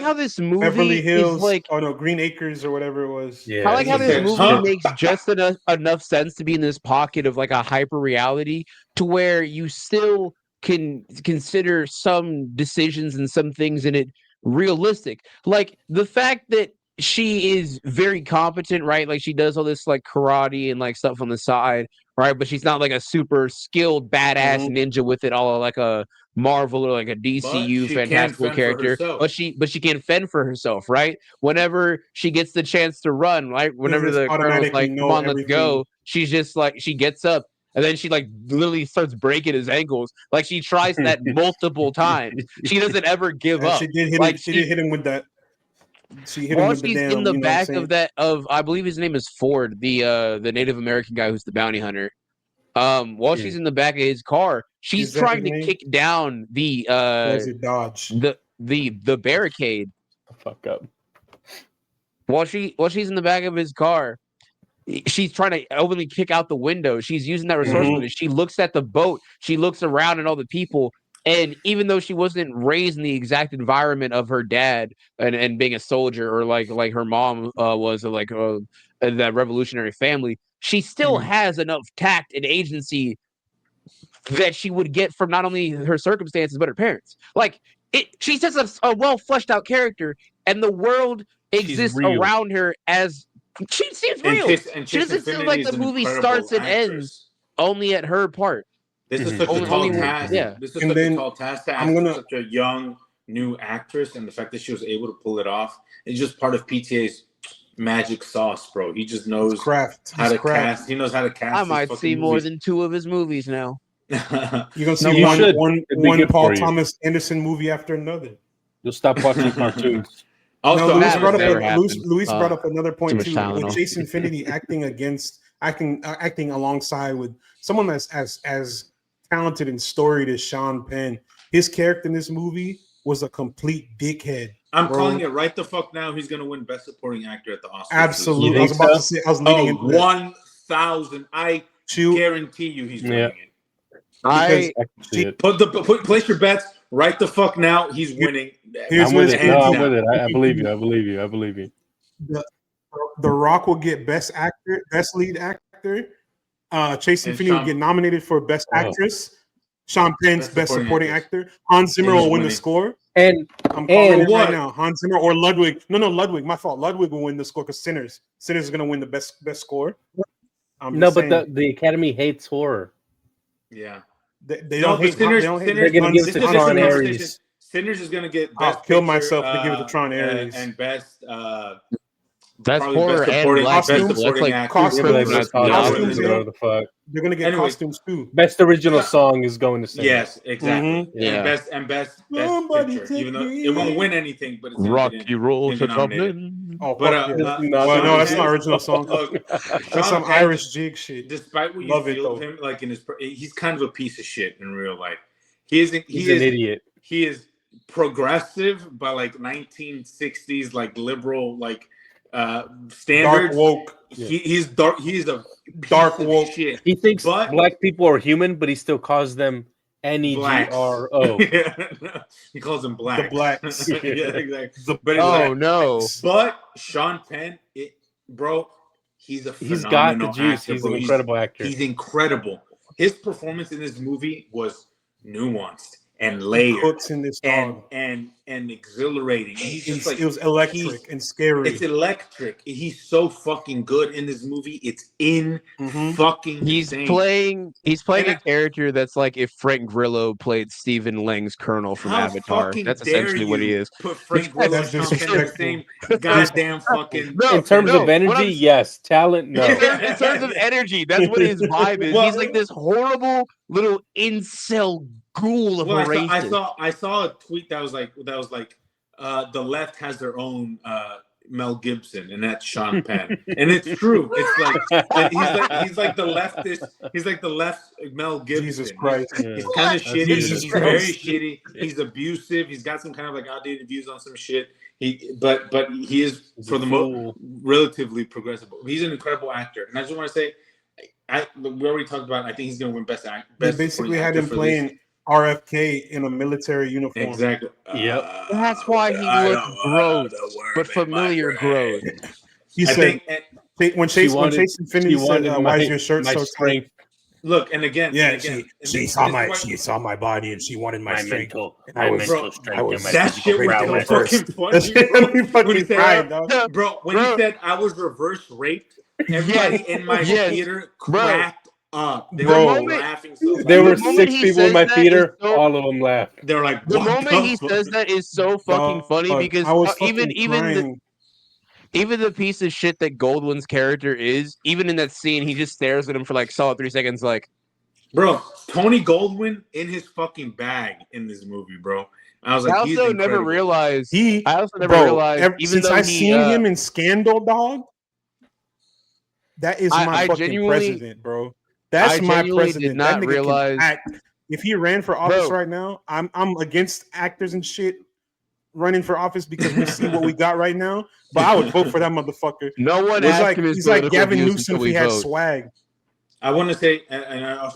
how this movie Beverly Hills, is Green Acres or whatever it was. Yeah, I like how this movie makes just enough sense to be in this pocket of a hyper reality to where you still can consider some decisions and some things in it realistic. The fact that she is very competent, right? She does all this karate and stuff on the side, right? But she's not a super skilled badass ninja with it all like a Marvel or a DCU fantastical character. But she can fend for herself, right? Whenever she gets the chance to run, right? Whenever the colonel's come on, let's go. She's just she gets up. And then she literally starts breaking his ankles. She tries that multiple times. She doesn't ever give up. She did hit him. She did hit him with that. She hit him with the damn, in the back of I believe his name is Ford, the Native American guy who's the bounty hunter. While she's in the back of his car, she's trying to kick down the Dodge the barricade. Fuck up. While she's in the back of his car, she's trying to openly kick out the window. She's using that resourcefulness. She looks at the boat. She looks around at all the people. And even though she wasn't raised in the exact environment of her dad and being a soldier, or like her mom was, that revolutionary family, she still has enough tact and agency that she would get from not only her circumstances but her parents. Like she's just a well fleshed out character, and the world exists around her as she seems real. She doesn't feel like the movie starts and ends only at her part. This is such a tall task. Yeah. This is such a tall task to ask such a young new actress, and the fact that she was able to pull it off is just part of PTA's magic sauce, bro. He just knows how to cast. He knows how to cast. I might see more than 2 of his movies now. You're gonna see one Paul Thomas Anderson movie after another. You'll stop watching cartoons. Also, Luis brought up another point too. With Chase Infinity acting alongside with someone that's as talented and storied as Sean Penn, his character in this movie was a complete dickhead. I'm calling it right the fuck now. He's gonna win Best Supporting Actor at the Oscars. Absolutely. I was about to say. I was leading into 1,000. I guarantee you he's winning it. Place your bets right the fuck now. He's winning. I'm with it. I'm with it. I believe you. I believe you. The Rock will get Best Actor, Best Lead Actor. Chase Infinity will get nominated for Best Actress. Sean Penn's Best Supporting Actor. Hans Zimmer will win the score. And I'm calling it right now. Hans Zimmer or Ludwig. No, Ludwig. My fault. Ludwig will win the score because Sinners is going to win the best score. But the Academy hates horror. Yeah. They don't hate Sinners. They're going to give it to Tron Ares. Sinners is going to get I'll kill myself to give it to Tron Ares. And best that's horror and costumes. That's like costumes. The fuck. They're gonna get costumes too. Best original song is going to Sinners. Yes, exactly. And best picture. Even though it won't win anything, but it's Rocky Roll to Dublin. Oh, but no, that's not original song. That's some Irish jig shit. Despite what you feel of him, like he's kind of a piece of shit in real life. He's an idiot. He is progressive by like 1960s, like liberal, like standards. Dark woke. He's dark. He's a dark woke shit. He thinks black people are human, but he still calls them NEGRO. He calls them blacks. The blacks. Yeah, exactly. But Sean Penn, bro, he's a phenomenal he's got the juice. Actor, he's an incredible actor. He's incredible. His performance in this movie was nuanced and layered and exhilarating. It was electric and scary. It's electric. He's so fucking good in this movie. It's fucking insane. He's playing a character that's like if Frank Grillo played Stephen Lang's Colonel from Avatar. That's essentially what he is. Put Frank Grillo in the same goddamn fucking. In terms of energy, yes. Talent, no. In terms of energy, that's what his vibe is. He's like this horrible little incel ghoul of a race. I saw a tweet that was like the left has their own Mel Gibson, and that's Sean Penn, and it's true. It's like he's like the leftist. He's like the left Mel Gibson. Jesus Christ, he's kind of shitty. He's very shitty. He's abusive. He's got some kind of like outdated views on some shit. But he is for the most relatively progressive. He's an incredible actor, and I just want to say, we already talked about. I think he's going to win best actor. They basically had him playing RFK in a military uniform. Exactly. Yep. That's why he looked gross, but familiar growth. He said when Chase Infinity said, "Why is your shirt so tight?" Look, and again, she saw my body and she wanted my strength. That shit was so fucking funny. When he said, bro, when he said I was reverse raped, everybody in my theater cracked up. They were laughing so much. There were 6 people in my theater. All of them laughed. They were like, the moment he says that is so fucking funny because even the piece of shit that Goldwyn's character is, even in that scene, he just stares at him for like solid 3 seconds, like, bro, Tony Goldwyn in his fucking bag in this movie, bro. I was like, I also never realized. Even since I've seen him in Scandal, dog. That is my fucking president, bro. That's my president. Did not realize if he ran for office right now, I'm against actors and shit running for office because we see what we got right now. But I would vote for that motherfucker. No one asked him. He's like Gavin Newsom if he had swag. I want to say,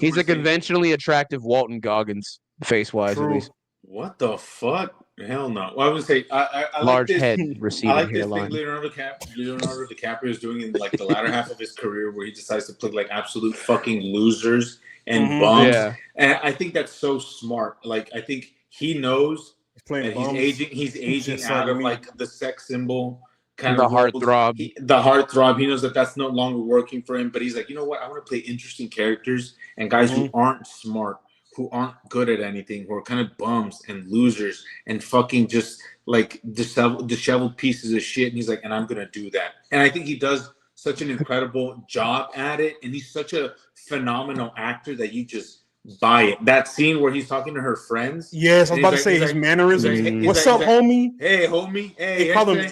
he's a conventionally attractive Walton Goggins. face wise at least. What the fuck? Hell no. Well, I would say I Large like this, head receding I like this hairline. thing Leonardo DiCaprio is doing in like the latter half of his career, where he decides to play like absolute fucking losers and bums. Yeah. And I think that's so smart. Like I think he knows that he's aging out of like the sex symbol kind the of heartthrob. The heartthrob. He knows that that's no longer working for him. But he's like, you know what? I want to play interesting characters and guys who aren't smart, who aren't good at anything, who are kind of bums and losers and fucking just like disheveled pieces of shit. And he's like, and I'm gonna do that. And I think he does such an incredible job at it. And he's such a phenomenal actor that you just buy it. That scene where he's talking to her friends. Yes, I was about to say his mannerisms. What's up, homie? Hey, homie. Hey,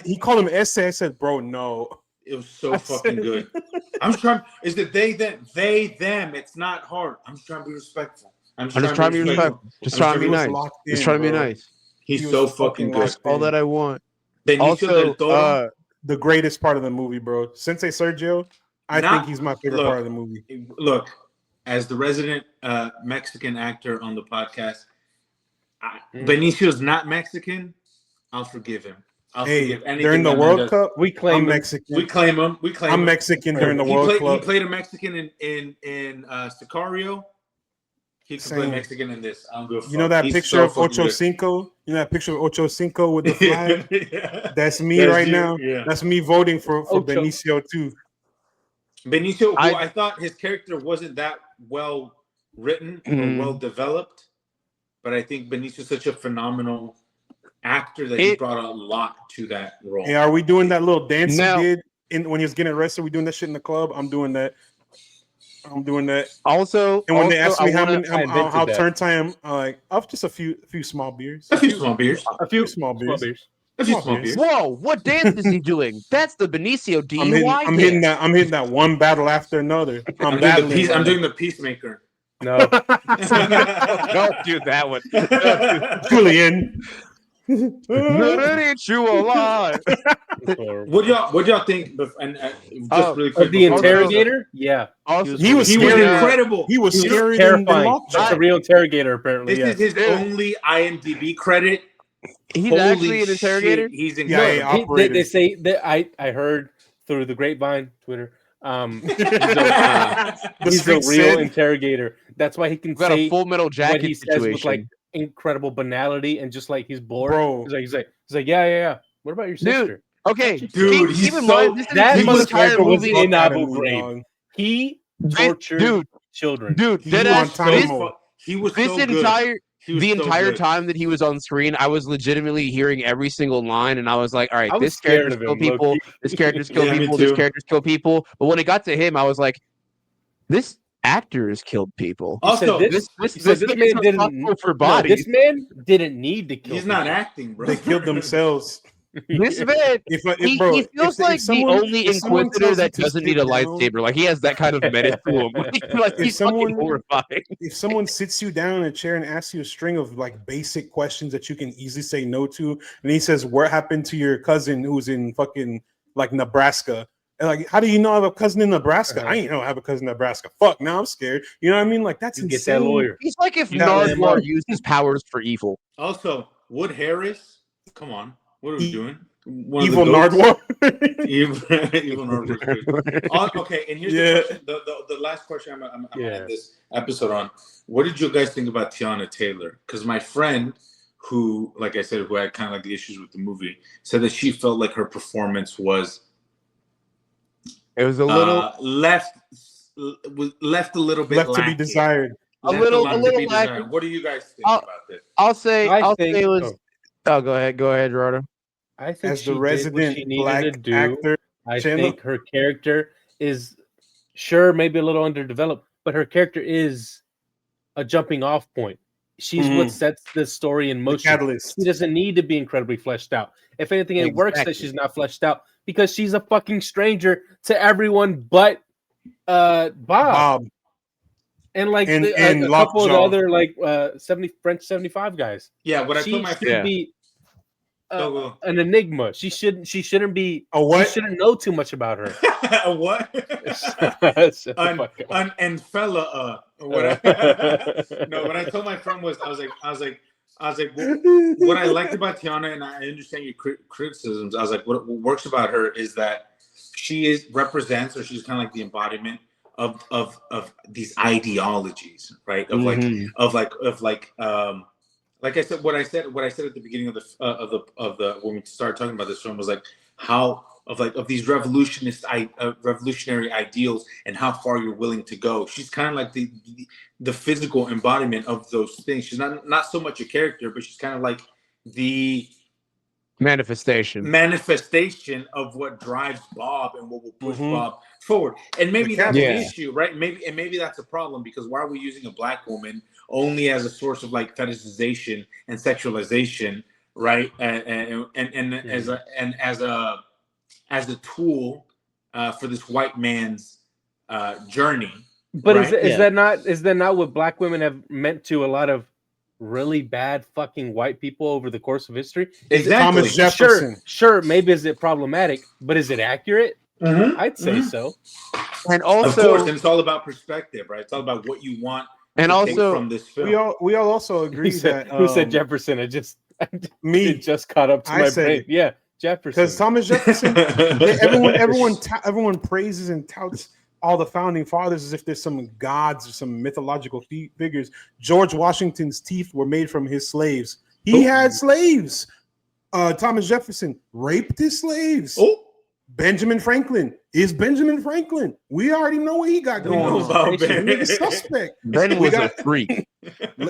he called him essay. I said, bro, no. It was so fucking good. I'm just trying. Is it they, them? It's not hard. I'm just trying to be respectful. I'm just trying to be respectful. Just trying to be nice. Just trying to be nice. He's so fucking good. That's all that I want. Also, the greatest part of the movie, bro. Sensei Sergio, I think he's my favorite part of the movie. Look, as the resident Mexican actor on the podcast, Benicio's not Mexican. I'll forgive him. During the World Cup, we claim Mexican. We claim him. I'm Mexican during the World Cup. He played a Mexican in Sicario. He can play Mexican in this. I don't give a fuck. You know that picture of Ocho Cinco? You know that picture of Ocho Cinco with the flag? Yeah. That's me right now. Yeah. That's me voting for Benicio too. Benicio, I thought his character wasn't that well written or well developed, but I think Benicio's such a phenomenal actor that he brought a lot to that role. Hey, are we doing that little dance he did when he was getting arrested? We doing that shit in the club? I'm doing that. Also, and when they asked me how turned I am, like I've just a few small beers. A few small beers. Whoa! What dance is he doing? That's the Benicio DUI. I'm hitting that one battle after another. I'm doing the Peacemaker. No, don't do that one, Julian. Ain't you alive? What y'all think? And just really quick, the interrogator? Yeah, he was incredible. He was scary, terrifying. That's a real interrogator, apparently. This is his only IMDb credit. He's actually an interrogator. He's in. They say that I heard through the grapevine, Twitter. He's a real interrogator. That's why he can say a Full Metal Jacket what he says with like incredible banality and just like he's bored. Bro. He's like, yeah. What about your sister? Dude, okay, dude, keep in mind that motherfucker was in Abu Ghraib. He tortured children. Dude, he was the entire time that he was on screen, I was legitimately hearing every single line, and I was like, all right, this character's kill people, this character's kill people, this character's kill people. But when it got to him, I was like, this actor has killed people. Also, this man didn't for bodies. This man didn't need to kill. He's not acting, bro. They killed themselves. This man, he feels like the only Inquisitor that doesn't need a lightsaber. Like he has that kind of menace to him. Like he's fucking horrifying. If someone sits you down in a chair and asks you a string of like basic questions that you can easily say no to, and he says, "What happened to your cousin who's in fucking like Nebraska?" And like, how do you know I have a cousin in Nebraska? I ain't know I have a cousin in Nebraska. Fuck, now I'm scared. You know what I mean? Like that's insane. Get that lawyer. He's like if Nardwuar used his powers for evil. Also, Wood Harris, come on. What are we doing? Evil Nardwuar. Evil Nardwuar. Okay, and here's the question. The last question I'm gonna end this episode on. What did you guys think about Tiana Taylor? Because my friend, who, like I said, who had kind of like the issues with the movie, said that she felt like her performance was. It was a little left a little bit left lacking. To be desired. A little lacking. What do you guys think about this? I'll say it was. Oh, go ahead, Gerardo. I think as the resident black actor, I think her character is maybe a little underdeveloped, but her character is a jumping off point. She's what sets the story in motion. She doesn't need to be incredibly fleshed out. If anything, it works that she's not fleshed out because she's a fucking stranger to everyone but Bob. And like a couple of the other like French 75 guys. Yeah, what I put my be an enigma. She shouldn't be a what? You shouldn't know too much about her. A what? what I told my friend was, I was like, well, what I liked about Tiana, and I understand your criticisms. I was like, what works about her is that she represents, or she's kind of like the embodiment of these ideologies, right? Of like I said, what I said at the beginning of the when we started talking about this film was like how of these revolutionary ideals and how far you're willing to go. She's kind of like the physical embodiment of those things. She's not so much a character, but she's kind of like the manifestation of what drives Bob and what will push Bob forward. And maybe that's an issue, right? Maybe that's a problem, because why are we using a black woman only as a source of like fetishization and sexualization, right? And as a tool for this white man's journey. But right? is that not what black women have meant to a lot of really bad fucking white people over the course of history? Exactly. Thomas Jefferson. Sure. Maybe is it problematic, but is it accurate? I'd say so. And also, of course, and it's all about perspective, right? It's all about what you want. And also, from this film. We all also agree that who said Jefferson? It just caught up to my brain. It. Yeah, Jefferson. Because Thomas Jefferson, everyone praises and touts all the founding fathers as if there's some gods or some mythological figures. George Washington's teeth were made from his slaves. He had slaves. Thomas Jefferson raped his slaves. Benjamin Franklin is Benjamin Franklin. We already know what he got going on. He's suspect. Ben was a freak.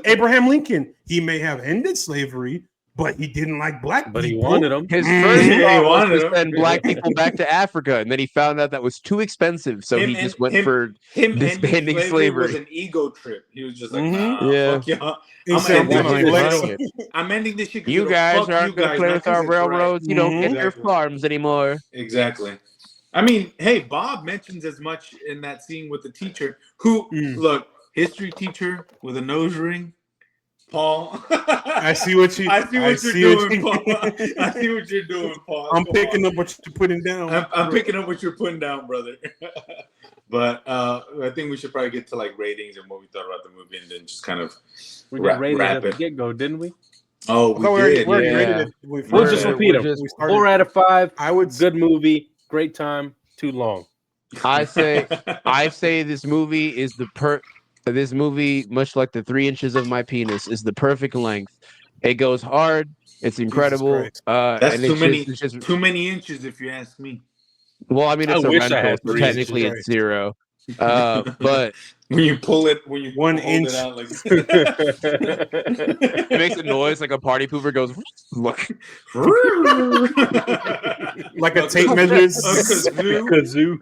Abraham Lincoln, he may have ended slavery, but he didn't like black people. But he wanted them. His first thought was to send black people back to Africa, and then he found out that was too expensive, so he just went for disbanding slavery. Was an ego trip. He was just like, fuck y'all. I'm ending this shit. You guys aren't going to play with our railroads. You don't get your farms anymore. Exactly. I mean, hey, Bob mentions as much in that scene with the teacher who, look, history teacher with a nose ring. Paul, I see what you're doing, Paul. I see what you're doing, Paul. I'm picking up what you're putting down. I'm picking up what you're putting down, brother. But I think we should probably get to like ratings and what we thought about the movie, and then just kind of got rated at the get-go, didn't we? Oh, we did. We'll just repeat them. 4 out of 5. Good movie, great time, too long. I say this movie is this movie, much like the 3 inches of my penis, is the perfect length. It goes hard. It's incredible. That's too many inches, if you ask me. Well, I mean, it's a rental, so technically it's 0. But when you pull it, 1 inch, it out, like it makes a noise like a party pooper goes. Look, like a tape measure. Kazoo.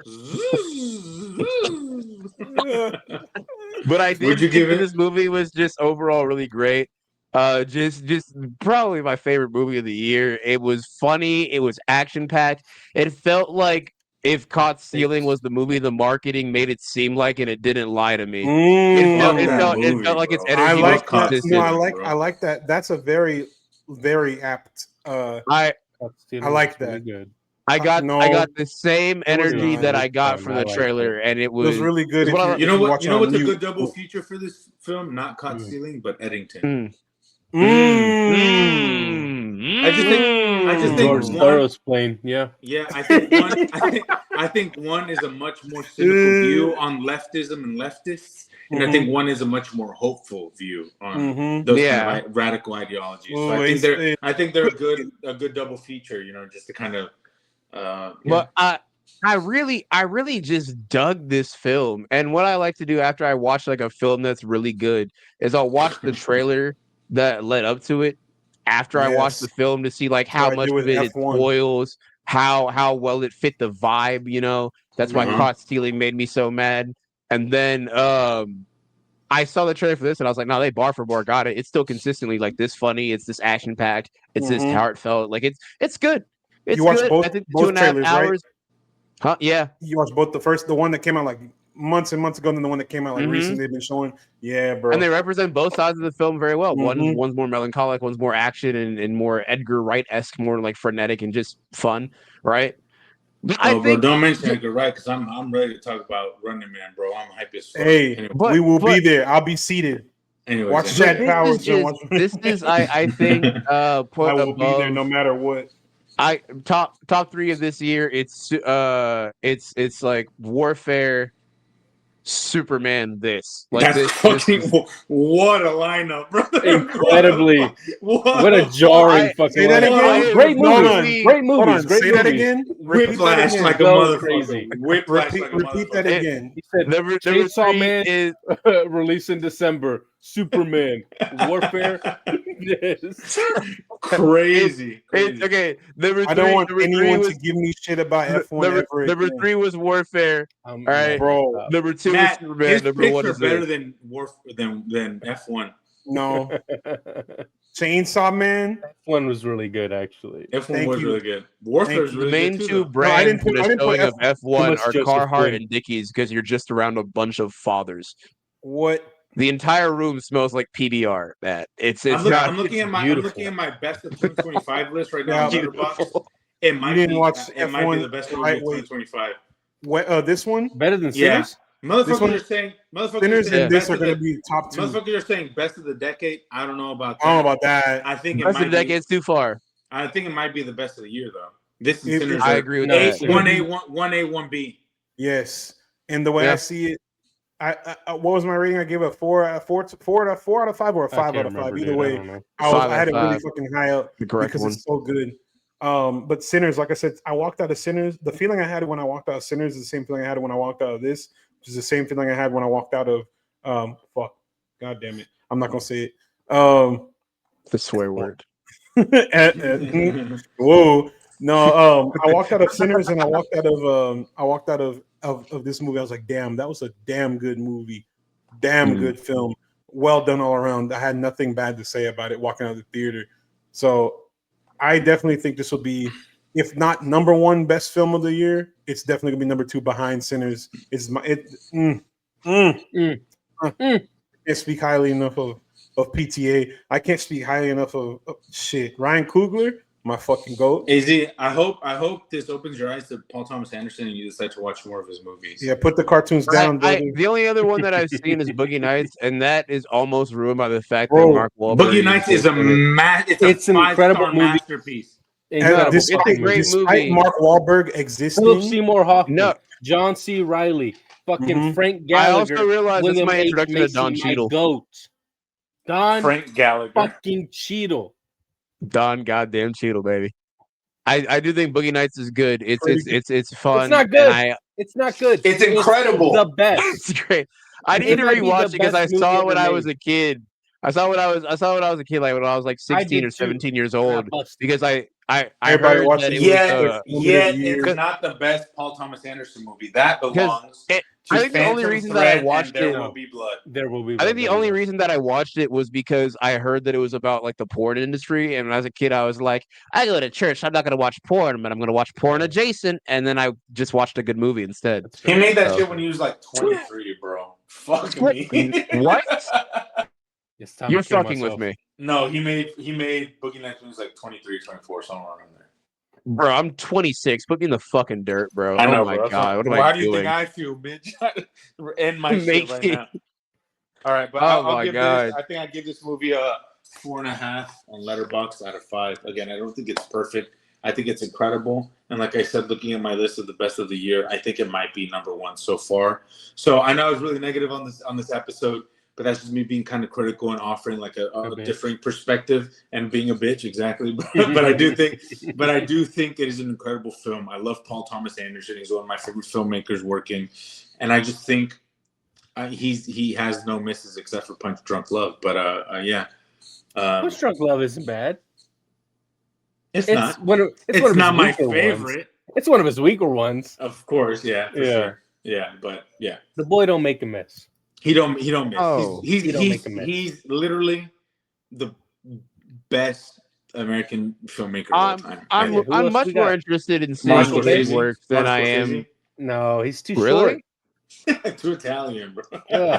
But I did think that this movie was just overall really great. Just probably my favorite movie of the year. It was funny. It was action packed. It felt like if Caught Stealing was the movie, the marketing made it seem like, and it didn't lie to me. It felt like its energy was consistent. I like that. That's a very, very apt. I like that. Good. I got the same energy that I got from the trailer, and it was really good. You know what's a good double feature for this film? Not Caught Stealing, but Eddington. I just think Soros plane. Yeah. I think one is a much more cynical view on leftism and leftists, and I think one is a much more hopeful view on those kind of radical ideologies. So I think they're a good double feature. You know, just to kind of. But I really just dug this film, and what I like to do after I watch like a film that's really good is I'll watch the trailer that led up to it after I watch the film to see like how much of it spoils, how well it fit the vibe, you know. That's why Caught Stealing made me so mad. And then I saw the trailer for this and I was like, no, they bar for bar got it. It's still consistently like this funny, it's this action packed, it's this heartfelt, like it's good. It's you watched good. both, I think both 2.5 trailers, hours. right? Huh? Yeah. You watched both the one that came out like months and months ago, and then the one that came out like recently. They've been showing, bro. And they represent both sides of the film very well. One's more melancholic, one's more action and more Edgar Wright-esque, more like frenetic and just fun, right? I bro, think don't mention Edgar Wright because I'm ready to talk about Running Man, bro. I'm hype as fuck. Hey, Anyway, we will be there. I'll be seated. anyways, Watch but Chad Powers and watch. this is I think put I will be there above no matter what. top 3 of this year. It's like Warfare, Superman. This like that's this fucking is, what a lineup, bro. Incredibly. What a jarring fucking Say that lineup. again. Great Hold on. movies. Great Hold movies. on. Great Say movies. that again. Whiplash like a So motherfucker. crazy. Whiplash like a Repeat that motherfucker. again. He said number Chainsaw 3 Man is released in December. Superman. Warfare. Yes. Crazy. it's okay. Number 3, I don't want number 3 anyone was to give me shit about F1 ever number again. 3 was Warfare. All right, Bro, number 2 is Matt, Superman. his Number picks 1 are is better this. than F1. no. Chainsaw Man. One was really good, actually. F1 Thank was you. really good. Warfare is The really main good too, 2 though. brands put- in I a didn't put showing of F1 much are Joseph Carhartt Quinn. and Dickies because you're just around a bunch of fathers. What? The entire room smells like PBR. That it's I'm not looking at my best of 2025 list right now. Yeah, on Letterboxd. It might didn't be watch it might be F1 the best movie of lightweight. 2025. What? This one? Better than Yeah. Sinners? Motherfuckers one- are saying Sinners and this are going to be top 2. Motherfuckers are saying best of the decade. I don't know about that. I don't know about that. I think it best of might the be. decade's too far. I think it might be the best of the year though. This is If- Sinners. I agree with No, that. 1A, 1B. Yes. And the way Yeah. I see it, I what was my rating? I gave it a 4 out of 5 or a 5 out of 5. Either way, I had it really 5. fucking high up The correct because one. it's so good. But Sinners, like I said, I walked out of Sinners. The feeling I had when I walked out of Sinners is the same feeling I had when I walked out of this, which is the same feeling I had when I walked out of fuck. God damn it. I'm not gonna say it. The swear word. Whoa. No, I walked out of Sinners and I walked out of this movie. I was like, damn, that was a damn good movie. Damn good film. Well done all around. I had nothing bad to say about it walking out of the theater. So I definitely think this will be, if not number 1 best film of the year, it's definitely gonna be number 2 behind Sinners. It's my I can't speak highly enough of PTA. I can't speak highly enough of shit. Ryan Coogler, my fucking goat. AZ, I hope this opens your eyes to Paul Thomas Anderson and you decide to watch more of his movies. Yeah, put the cartoons down, brother. The only other one that I've seen is Boogie Nights, and that is almost ruined by the fact Bro, that Mark Wahlberg. Boogie Nights is it's an a incredible 5-star movie. masterpiece. Incredible. It's a great Despite movie. Mark Wahlberg existing, Philip Seymour Hoffman, No. John C. Riley, fucking Mhm. Frank I Gallagher. also realized that's William my H. introduction to Macy, Don my Cheadle. Goat. Don Frank Gallagher. fucking Cheadle. Don goddamn Cheadle, baby. I do think Boogie Nights is good. It's fun. It's not good. And It's not good. It's incredible. The best. it's great. I need It to might be rewatch the it because I best saw movie it when ever I was made. a kid. I saw it when I was a kid, like when I was like 16 did or too. 17 years I old, busted. because I Everybody heard watched that it. it Yet, was yet year. it's not the best Paul Thomas Anderson movie. That belongs to I think the only Phantom reason that I Thread watched and There it- Will Be Blood. There will be. I think the only reason that I watched it was because I heard that it was about like the porn industry, and when I was a kid, I was like, I go to church, I'm not gonna watch porn, but I'm gonna watch porn adjacent, and then I just watched a good movie instead. He made that So- shit when he was like 23, bro. Fuck me. What? It's time You're to kill fucking with myself. me, No, he made Boogie Nights when he was like 23, 24, somewhere around there. bro. I'm 26. Put me in the fucking dirt, bro. I know, oh my bro. god, what am Well, I how do you doing? think I feel, bitch? End my Make shit right it- now. All right, but Oh I'll my give God. this. I think I give this movie a 4.5 on Letterboxd out of 5. Again, I don't think it's perfect. I think it's incredible. And like I said, looking at my list of the best of the year, I think it might be number 1 so far. So I know I was really negative on this episode, but that's just me being kind of critical and offering like a different perspective and being a bitch, exactly. but I do think it is an incredible film. I love Paul Thomas Anderson. He's one of my favorite filmmakers working, and I just think he has no misses except for Punch Drunk Love. But yeah, Punch Drunk Love isn't bad. it's not. One of It's his not my weaker favorite. ones. It's one of his weaker ones. Of course, yeah, for Yeah. sure. Yeah, but yeah. The boy don't make a miss. He don't miss. Oh, he don't make a miss. He's literally the best American filmmaker of all time. I'm Who else much we more got? interested in seeing Martin his Scorsese. work than Martin I am. Scorsese. No, he's too Really? short. Too Italian, bro.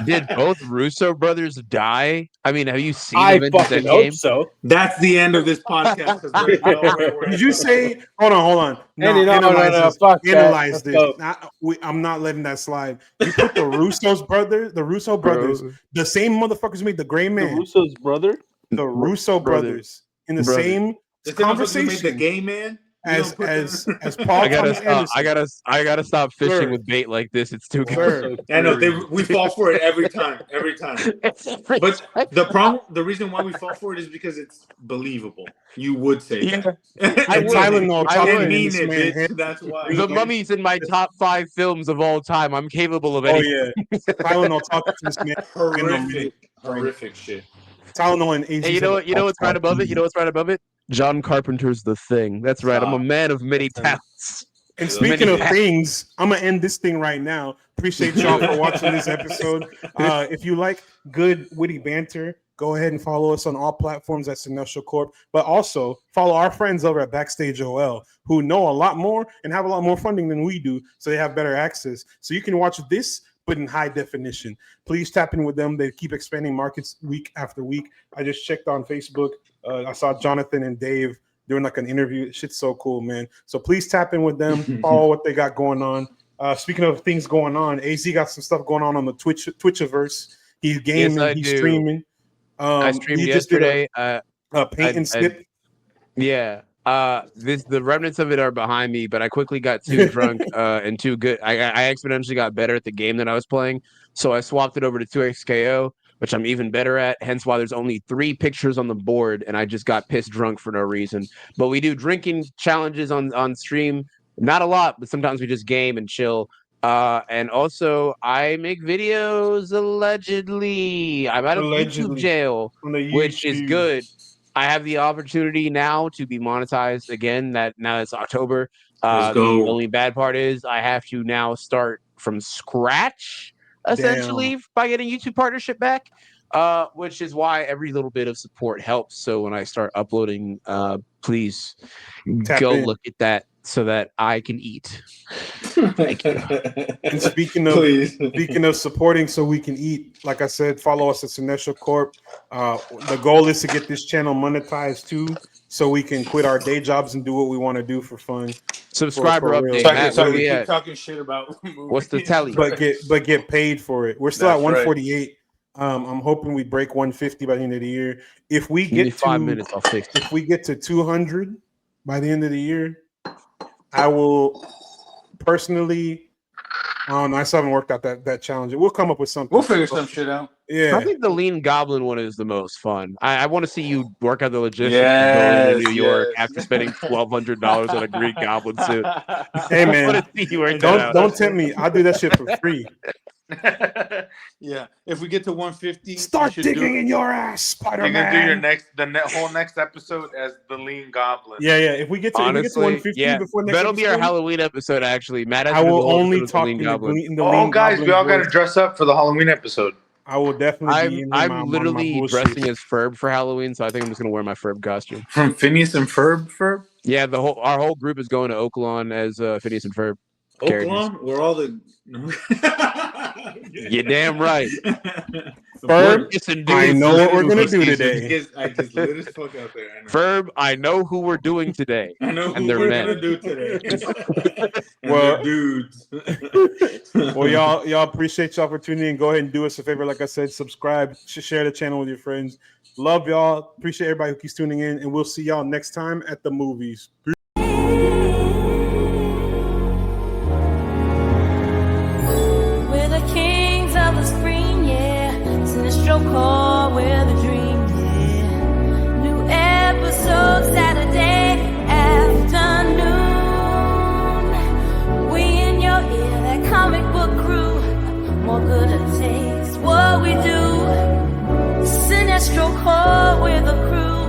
Did both Russo brothers die? I mean, have you seen I Avengers fucking Endgame? hope so. That's the end of this podcast. 'Cause there's no way we're Did you say? Hold on. Andy, no, analyze this. fuck that. Analyze Let's this. go. I'm not letting that slide. You put the Russo brothers, the same motherfuckers who made the Gray The Man, Russo's brother? the Russo brothers, in the same the made the conversation gay man as Paul Thomas Anderson. I gotta stop fishing Sir. with bait like this. It's too Sir. I know we fall for it every time. But the reason why we fall for it is because it's believable. You would say that. I And would. Tylenol I talking would. in mean this it, man bitch. hand. That's why. The Mummy's in my top 5 films of all time. I'm capable of Oh anything. yeah, Tylenol talking to this man. Horrific shit. Tylenol and AZ. Hey, you know what's right above it? You know what's right above it? John Carpenter's The Thing. That's right. I'm a man of many talents. And speaking of things, I'm gonna end this thing right now. Appreciate y'all for watching this episode. If you like good witty banter, go ahead and follow us on all platforms at Cinestro Corp. But also follow our friends over at Backstage OL, who know a lot more and have a lot more funding than we do, so they have better access. So you can watch this, but in high definition. Please tap in with them. They keep expanding markets week after week. I just checked on Facebook. I saw Jonathan and Dave doing like an interview. Shit's so cool, man. So please tap in with them. Follow what they got going on. Speaking of things going on, AZ got some stuff going on the Twitchiverse. He's gaming. Yes, he's do. streaming. I streamed yesterday. A paint and skip. Yeah. The remnants of it are behind me, but I quickly got too drunk and too good. I exponentially got better at the game that I was playing, so I swapped it over to 2xKO, which I'm even better at. Hence why there's only 3 pictures on the board, and I just got pissed drunk for no reason. But we do drinking challenges on stream, not a lot, but sometimes we just game and chill. And also I make videos allegedly. I'm out of YouTube jail, which is good. I have the opportunity now to be monetized again. Now it's October. The only bad part is I have to now start from scratch, essentially, by getting YouTube partnership back, which is why every little bit of support helps. So when I start uploading, please go look at that so that I can eat. Thank you. And speaking of supporting so we can eat, like I said, follow us at Cinestro Corp. The goal is to get this channel monetized too, so we can quit our day jobs and do what we want to do for fun. Subscriber update. Keep talking shit about movies. What's the tally? But get paid for it. We're still at 148. I'm hoping we break 150 by the end of the year. If we get to 5 minutes, I'll fix it. If we get to 200 by the end of the year, I will personally. I don't know. I still haven't worked out that challenge. We'll come up with something. We'll figure some shit out. Yeah, I think the Lean Goblin one is the most fun. I want to see you work out the logistics of going to New York after spending $1,200 on a Green Goblin suit. Hey man, don't tempt me. I'll do that shit for free. Yeah, if we get to 150, start digging in your ass, Spider-Man. You're gonna do your whole next episode as the Lean Goblin. Yeah. If we get to 150 before next, that'll be our Halloween episode. Actually, Matt, I will only talk in the Lean Oh, guys, Goblin we all gotta dress up for the Halloween episode. I will definitely. I'm literally dressing as Ferb for Halloween, so I think I'm just gonna wear my Ferb costume. From Phineas and Ferb. Yeah, our whole group is going to Oaklawn as Phineas and Ferb. Oaklawn, we're all the. You're damn right. Ferb, I know what we're gonna do today. I just lit as fuck out there. Ferb, I know who we're doing today. I know and who we're gonna do today. Well, dudes. Well, y'all appreciate y'all for tuning in. Go ahead and do us a favor. Like I said, subscribe, share the channel with your friends. Love y'all. Appreciate everybody who keeps tuning in, and we'll see y'all next time at the movies. We're the kings of the screen, yeah. Cinestro Core, we're the dream, yeah. New episode Saturday afternoon. We in your ear, that comic book crew. More good it takes what we do. Cinestro Core, we're the crew.